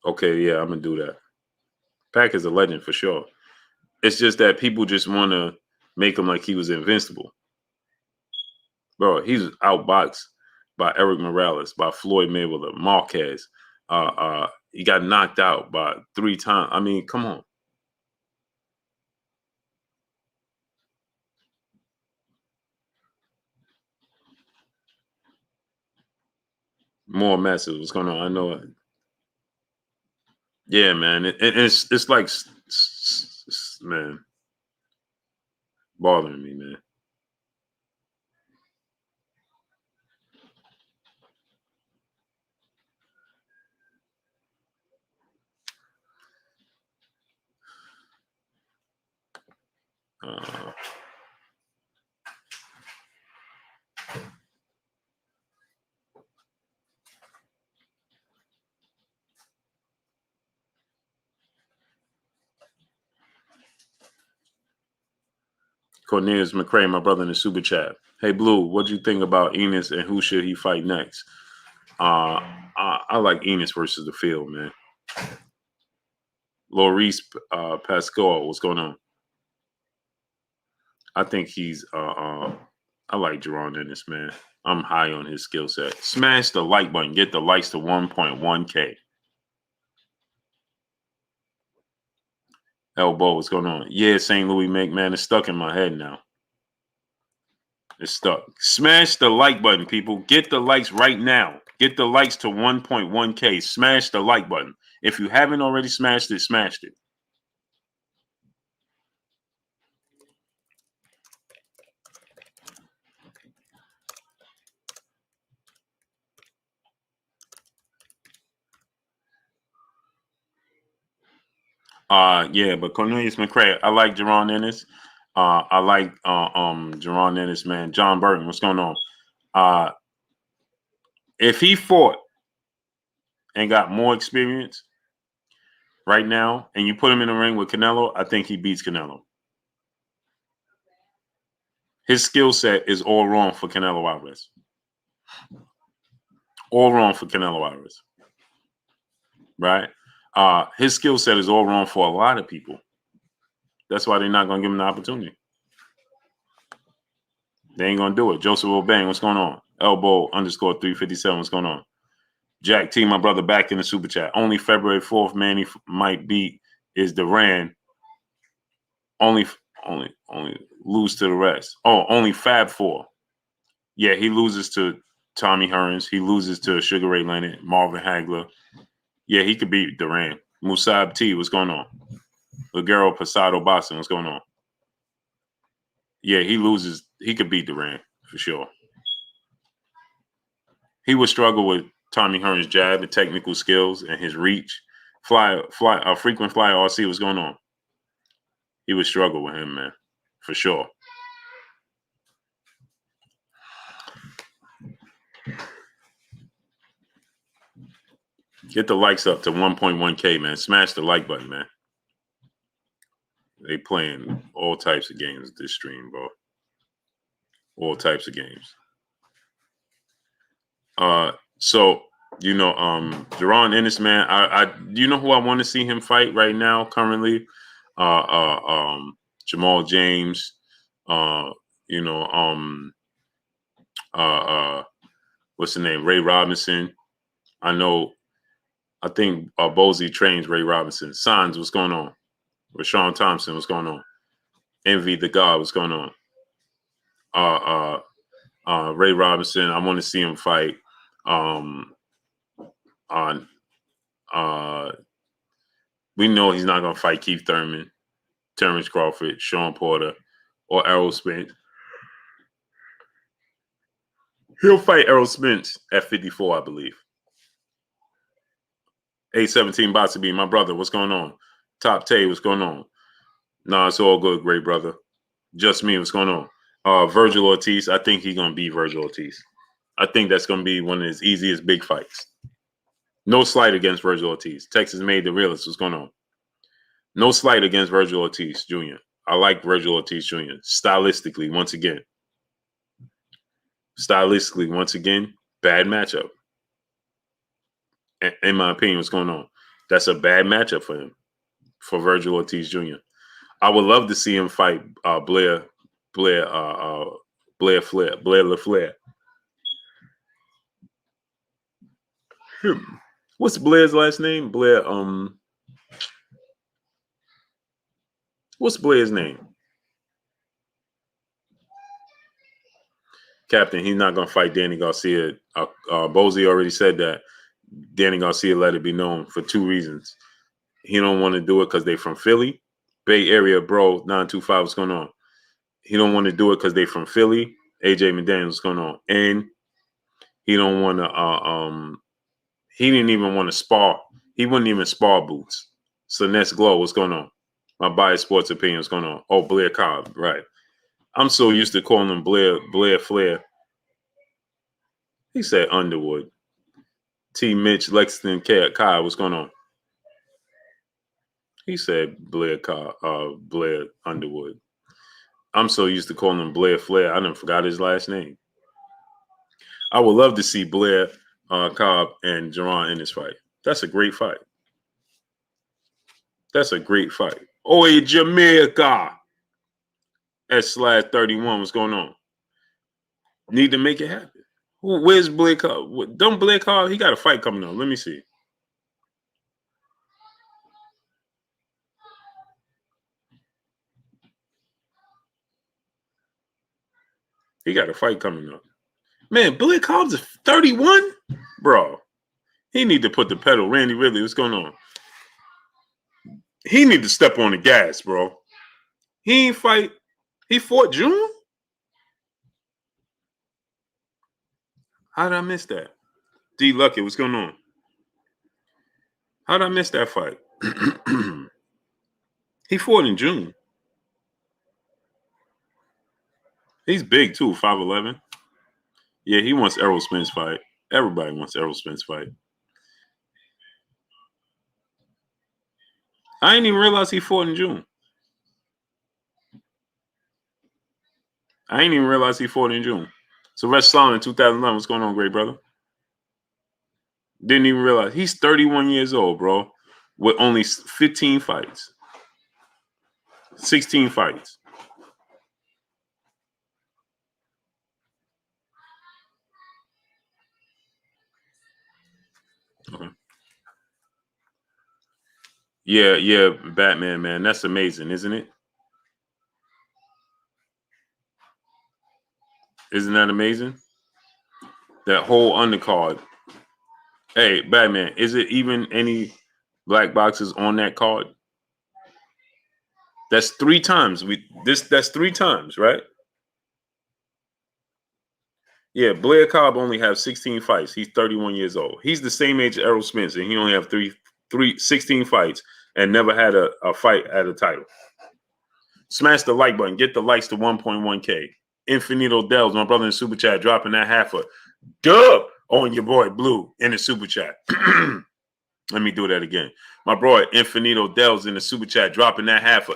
S1: Okay, yeah, I'm gonna do that. Pac is a legend for sure. It's just that people just want to make him like he was invincible. Bro, he's outboxed by Eric Morales, by Floyd Mayweather, Marquez. He got knocked out by 3 times. I mean, come on. More massive. What's going on? I know it. Yeah, man. It's like, man, bothering me, man. Cornelius McCrae, my brother in the super chat. Hey, Blue, what do you think about Enos and who should he fight next? I like Enos versus the field, man. Laurice Pascal, what's going on? I think he's I like Jerron Ennis, man. I'm high on his skill set. Smash the like button. Get the likes to 1.1K. Elbow, what's going on? Yeah, St. Louis make, man. It's stuck in my head now. It's stuck. Smash the like button, people. Get the likes right now. Get the likes to 1.1K. Smash the like button. If you haven't already smashed it, smashed it. Yeah, but Cornelius McCrae, I like Jerron Ennis. I like Jerron Ennis, man. John Burton, what's going on? If he fought and got more experience right now, and you put him in the ring with Canelo, I think he beats Canelo. His skill set is all wrong for Canelo Alvarez. All wrong for Canelo Alvarez. Right? His skill set is all wrong for a lot of people. That's why they're not going to give him the opportunity. They ain't going to do it. Joseph O'Bang, what's going on? Elbow _357, what's going on? Jack T, my brother, back in the super chat. Only February 4th, Manny might beat is Duran. Only lose to the rest. Oh, only Fab 4. Yeah, he loses to Tommy Hearns. He loses to Sugar Ray Leonard, Marvin Hagler. Yeah, he could beat Duran. Musab T, what's going on? Ligero Pasado Boston, what's going on? Yeah, he loses. He could beat Duran for sure. He would struggle with Tommy Hearns' jab and technical skills and his reach. Frequent flyer RC, what's going on? He would struggle with him, man, for sure. Get the likes up to 1.1K, man. Smash the like button, man. They playing all types of games this stream, bro. All types of games. So Jaron Ennis, man, I you know who I want to see him fight right now currently? Jamal James, what's the name? Ray Robinson. I think Bozy trains Ray Robinson. Signs, what's going on? Rashawn Thompson, what's going on? Envy the God, what's going on? Ray Robinson, I want to see him fight we know he's not gonna fight Keith Thurman, Terence Crawford, Sean Porter, or Errol Spence. He'll fight Errol Spence at 54, I believe. 817 about to be my brother. What's going on? Top Tay, what's going on? Nah, it's all good, great brother. Just me, what's going on? Virgil Ortiz, I think he's gonna beat Virgil Ortiz. I think that's gonna be one of his easiest big fights. No slight against Virgil Ortiz. Texas made the realist. What's going on? No slight against Virgil Ortiz Jr. I like Virgil Ortiz Jr. Stylistically, once again, bad matchup. In my opinion, what's going on? That's a bad matchup for him, for Virgil Ortiz Jr. I would love to see him fight Blair LaFleur. What's Blair's last name? Blair. What's Blair's name? Captain, he's not going to fight Danny Garcia. Bozy already said that. Danny Garcia let it be known for 2 reasons. He don't want to do it because they from Philly. Bay Area, bro, 925, what's going on? He don't want to do it because they from Philly. AJ McDaniels, what's going on? And he don't want to, he didn't even want to spar. He wouldn't even spar Boots. So Ness Glow, what's going on? My biased sports opinion, what's going on? Oh, Blair Cobb, right. I'm so used to calling him Blair Flair. He said Underwood. T. Mitch, Lexington, Kai, what's going on? He said Blair Underwood. I'm so used to calling him Blair Flair, I done forgot his last name. I would love to see Blair Cobb and Jaron in this fight. That's a great fight. Oi, Jamaica. S/31, what's going on? Need to make it happen. Where's Blair Cobb? Don't Blair Cobb, he got a fight coming up. Let me see. He got a fight coming up. Man, Blair Cobb's 31? Bro, he need to put the pedal. Randy Ridley, what's going on? He need to step on the gas, bro. He ain't fight. He fought June? How did I miss that? D. Lucky, what's going on? How did I miss that fight? He fought in June. He's big too, 5'11". Yeah, he wants Errol Spence fight. Everybody wants Errol Spence fight. I didn't even realize he fought in June. So Rest Solomon, 2011. What's going on, great brother? Didn't even realize. He's 31 years old, bro, with only 15 fights. 16 fights. Okay. Yeah, Batman, man. That's amazing, isn't it? Isn't that amazing? That whole undercard. Hey, Batman, is it even any black boxes on that card? That's 3 times. That's 3 times, right? Yeah, Blair Cobb only has 16 fights. He's 31 years old. He's the same age as Errol Spence, and he only have 16 fights and never had a fight at a title. Smash the like button. Get the likes to 1.1K. Infinito Dells, my brother in Super Chat, dropping that half a dub on your boy Blue in the Super Chat. Let me do that again. My boy Infinito Dells in the Super Chat, dropping that half a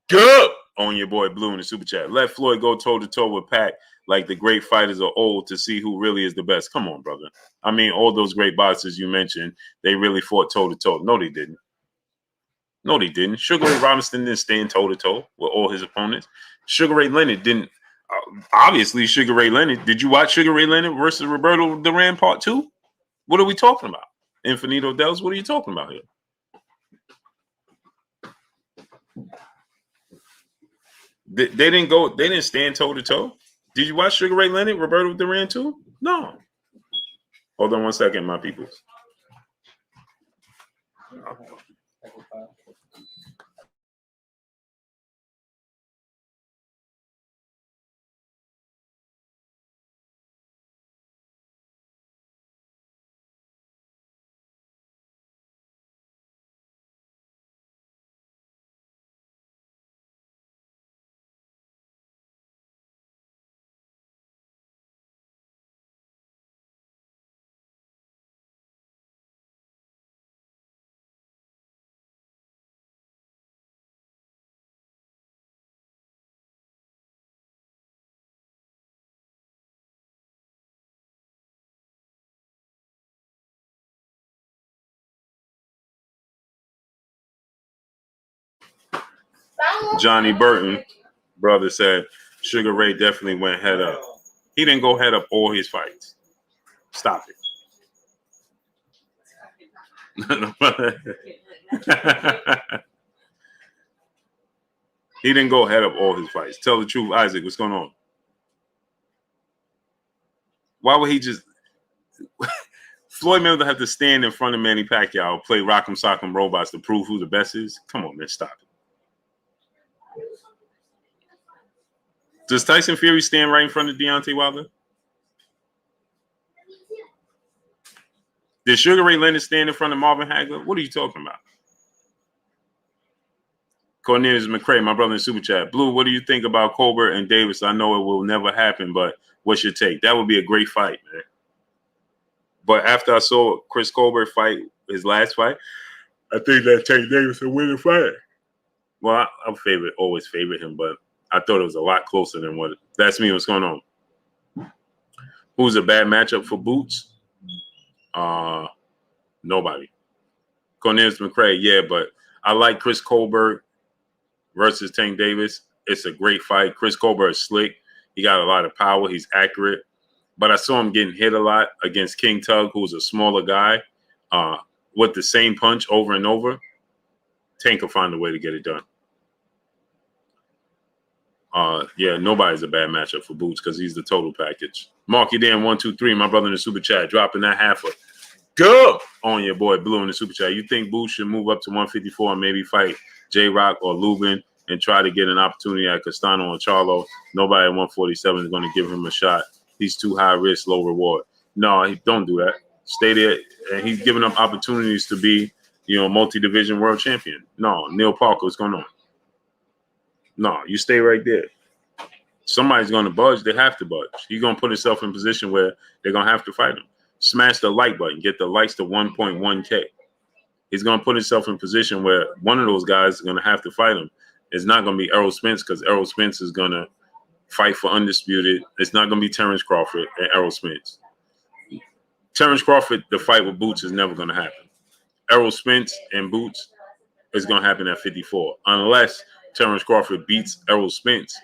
S1: dub on your boy Blue in the Super Chat. Let Floyd go toe-to-toe with Pac like the great fighters are old to see who really is the best. Come on, brother. I mean, all those great boxers you mentioned, they really fought toe-to-toe. No, they didn't. No, they didn't. Sugar Ray Robinson didn't stand toe-to-toe with all his opponents. Sugar Ray Leonard didn't. Obviously, Sugar Ray Leonard. Did you watch Sugar Ray Leonard versus Roberto Duran Part 2? What are we talking about? Infinito Dells, what are you talking about here? They didn't go. They didn't stand toe-to-toe. Did you watch Sugar Ray Leonard, Roberto Duran too? No. Hold on one second, my people. Johnny Burton, brother, said Sugar Ray definitely went head up. He didn't go head up all his fights. Stop it. He didn't go head up all his fights. Tell the truth, Isaac. What's going on? Why would he just... Floyd Mayweather have to stand in front of Manny Pacquiao, play Rock'em Sock'em Robots to prove who the best is? Come on, man. Stop it. Does Tyson Fury stand right in front of Deontay Wilder? Did Sugar Ray Leonard stand in front of Marvin Hagler? What are you talking about? Cornelius McCray, my brother in Super Chat. Blue, what do you think about Colbert and Davis? I know it will never happen, but what's your take? That would be a great fight, man. But after I saw Chris Colbert fight his last fight, I think that Tank Davis will win the fight. Well, I'm always favorite him, but I thought it was a lot closer than what. That's me. What's going on? Who's a bad matchup for Boots? Nobody. Cornelius McCray, yeah, but I like Chris Colbert versus Tank Davis. It's a great fight. Chris Colbert is slick. He got a lot of power. He's accurate. But I saw him getting hit a lot against King Tug, who's a smaller guy, with the same punch over and over. Tank will find a way to get it done. Yeah, nobody's a bad matchup for Boots because he's the total package. Marky Dan 123, my brother in the Super Chat, dropping that half a go on your boy Blue in the Super Chat. You think Boots should move up to 154 and maybe fight J-Rock or Lubin and try to get an opportunity at Castano or Charlo? Nobody at 147 is going to give him a shot. He's too high risk, low reward. No, don't do that. Stay there. And he's giving up opportunities to be, multi-division world champion. No, Neil Parker, what's going on? No, you stay right there. Somebody's going to budge. They have to budge. He's going to put himself in a position where they're going to have to fight him. Smash the like button. Get the likes to 1.1K. He's going to put himself in a position where one of those guys is going to have to fight him. It's not going to be Errol Spence because Errol Spence is going to fight for undisputed. It's not going to be Terence Crawford and Errol Spence. Terence Crawford, the fight with Boots is never going to happen. Errol Spence and Boots is going to happen at 54 unless Terence Crawford beats Errol Spence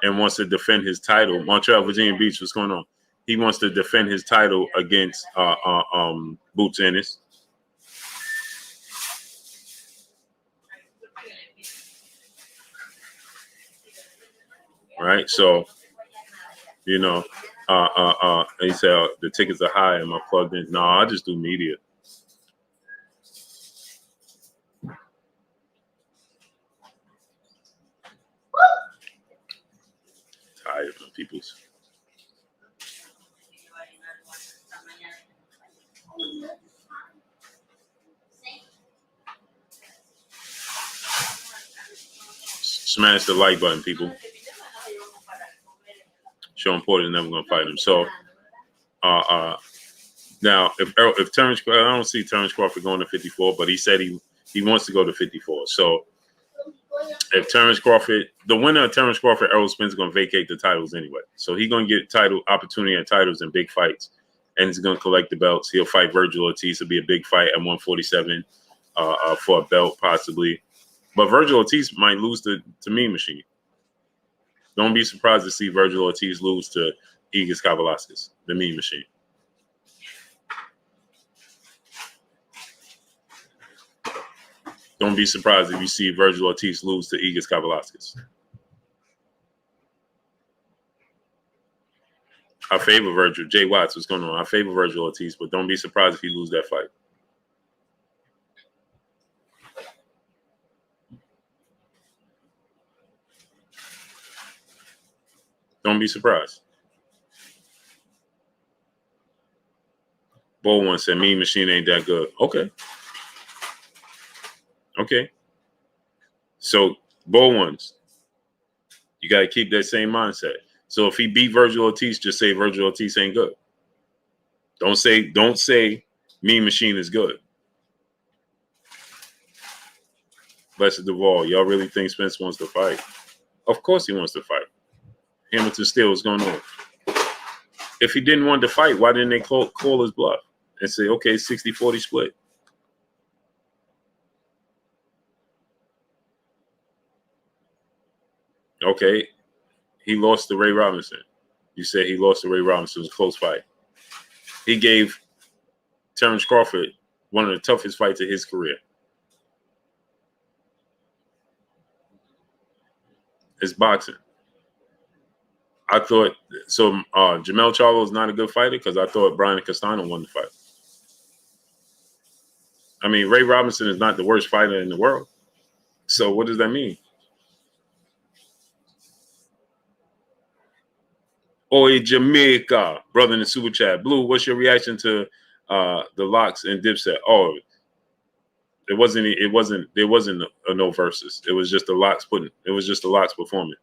S1: and wants to defend his title. Montreal, Virginia Beach, what's going on? He wants to defend his title against Boots Ennis. right? So, you know, he said the tickets are high. Am I plugged in? No, I just do media. Tired of people's. Smash the like button, people. Sean Porter's never gonna fight him. So, now if Terence, I don't see Terence Crawford going to 54, but he said he wants to go to 54. So, if Terence Crawford, the winner of Terence Crawford, Errol Spence is gonna vacate the titles anyway. So he's gonna get opportunity at titles in big fights, and he's gonna collect the belts. He'll fight Virgil Ortiz. It'll be a big fight at 147 for a belt possibly. But Virgil Ortiz might lose to Mean Machine. Don't be surprised to see Virgil Ortiz lose to Igis Kavalauskas, the Mean Machine. Don't be surprised if you see Virgil Ortiz lose to Igis Kavalauskas. I favor Virgil. Jay Watts, what's going on? I favor Virgil Ortiz, but don't be surprised if he loses that fight. Don't be surprised. Bull one said, Mean Machine ain't that good. Okay. So, Bull ones, you got to keep that same mindset. So, if he beat Virgil Ortiz, just say Virgil Ortiz ain't good. Don't say Mean Machine is good. Blessed Duvall, y'all really think Spence wants to fight? Of course he wants to fight. Hamilton Steele is going on. If he didn't want to fight, why didn't they call his bluff and say, okay, 60-40 split? Okay, he lost to Ray Robinson. You said he lost to Ray Robinson. It was a close fight. He gave Terence Crawford one of the toughest fights of his career. It's boxing. I thought so. Jamel Charlo is not a good fighter because I thought Brian Castano won the fight. I mean, Ray Robinson is not the worst fighter in the world. So what does that mean? Oi, Jamaica, brother in the super chat. Blue, what's your reaction to the Locks and Dipset? Oh, there wasn't a no versus. It was just the Locks performing.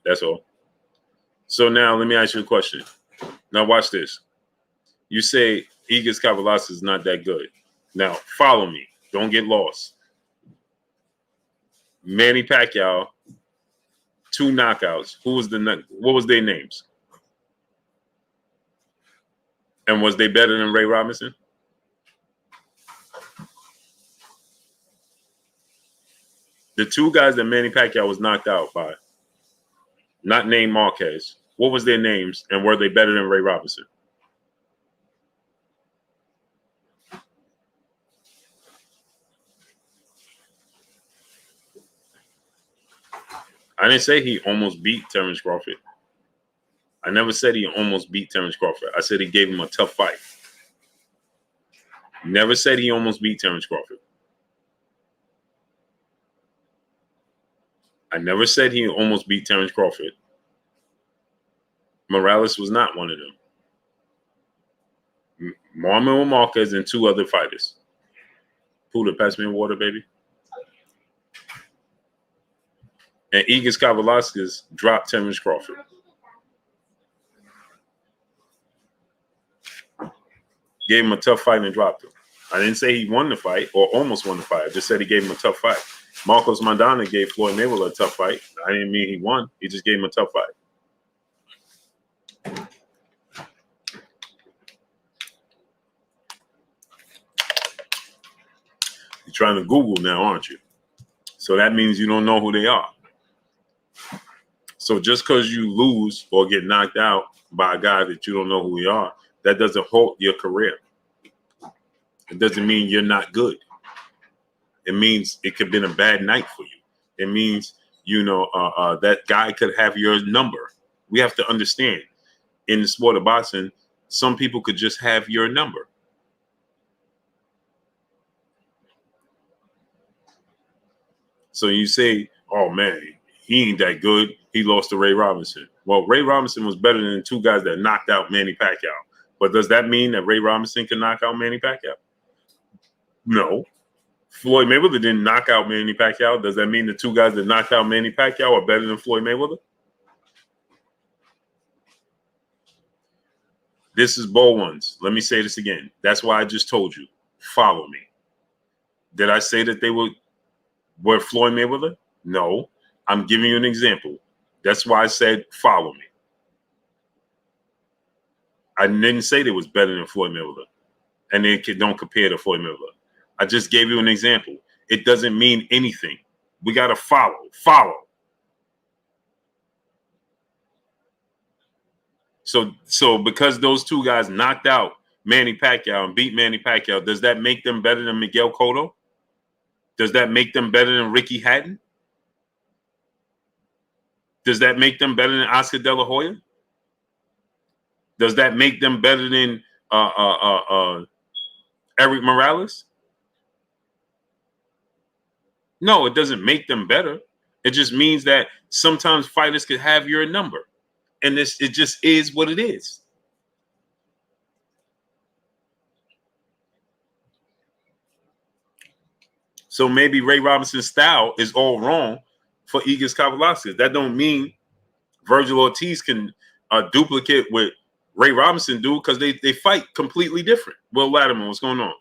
S1: That's all. So now let me ask you a question. Now watch this. You say Igis Kavalauskas is not that good. Now follow me. Don't get lost. Manny Pacquiao, 2 knockouts. What was their names? And was they better than Ray Robinson? The 2 guys that Manny Pacquiao was knocked out by, not named Marquez, what was their names and were they better than Ray Robinson? I didn't say he almost beat Terence Crawford. I never said he almost beat Terence Crawford. I said he gave him a tough fight. Never said he almost beat Terence Crawford. I never said he almost beat Terence Crawford. Morales was not one of them. Marmon Marquez and 2 other fighters. Puda, pass me water, baby. And Igis Kavalauskas dropped Terence Crawford. Gave him a tough fight and dropped him. I didn't say he won the fight or almost won the fight. I just said he gave him a tough fight. Marcos Mandana gave Floyd Mayweather a tough fight. I didn't mean he won. He just gave him a tough fight. You're trying to Google now, aren't you? So that means you don't know who they are. So just because you lose or get knocked out by a guy that you don't know who they are, that doesn't halt your career. It doesn't mean you're not good. It means it could have been a bad night for you. It means that guy could have your number. We have to understand, in the sport of boxing, some people could just have your number. So you say, oh man, he ain't that good. He lost to Ray Robinson. Well, Ray Robinson was better than the two guys that knocked out Manny Pacquiao. But does that mean that Ray Robinson can knock out Manny Pacquiao? No. Floyd Mayweather didn't knock out Manny Pacquiao. Does that mean the two guys that knocked out Manny Pacquiao are better than Floyd Mayweather? This is Bull Ones. Let me say this again. That's why I just told you. Follow me. Did I say that they were Floyd Mayweather? No. I'm giving you an example. That's why I said follow me. I didn't say they was better than Floyd Mayweather. And they don't compare to Floyd Mayweather. I just gave you an example. It doesn't mean anything. We got to follow. Follow. So because those two guys knocked out Manny Pacquiao and beat Manny Pacquiao, does that make them better than Miguel Cotto? Does that make them better than Ricky Hatton? Does that make them better than Oscar De La Hoya? Does that make them better than Eric Morales? No, it doesn't make them better. It just means that sometimes fighters could have your number. And it just is what it is. So maybe Ray Robinson's style is all wrong for Igor Kavalauskas. That don't mean Virgil Ortiz can duplicate what Ray Robinson do, because they fight completely different. Will Latimer, what's going on?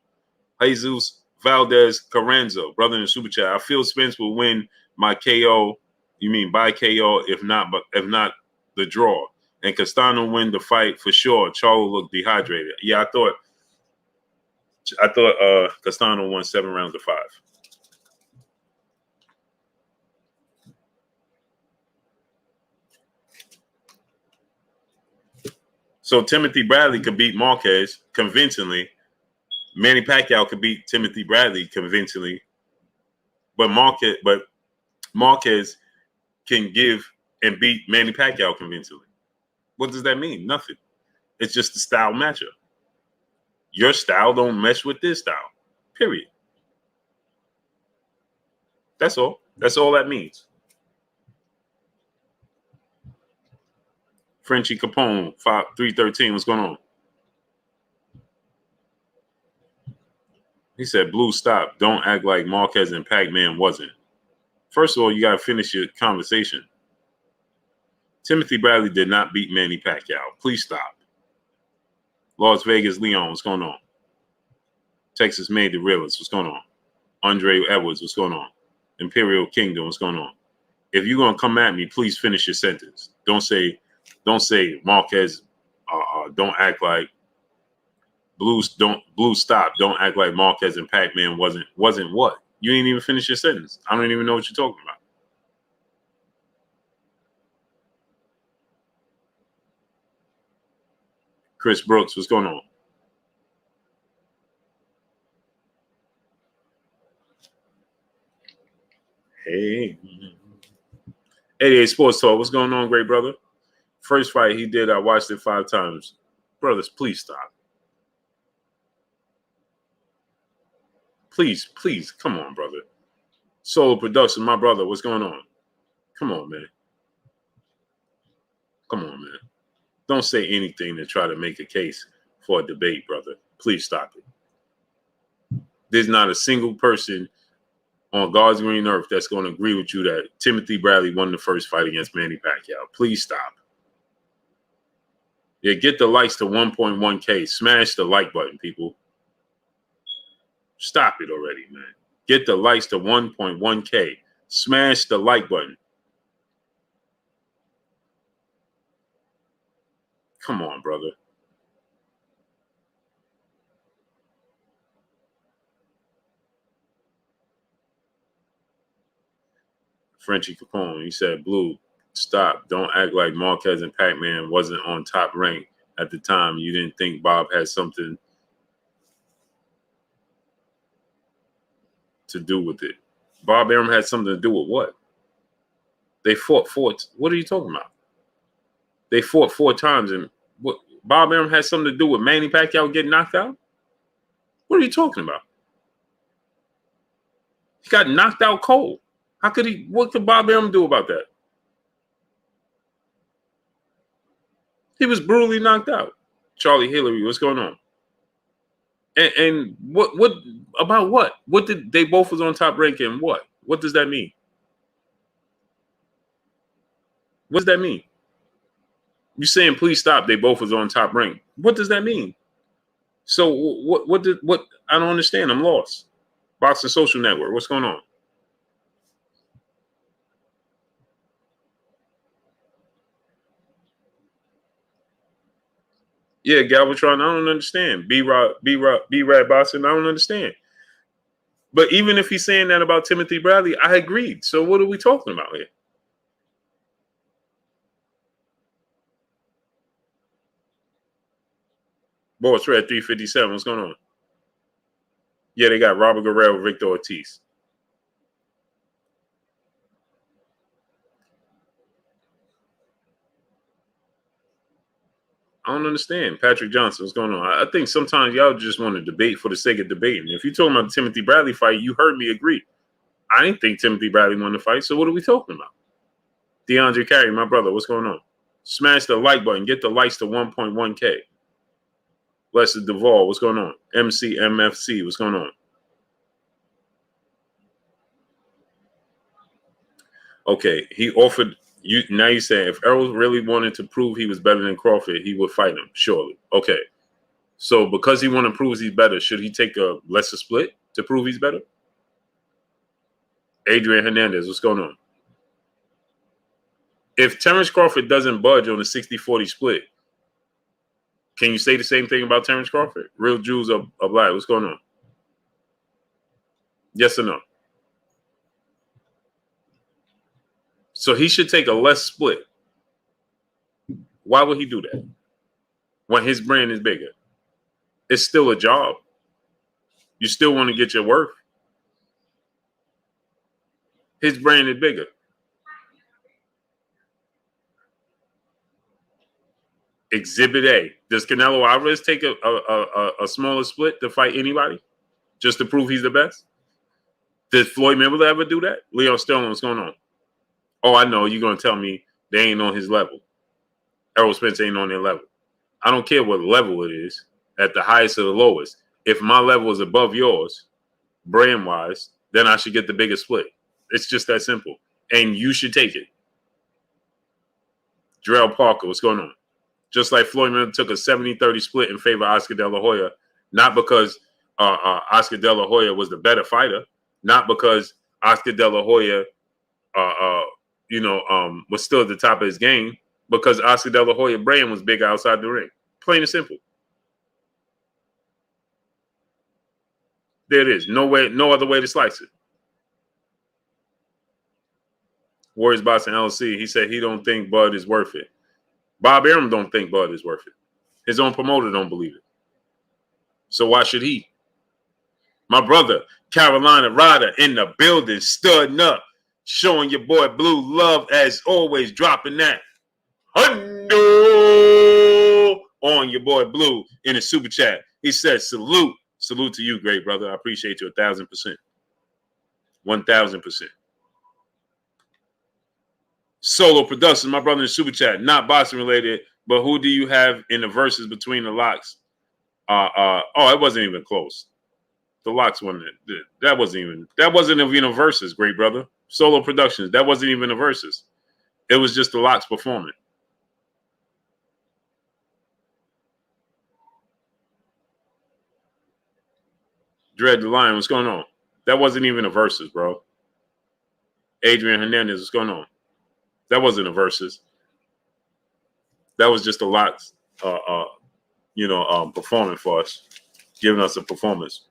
S1: Jesus Valdez Carranzo, brother in the super chat. I feel Spence will win my KO. You mean by KO? If not the draw. And Castano win the fight for sure. Charlo looked dehydrated. Yeah, I thought Castano won 7 rounds to 5. So Timothy Bradley could beat Marquez convincingly. Manny Pacquiao could beat Timothy Bradley convincingly. But Marquez can give and beat Manny Pacquiao convincingly. What does that mean? Nothing. It's just a style matchup. Your style don't mesh with this style. Period. That's all. That's all that means. Frenchie Capone, 313. What's going on? He said, Blue, stop. Don't act like Marquez and Pac-Man wasn't. First of all, you got to finish your conversation. Timothy Bradley did not beat Manny Pacquiao. Please stop. Las Vegas Leon, what's going on? Texas Made the Realist, what's going on? Andre Edwards, what's going on? Imperial Kingdom, what's going on? If you're going to come at me, please finish your sentence. Don't say Marquez, don't act like Blue stop. Don't act like Marquez and Pac-Man wasn't what? You ain't even finish your sentence. I don't even know what you're talking about. Chris Brooks, what's going on? Hey. 88 Sports Talk, what's going on, great brother? First fight he did, I watched it 5 times. Brothers, please stop. Please, come on, brother. Solo Production, my brother, what's going on? Come on, man. Come on, man. Don't say anything to try to make a case for a debate, brother. Please stop it. There's not a single person on God's green earth that's going to agree with you that Timothy Bradley won the first fight against Manny Pacquiao. Please stop. Yeah, get the likes to 1.1K. Smash the like button, people. Stop it already, man. Get the likes to 1.1K. Smash the like button. Come on, brother. Frenchie Capone, he said, Blue, stop. Don't act like Marquez and Pac-Man wasn't on top rank at the time. You didn't think Bob had something to do with it. Bob Arum had something to do with what? They fought four. What are you talking about? They fought 4 times, and what? Bob Arum had something to do with Manny Pacquiao getting knocked out? What are you talking about? He got knocked out cold. How could he? What could Bob Arum do about that? He was brutally knocked out. Charlie Hillary, what's going on? And what about what? What did they both was on top ranking? What? What does that mean? What does that mean? You saying please stop? They both was on top rank. What does that mean? So what? I don't understand. I'm lost. Boxing Social Network. What's going on? Yeah, Galvatron. I don't understand. B-Rad Boxing. I don't understand. But even if he's saying that about Timothy Bradley, I agreed. So what are we talking about here? Boss Red 357. What's going on? Yeah, they got Robert Guerrero, Victor Ortiz. I don't understand. Patrick Johnson, what's going on? I think sometimes y'all just want to debate for the sake of debating. If you're talking about the Timothy Bradley fight, you heard me agree. I didn't think Timothy Bradley won the fight, so what are we talking about? DeAndre Carey, my brother, what's going on? Smash the like button. Get the likes to 1.1K. Lester Duvall, what's going on? MCMFC, what's going on? Okay, he offered you. Now you're saying if Errol really wanted to prove he was better than Crawford, he would fight him, surely. Okay. So because he want to prove he's better, should he take a lesser split to prove he's better? Adrian Hernandez, what's going on? If Terence Crawford doesn't budge on the 60-40 split, can you say the same thing about Terence Crawford? Real Jews of Black, what's going on? Yes or no? So he should take a less split. Why would he do that when his brand is bigger? It's still a job. You still want to get your worth. His brand is bigger. Exhibit A. Does Canelo Alvarez take a smaller split to fight anybody just to prove he's the best? Did Floyd Mayweather ever do that? Leon Sterling, what's going on? Oh, I know. You're going to tell me they ain't on his level. Errol Spence ain't on their level. I don't care what level it is, at the highest or the lowest. If my level is above yours, brand-wise, then I should get the biggest split. It's just that simple. And you should take it. Jarrell Parker, what's going on? Just like Floyd Mayweather took a 70-30 split in favor of Oscar De La Hoya, not because Oscar De La Hoya was the better fighter, not because Oscar De La Hoya, was still at the top of his game, because Oscar De La Hoya brand was big outside the ring. Plain and simple. There it is. No other way to slice it. Warriors Boxing LLC, he said he don't think Bud is worth it. Bob Arum don't think Bud is worth it. His own promoter don't believe it. So why should he? My brother, Carolina Ryder in the building, studding up, showing your boy Blue love as always, dropping that hundo on your boy Blue in the super chat. He said, salute. Salute to you, great brother. I appreciate you 1,000%. 1,000%. Solo production, my brother in the super chat, not boxing related, but who do you have in the verses between the locks? It wasn't even close. The locks wasn't it. That wasn't even a verses, great brother. Solo Productions, that wasn't even a verses. It was just the locks performing. Dread the Lion, what's going on? That wasn't even a verses, bro. Adrian Hernandez, what's going on? That wasn't a versus. That was just a lot, performing for us, giving us a performance.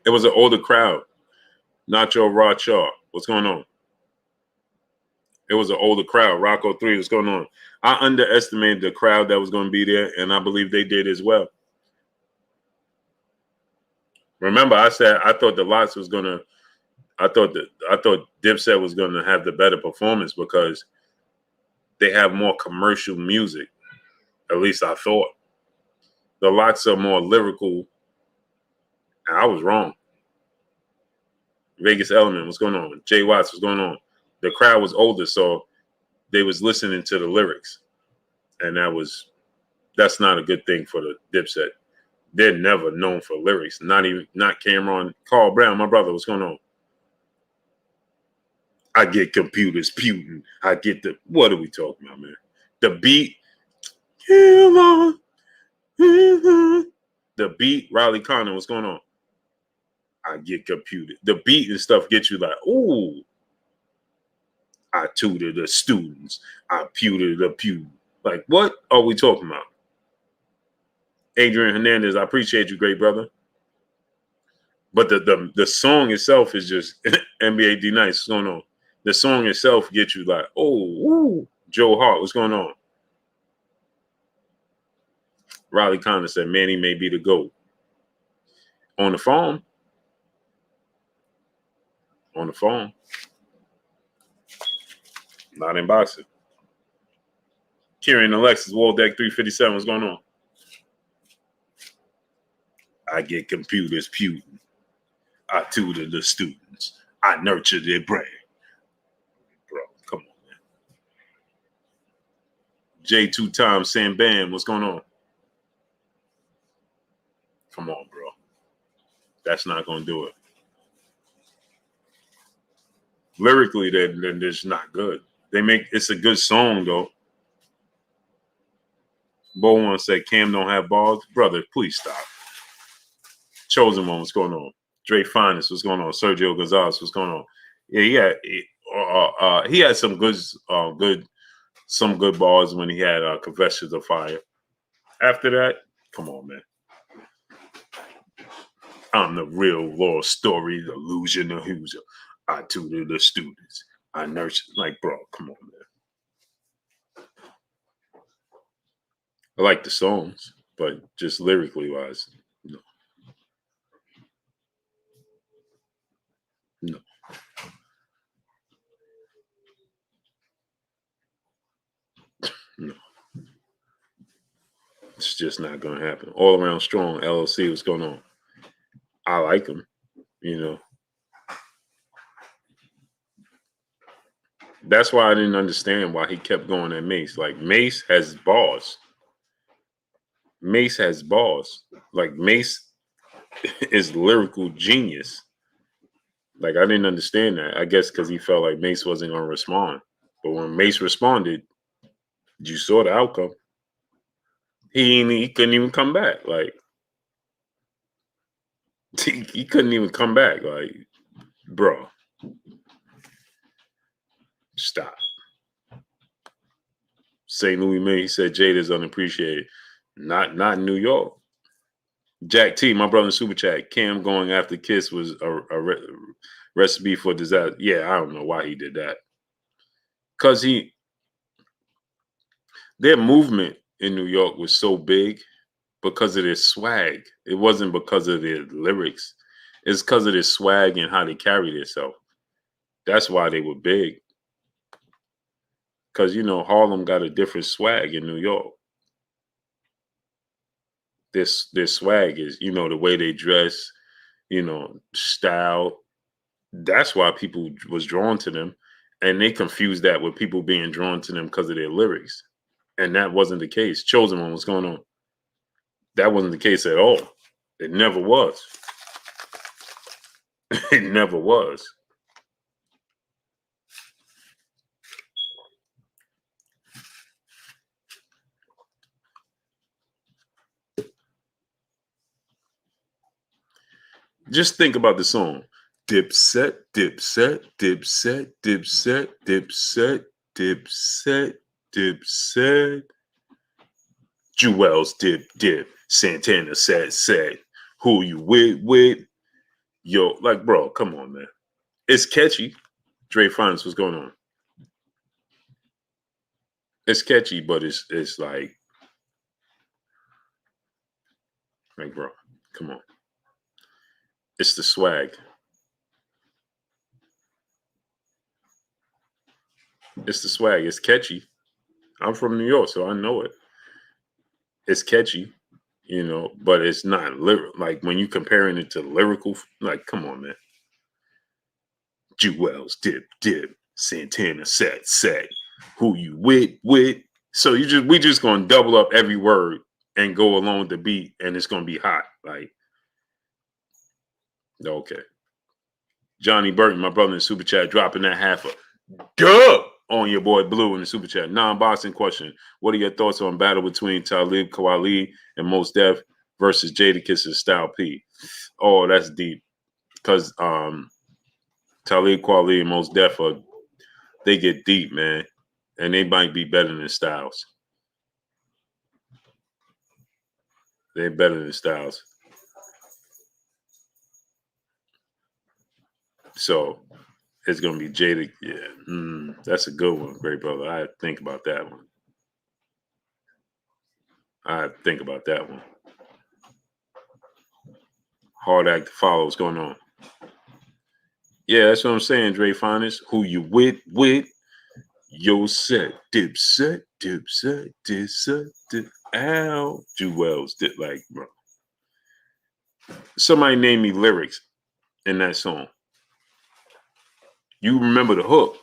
S1: It was an older crowd. Nacho Raw Chaw. What's going on? It was an older crowd. Rocco 3, what's going on? I underestimated the crowd that was going to be there, and I believe they did as well. Remember, I said I thought the Lots was going to I thought Dipset was going to have the better performance because they have more commercial music. At least I thought. The Lots are more lyrical. And I was wrong. Vegas Element, what's going on? Jay Watts, what's going on? The crowd was older, so they was listening to the lyrics. And that's not a good thing for the Dipset. They're never known for lyrics. Not Cameron. Carl Brown, my brother, what's going on? I get computers putin'. I get what are we talking about, man? The beat. The beat, Riley Connor, what's going on? I get computed. The beat and stuff get you like, ooh. I tutor the students. I pewter the pew. Like, what are we talking about? Adrian Hernandez, I appreciate you, great brother. But the song itself is just NBA D Nice. What's going on? The song itself gets you like, oh, woo. Joe Hart, what's going on? Riley Connor said, Manny may be the GOAT. On the phone. On the phone. Not in boxing. Kieran Alexis, Waldeck 357, what's going on? I get computers putin'. I tutor the students. I nurture their brain. Bro, come on, man. J2 times Sam Bam, what's going on? Come on, bro. That's not going to do it. Lyrically, they're just not good. It's a good song, though. Bo wants to say Cam don't have balls. Brother, please stop. Chosen One, what's going on? Dre Finest, what's going on? Sergio Gonzalez, what's going on? Yeah, he had some good balls when he had Confessions of Fire. After that, come on, man. I'm the real raw story, the illusion, the who's. I tutor the students. I nurture. Like, bro, come on, man. I like the songs, but just lyrically wise, no. No. No. It's just not going to happen. All Around Strong, LLC, what's going on? I like him, you know. That's why I didn't understand why he kept going at Mace. Like, Mace has balls. Mace has balls. Like, Mace is lyrical genius. Like, I didn't understand that. I guess because he felt like Mace wasn't going to respond. But when Mace responded, you saw the outcome. He couldn't even come back. Like, he couldn't even come back. Like, bro, stop. St. Louis May said Jada's unappreciated. Not in New York. Jack T, my brother in Super Chat, Cam going after Kiss was a recipe for disaster. Yeah, I don't know why he did that. Because their movement in New York was so big because of their swag. It wasn't because of their lyrics. It's because of their swag and how they carry themselves. That's why they were big. Because, you know, Harlem got a different swag in New York. Their swag is, you know, the way they dress, you know, style. That's why people was drawn to them. And they confused that with people being drawn to them because of their lyrics. And that wasn't the case. Chosen One, what's going on? That wasn't the case at all. It never was. It never was. Just think about the song. Dipset, dipset, dipset, dipset, dipset, dipset, dipset. Jewels dip. Santana said. Who you with? Yo, like, bro, come on, man. It's catchy. Dre Finance, what's going on? It's catchy, but it's like, bro, come on. It's the swag. It's the swag. It's catchy. I'm from New York, so I know it. It's catchy, but it's not like when you comparing it to lyrical. Like, come on, man. Jewels, dip, Santana, set. Who you with? So we just gonna double up every word and go along with the beat, and it's gonna be hot. Like, okay. Johnny Burton, my brother in the super chat, dropping that half a dub on your boy Blue in the super chat. Non-boxing question: what are your thoughts on battle between Talib Kweli and Mos Def versus Jadakiss and Style P? Oh, that's deep. Because Talib Kweli and Mos Def they get deep, man, and they might be better than Styles. They're better than Styles. So it's gonna be Jada. Yeah, that's a good one, great brother. I think about that one. Hard act to follow. What's going on? Yeah, that's what I'm saying, Dre Finest. Who you with? Yo set, dip set, ow. Jewels, dip, like, bro. Somebody name me lyrics in that song. You remember the hook.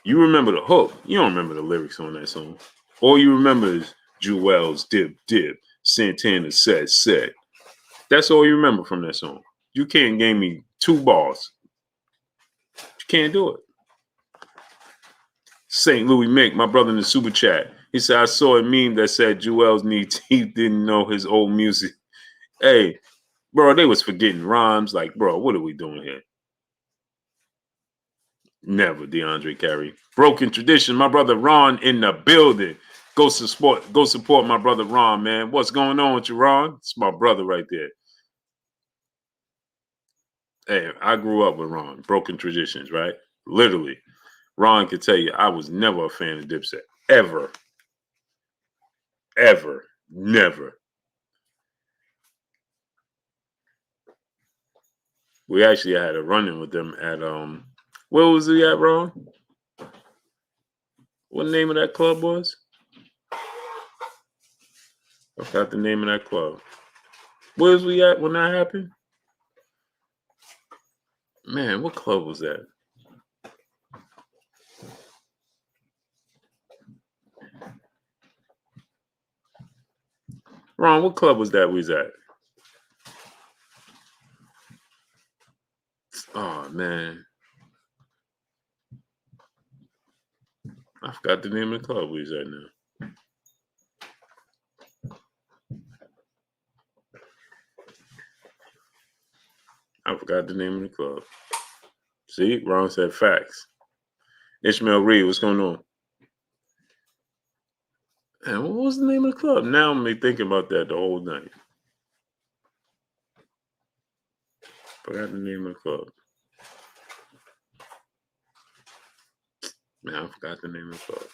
S1: You remember the hook. You don't remember the lyrics on that song. All you remember is Jewels, dip, Santana, set. That's all you remember from that song. You can't game me 2 bars. You can't do it. St. Louis Mick, my brother in the super chat. He said, I saw a meme that said Jewels needs teeth, didn't know his old music. Hey, bro, they was forgetting rhymes. Like, bro, what are we doing here? Never, DeAndre Carey. Broken tradition. My brother Ron in the building. Go support my brother Ron, man. What's going on with you, Ron? It's my brother right there. Hey, I grew up with Ron. Broken traditions, right? Literally. Ron could tell you I was never a fan of Dipset. Ever. Never. We actually had a run-in with them at where was he at, Ron? What the name of that club was? I forgot the name of that club. Where was we at when that happened? Man, what club was that? Ron, what club was that we was at? Oh, man. I forgot the name of the club we was at now. I forgot the name of the club. See, Ron said facts. Ishmael Reed, what's going on? Man, what was the name of the club? Now I'm thinking about that the whole night. Forgot the name of the club. Man, I forgot the name of the club.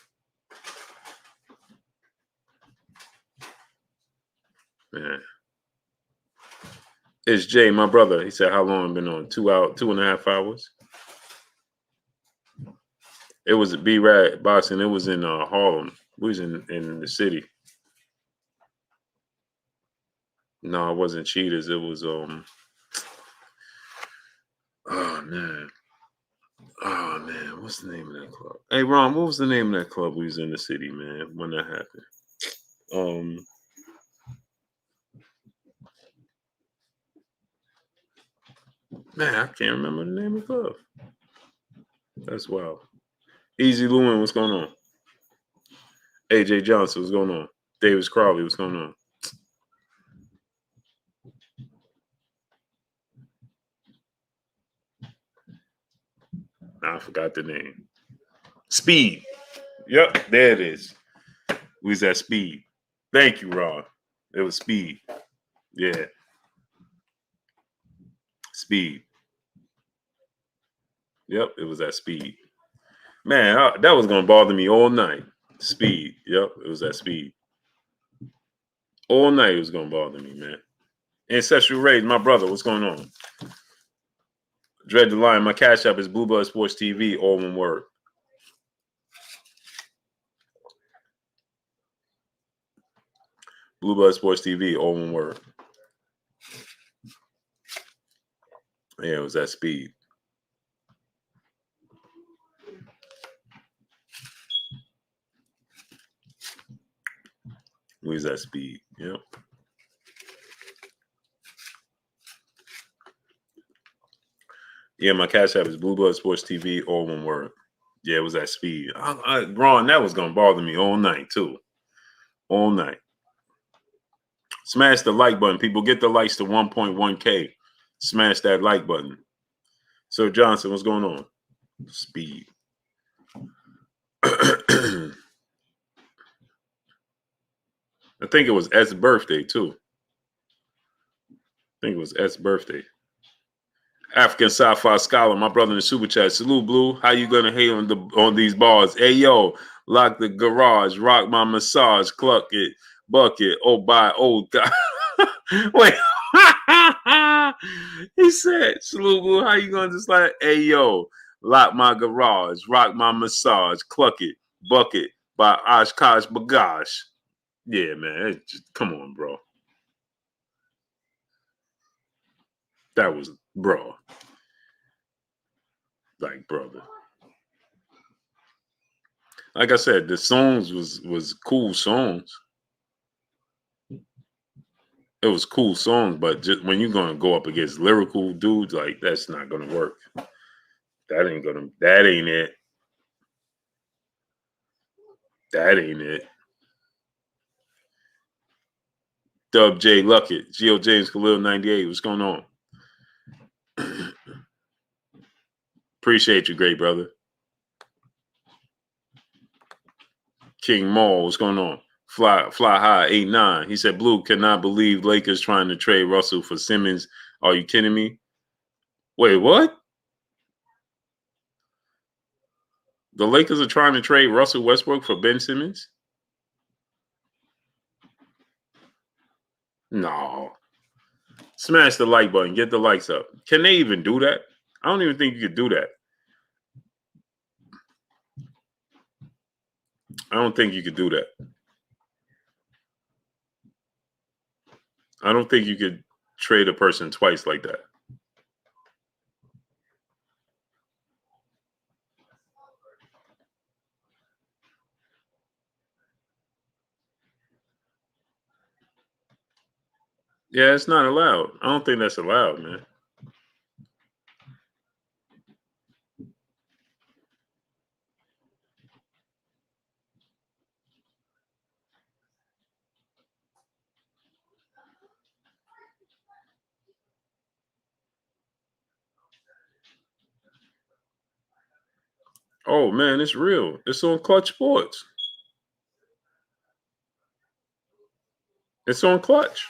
S1: Man. It's Jay, my brother. He said, how long been on? 2.5 hours. It was a B-Rad boxing. It was in Harlem. We was in the city. No, it wasn't Cheetahs. It was oh man, what's the name of that club? Hey Ron, what was the name of that club we was in the city, man, when that happened? Man, I can't remember the name of the club. That's wild. Easy Lewin, what's going on? AJ Johnson, what's going on? Davis Crowley, what's going on? I forgot the name. Speed. Yep, there it is. We was at Speed. Thank you, Ron. It was Speed. Yeah. Speed. Yep, it was at Speed. Man, that was gonna bother me all night. Speed. Yep, it was that speed. All night it was gonna bother me, man. Ancestral Raid, my brother, what's going on? Dread the Lion, my cash app is Blue Blood Sports TV, all one word. Blue Blood Sports TV, all one word. Yeah, it was that speed. It was that speed. Yep. Yeah, my cash app is Blue Blood Sports TV, all one word. Yeah, it was that speed. Ron, that was gonna bother me all night too. All night. Smash the like button. People, get the likes to 1.1K. Smash that like button. So Johnson, what's going on? Speed. I think it was S's birthday too. I think it was S's birthday. African Sci-Fi Scholar, my brother in the super chat. Salute, Blue. How you gonna hate on these bars? Hey yo, lock the garage, rock my massage, cluck it, bucket. Oh bye, oh God. Wait. He said, Salute, Blue. How you gonna just like, hey yo, lock my garage, rock my massage, cluck it, bucket by Oshkosh Bagash. Yeah, man. Come on, bro. That was, bro. Like, brother. Like I said, the songs was cool songs. It was cool songs, but just when you're gonna go up against lyrical dudes, like that's not gonna work. That ain't it. That ain't it. Dub J Luckett, Geo James Khalil 98. What's going on? Appreciate you, great brother. King Maul, what's going on? Fly high 8-9. He said, Blue, cannot believe Lakers trying to trade Russell for Simmons. Are you kidding me? Wait, what? The Lakers are trying to trade Russell Westbrook for Ben Simmons? No. Smash the like button. Get the likes up. Can they even do that? I don't even think you could do that. I don't think you could do that. I don't think you could trade a person twice like that. Yeah, it's not allowed. I don't think that's allowed, man. Oh, man, it's real. It's on Clutch Sports. It's on Clutch.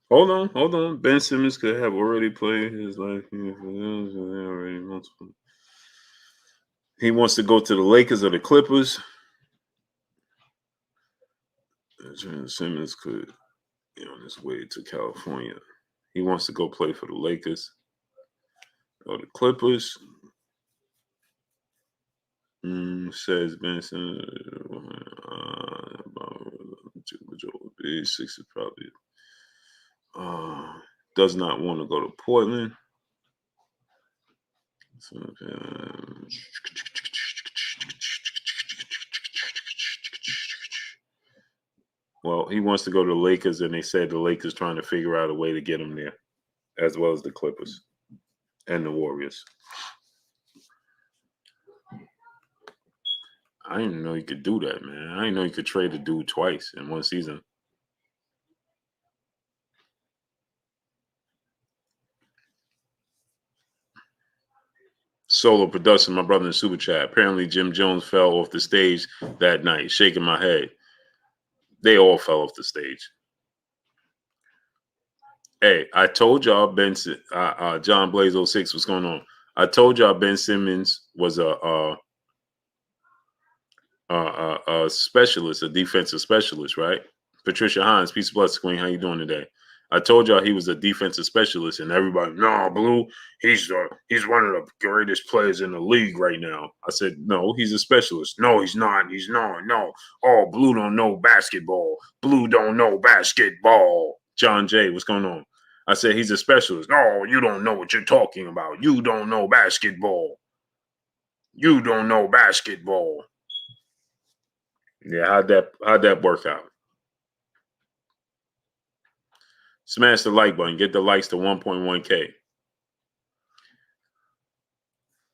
S1: Hold on. Ben Simmons could have already played his life. He wants to go to the Lakers or the Clippers. Simmons could be on his way to California. He wants to go play for the Lakers or the Clippers. Says Benson. 6 is probably does not want to go to Portland. Well, he wants to go to the Lakers, and they said the Lakers trying to figure out a way to get him there, as well as the Clippers and the Warriors. I didn't even know you could do that, man. I didn't know you could trade a dude twice in one season. Solo production, my brother in Super Chat. Apparently, Jim Jones fell off the stage that night, shaking my head. They all fell off the stage. Hey, I told y'all, Benson, John Blaze 06, what's going on? I told y'all Ben Simmons was a specialist, a defensive specialist, right? Patricia Hines, Peace Plus Queen, how you doing today? I told y'all he was a defensive specialist, and everybody, no, Blue, he's one of the greatest players in the league right now. I said, no, he's a specialist. No, he's not. He's not. No. Oh, Blue don't know basketball. Blue don't know basketball. John Jay, what's going on? I said, he's a specialist. No, you don't know what you're talking about. You don't know basketball. You don't know basketball. Yeah, how'd that work out? Smash the like button. Get the likes to 1.1K.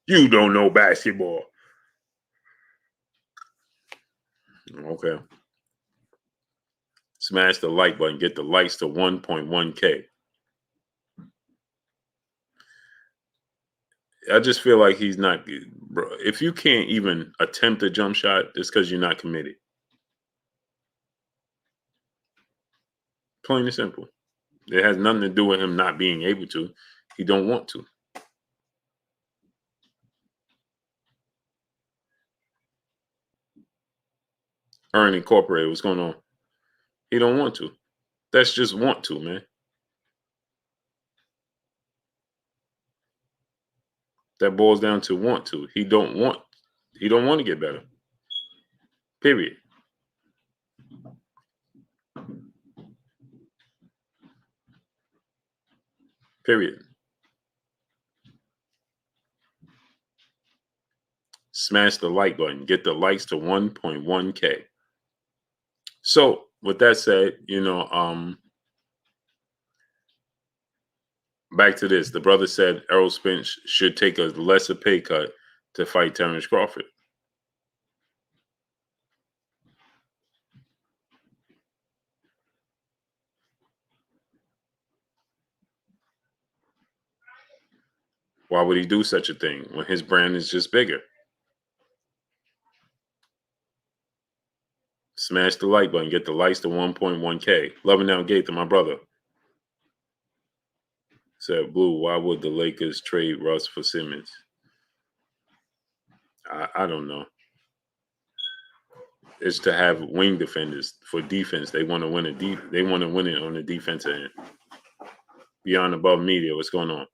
S1: You don't know basketball. Okay. Smash the like button. Get the likes to 1.1K. I just feel like he's not, bro. If you can't even attempt a jump shot, it's because you're not committed. Plain and simple. It has nothing to do with him not being able to. He don't want to. Earn Incorporated, what's going on? He don't want to. That's just want to, man. That boils down to want to. He don't want to get better. Period. Period. Smash the like button. Get the likes to 1.1K. So with that said, back to this. The brother said Errol Spence should take a lesser pay cut to fight Terence Crawford. Why would he do such a thing when his brand is just bigger? Smash the like button. Get the likes to 1.1K. Loving Down Gate to my brother. Said, Blue, why would the Lakers trade Russ for Simmons? I don't know. It's to have wing defenders for defense. They want to win they want to win it on the defensive end. Beyond Above Media, what's going on?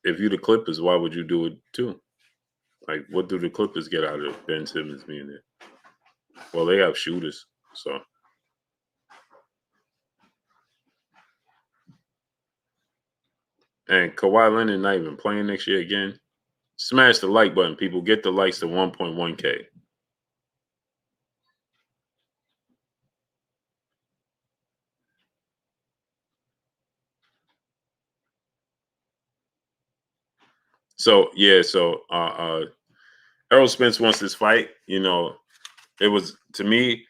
S1: If you the Clippers, why would you do it too? Like, what do the Clippers get out of Ben Simmons being there? Well, they have shooters, so. And Kawhi Leonard not even playing next year again. Smash the like button, people. Get the likes to 1.1K. So Errol Spence wants this fight. It was, to me,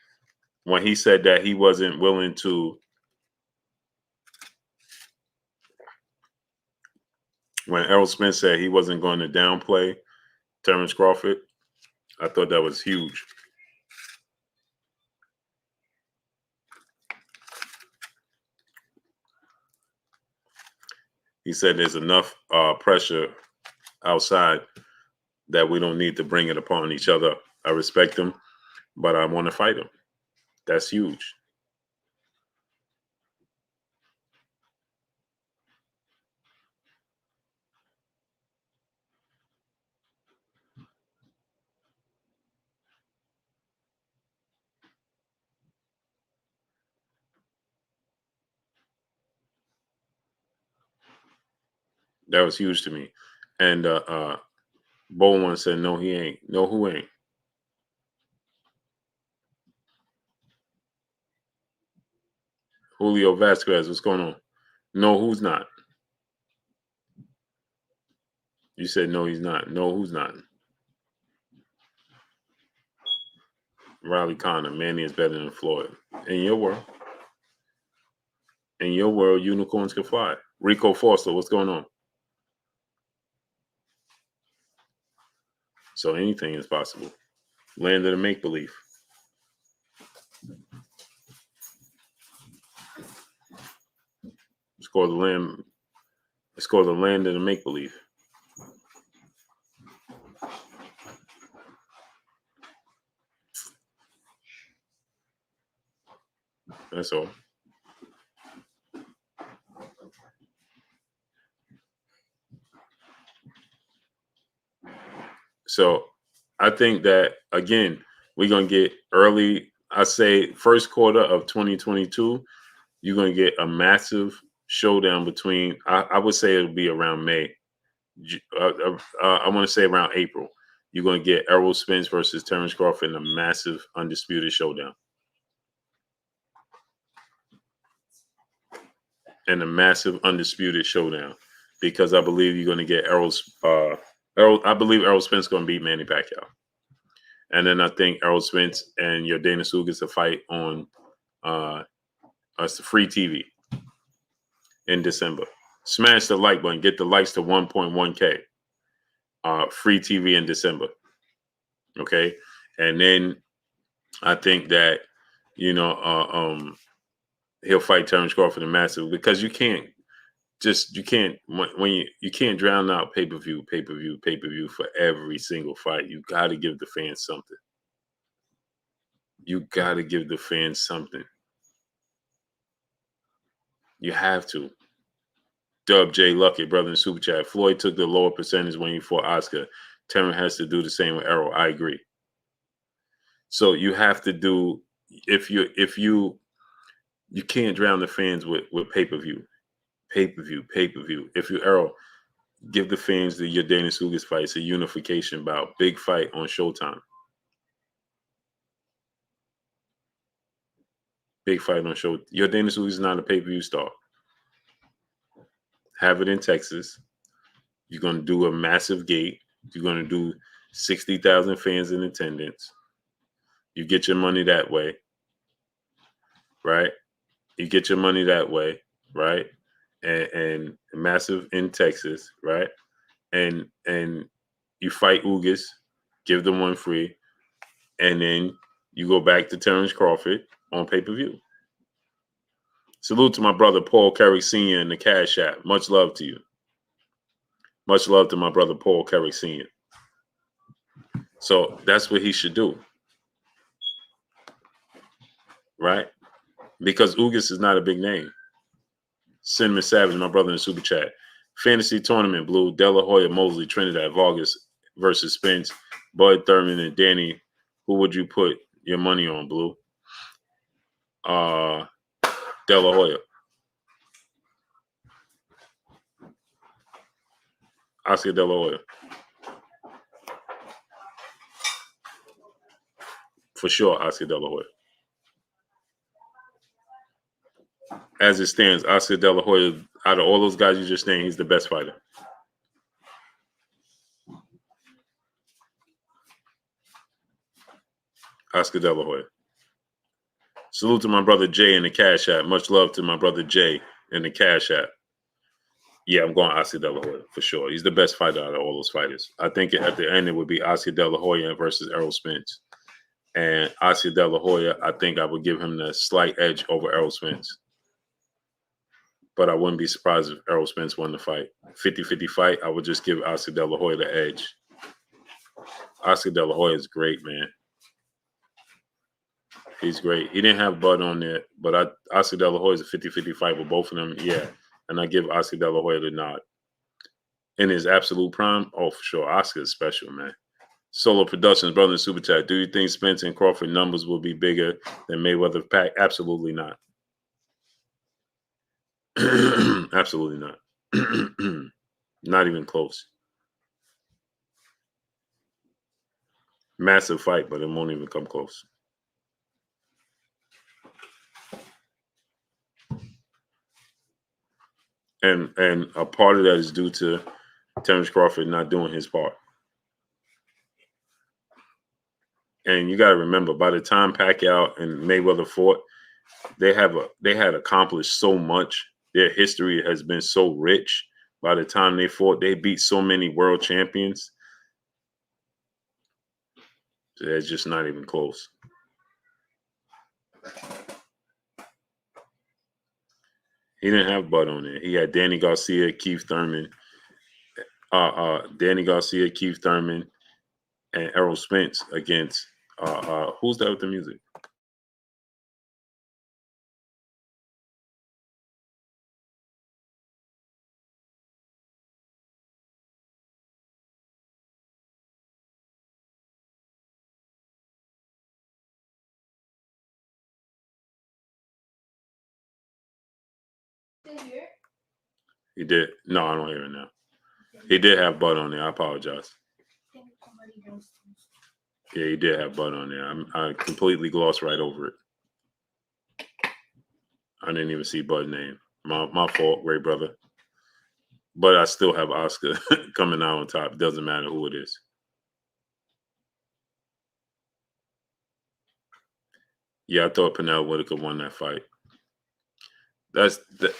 S1: when he said that he wasn't willing to, when Errol Spence said he wasn't going to downplay Terence Crawford, I thought that was huge. He said there's enough pressure outside that we don't need to bring it upon each other. I respect him, but I want to fight him. That's huge. That was huge to me. And Bowen said, no, he ain't. No, who ain't? Julio Vasquez, what's going on? No, who's not? You said, no, he's not. No, who's not? Riley Connor, Manny is better than Floyd. In your world. In your world, unicorns can fly. Rico Foster, what's going on? So anything is possible. Land of the make-believe. It's called the land of the make-believe. That's all. So I think that, again, we're going to get early, I say first quarter of 2022, you're going to get a massive showdown between, I would say it'll be around May. I want to say around April. You're going to get Errol Spence versus Terence Crawford in a massive undisputed showdown. And a massive undisputed showdown, because I believe you're going to get I believe Errol Spence is going to beat Manny Pacquiao. And then I think Errol Spence and your Dana gets a fight on free TV in December. Smash the like button. Get the likes to 1.1K. Free TV in December. Okay? And then I think that, he'll fight Terence Crawford in massive, because you can't drown out pay-per-view for every single fight. You got to give the fans something. You got to give the fans something. You have to. Dub J Lucky, brother in Super Chat. Floyd took the lower percentage when he fought Oscar. Terence has to do the same with Errol. I agree. So you have to do, if you can't drown the fans with pay-per-view. If you Errol, give the fans your Dana Sugas fight. It's a unification bout. Big fight on Showtime. Big fight on show. Your Dana Sugas is not a pay-per-view star. Have it in Texas. You're going to do a massive gate. You're going to do 60,000 fans in attendance. You get your money that way, right? You get your money that way, right? And massive in Texas, right? And you fight Ugas, give them one free, and then you go back to Terence Crawford on pay-per-view. Salute to my brother Paul Carrick Sr. in the Cash App. Much love to you. Much love to my brother Paul Carrick Sr. So that's what he should do, right? Because Ugas is not a big name. Cinnamon Savage, my brother in Super Chat. Fantasy tournament, Blue. De La Hoya, Mosley, Trinidad, Vargas versus Spence, Bud, Thurman, and Danny. Who would you put your money on, Blue? De La Hoya. Oscar De La Hoya. For sure, Oscar De La Hoya. As it stands, Oscar De La Hoya, out of all those guys you just named, he's the best fighter. Oscar De La Hoya. Salute to my brother Jay in the Cash App. Much love to my brother Jay in the Cash App. Yeah, I'm going Oscar De La Hoya for sure. He's the best fighter out of all those fighters. I think at the end it would be Oscar De La Hoya versus Errol Spence. And Oscar De La Hoya, I think I would give him the slight edge over Errol Spence. But I wouldn't be surprised if Errol Spence won the fight. 50-50 fight, I would just give Oscar De La Hoya the edge. Oscar De La Hoya is great, man. He's great. He didn't have Bud on there, but Oscar De La Hoya is a 50-50 fight with both of them. Yeah, and I give Oscar De La Hoya the nod. In his absolute prime, oh, for sure. Oscar is special, man. Solo Productions, brother in Super Chat. Do you think Spence and Crawford numbers will be bigger than Mayweather Pac? Absolutely not. Absolutely not. Not even close. Massive fight, but it won't even come close. And a part of that is due to Terence Crawford not doing his part. And you got to remember, by the time Pacquiao and Mayweather fought, they had accomplished so much. Their history has been so rich. By the time they fought, they beat so many world champions. It's just not even close. He didn't have Bud on there. He had Danny Garcia, Keith Thurman, and Errol Spence against who's that with the music?
S3: Did you hear it?
S1: He did. No, I don't hear it now. He did have Bud on there. I apologize.
S3: I think somebody knows.
S1: Yeah, he did have Bud on there. I completely glossed right over it. I didn't even see Bud's name. My fault, great brother. But I still have Oscar coming out on top. Doesn't matter who it is. Yeah, I thought Penel would have won that fight.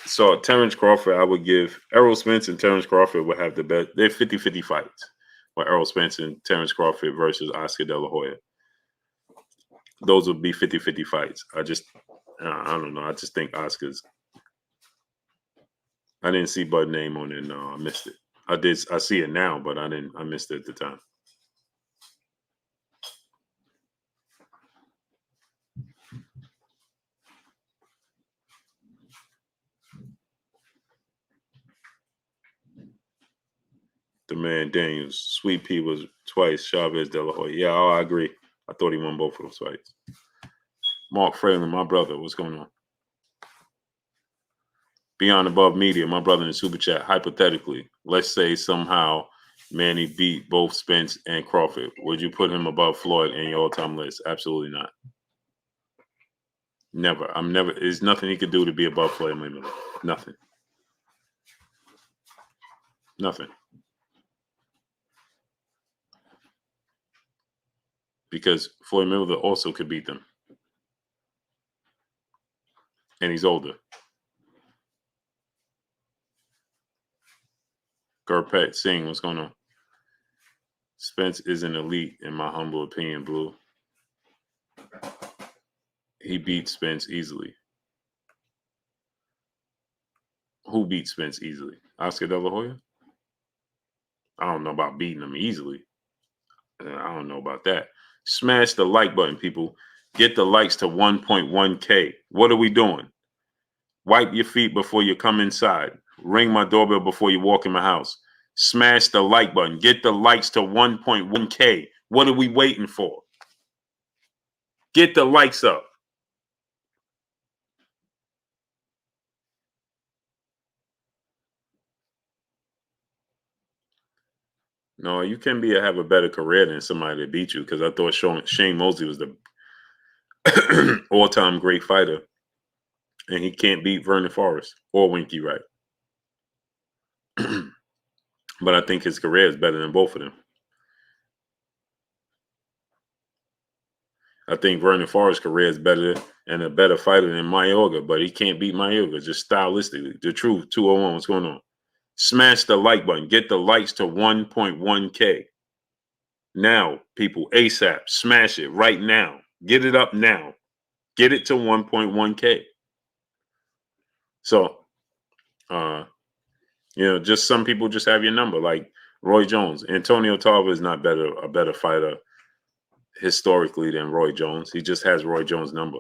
S1: So Terence Crawford, I would give Errol Spence and Terence Crawford would have the best. They're 50-50 fights. But Errol Spence and Terence Crawford versus Oscar De La Hoya. Those would be 50-50 fights. I don't know. I just think Oscar's. I didn't see Bud's name on it. No, I missed it. I see it now, but I missed it at the time. The man Daniels, Sweet Pea was twice. Chavez, De La Hoya. Yeah, I agree. I thought he won both of those fights. Mark Fralin, my brother, what's going on? Beyond Above Media, my brother in the super chat. Hypothetically, let's say somehow Manny beat both Spence and Crawford. Would you put him above Floyd in your all-time list? Absolutely not. Never. There's nothing he could do to be above Floyd Mayweather. Nothing. Nothing. Because Floyd Mayweather also could beat them. And he's older. Gurpet Singh, what's going on? Spence is an elite, in my humble opinion, Blue. He beat Spence easily. Who beat Spence easily? Oscar De La Hoya? I don't know about beating him easily. I don't know about that. Smash the like button, people. Get the likes to 1.1K. What are we doing? Wipe your feet before you come inside. Ring my doorbell before you walk in my house. Smash the like button. Get the likes to 1.1K. What are we waiting for? Get the likes up. No, you can have a better career than somebody that beat you, because I thought Shane Mosley was the all-time great fighter, and he can't beat Vernon Forrest or Winky Wright. But I think his career is better than both of them. I think Vernon Forrest's career is better and a better fighter than Mayorga, but he can't beat Mayorga just stylistically. The truth, 201, what's going on? Smash the like button. Get the likes to 1.1K. Now, people, ASAP. Smash it right now. Get it up now. Get it to 1.1K. So, just some people just have your number, like Roy Jones. Antonio Tarver is not a better fighter historically than Roy Jones. He just has Roy Jones' number.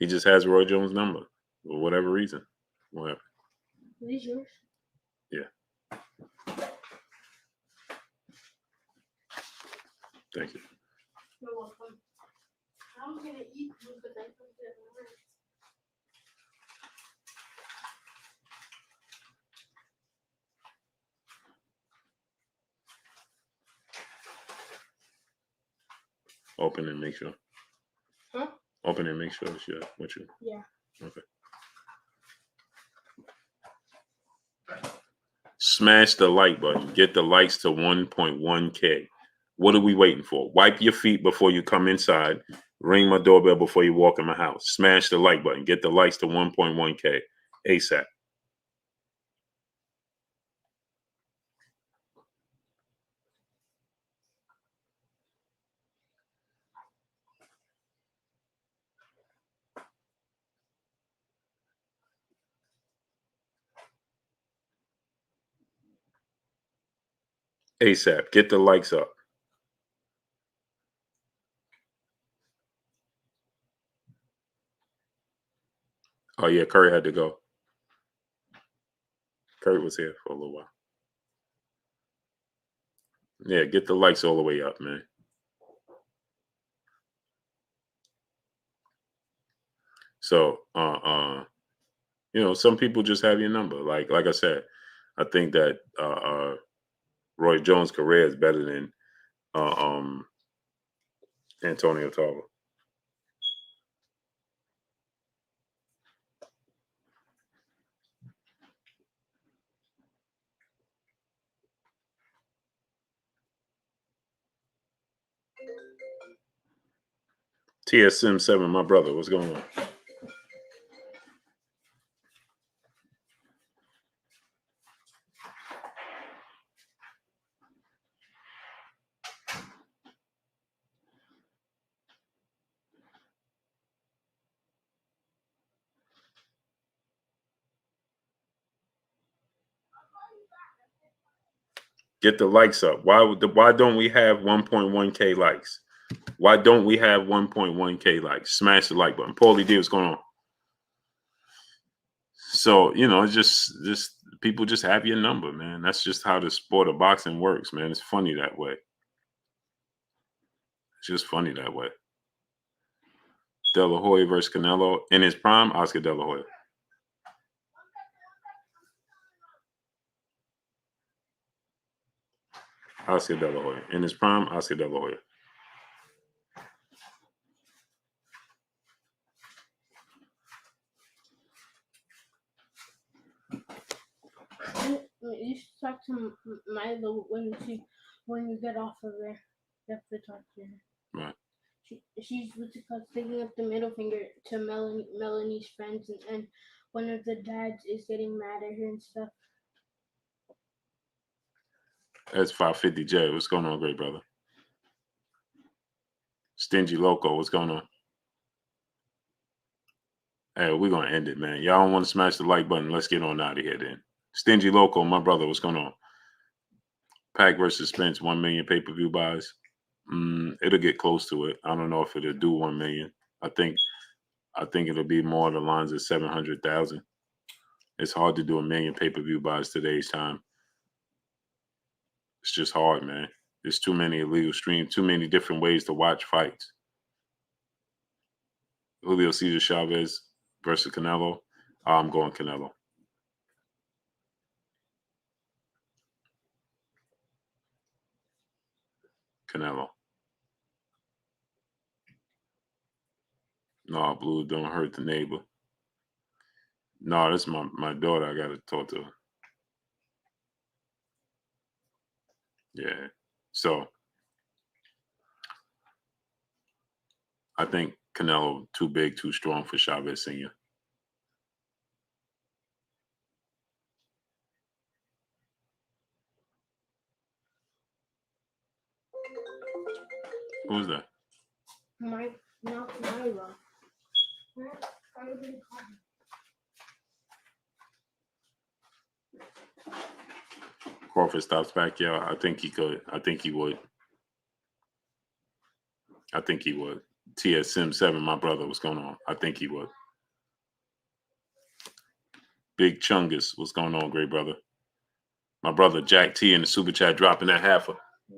S1: He just has Roy Jones' number for whatever reason. Whatever.
S3: Is yours?
S1: Yeah. Thank you.
S3: You're welcome. I'm gonna eat food, but I don't get it.
S1: Open and make sure.
S3: Huh?
S1: Open and make sure it's with you.
S3: Yeah.
S1: Okay. Smash the like button. Get the likes to 1.1K. What are we waiting for? Wipe your feet before you come inside. Ring my doorbell before you walk in my house. Smash the like button. Get the likes to 1.1K. ASAP. ASAP. Get the likes up. Oh, yeah, Curry had to go. Curry was here for a little while. Yeah, get the likes all the way up, man. So, You know, some people just have your number. Like I said, I think that Roy Jones' career is better than Antonio Tarver. TSM7, my brother, what's going on? Get the likes up. Why don't we have 1.1K likes? Why don't we have 1.1K likes? Smash the like button. Paulie D, what's going on? So, you know, it's just people just have your number, man. That's just how the sport of boxing works, man. It's funny that way. It's just funny that way. De La Hoya versus Canelo. In his prime, Oscar De La Hoya. Oscar De La Hoya. In his prime, Oscar De La Hoya.
S3: You should talk to Milo when you get off of there. You have to talk to her.
S1: Right.
S3: She's sticking up the middle finger to Melanie's friends, and one of the dads is getting mad at her and stuff.
S1: That's 550J. What's going on, great brother? Stingy Loco, what's going on? Hey, we're going to end it, man. Y'all don't want to smash the like button. Let's get on out of here then. Stingy Loco, my brother, what's going on? Pac versus Spence, 1 million pay-per-view buys. It'll get close to it. I don't know if it'll do 1 million. I think it'll be more on the lines of 700,000. It's hard to do 1 million pay-per-view buys today's time. It's just hard, man. There's too many illegal streams, too many different ways to watch fights. Julio Cesar Chavez versus Canelo. I'm going Canelo. Canelo. No, Blue, don't hurt the neighbor. No, that's my daughter. I got to talk to her. Yeah. So I think Canelo too big, too strong for Chavez Sr. Who's that?
S3: Not Myra.
S1: Crawford stops Pacquiao. I think he could. I think he would. I think he would. TSM7, my brother, what's going on? I think he would. Big Chungus, what's going on, great brother? My brother Jack T in the super chat dropping that half a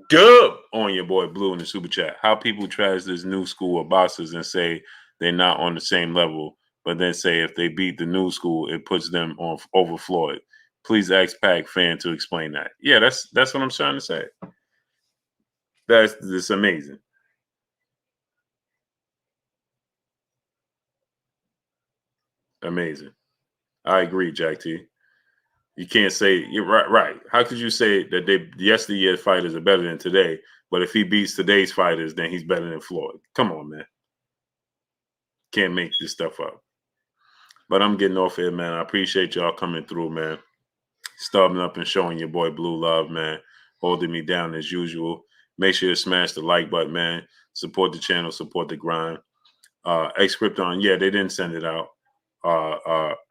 S1: dub on your boy Blue in the super chat. How people trash this new school of boxers and say they're not on the same level, but then say if they beat the new school, it puts them on over Floyd. Please ask Pac fan to explain that. Yeah, that's what I'm trying to say. That's amazing. Amazing. I agree, Jack T. You can't say you're right. How could you say that yesteryear fighters are better than today, but if he beats today's fighters, then he's better than Floyd? Come on, man. Can't make this stuff up. But I'm getting off here, man. I appreciate y'all coming through, man. Stubbing up and showing your boy Blue love, man. Holding me down as usual. Make sure you smash the like button, man. Support the channel, support the grind. X-Krypton, yeah, they didn't send it out.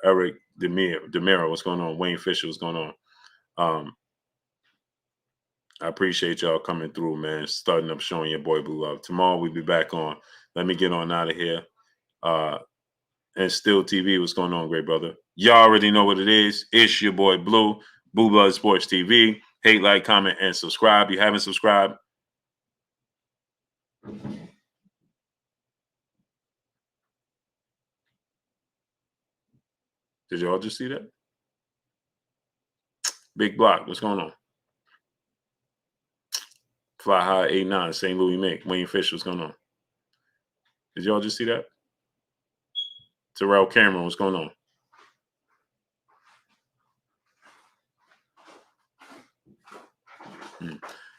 S1: Eric Demiro, what's going on? Wayne Fisher, what's going on? I appreciate y'all coming through, man. Starting up showing your boy Blue love. Tomorrow we'll be back on. Let me get on out of here. And Still TV, what's going on, great brother? Y'all already know what it is. It's your boy Blue Blood Sports TV. Hate, like, comment, and subscribe. You haven't subscribed? Did y'all just see that? Big Block, what's going on? Fly High 89, St. Louis Mick, Wayne Fish, what's going on? Did y'all just see that? Terrell Cameron, what's going on?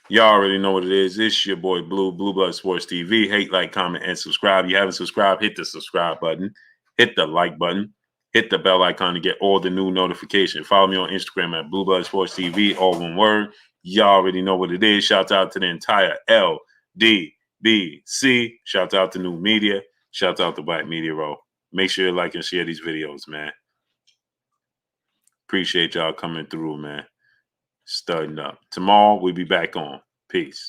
S1: Y'all already know what it is. It's your boy Blue Blood Sports TV. Hate, like, comment, and subscribe. You haven't subscribed, hit the subscribe button. Hit the like button. Hit the bell icon to get all the new notifications. Follow me on Instagram at Blue Blood Sports TV, all one word. Y'all already know what it is. Shout out to the entire LDBC. Shout out to New Media. Shout out to Black Media Row. Make sure you like and share these videos, man. Appreciate y'all coming through, man. Starting up. Tomorrow, we'll be back on. Peace.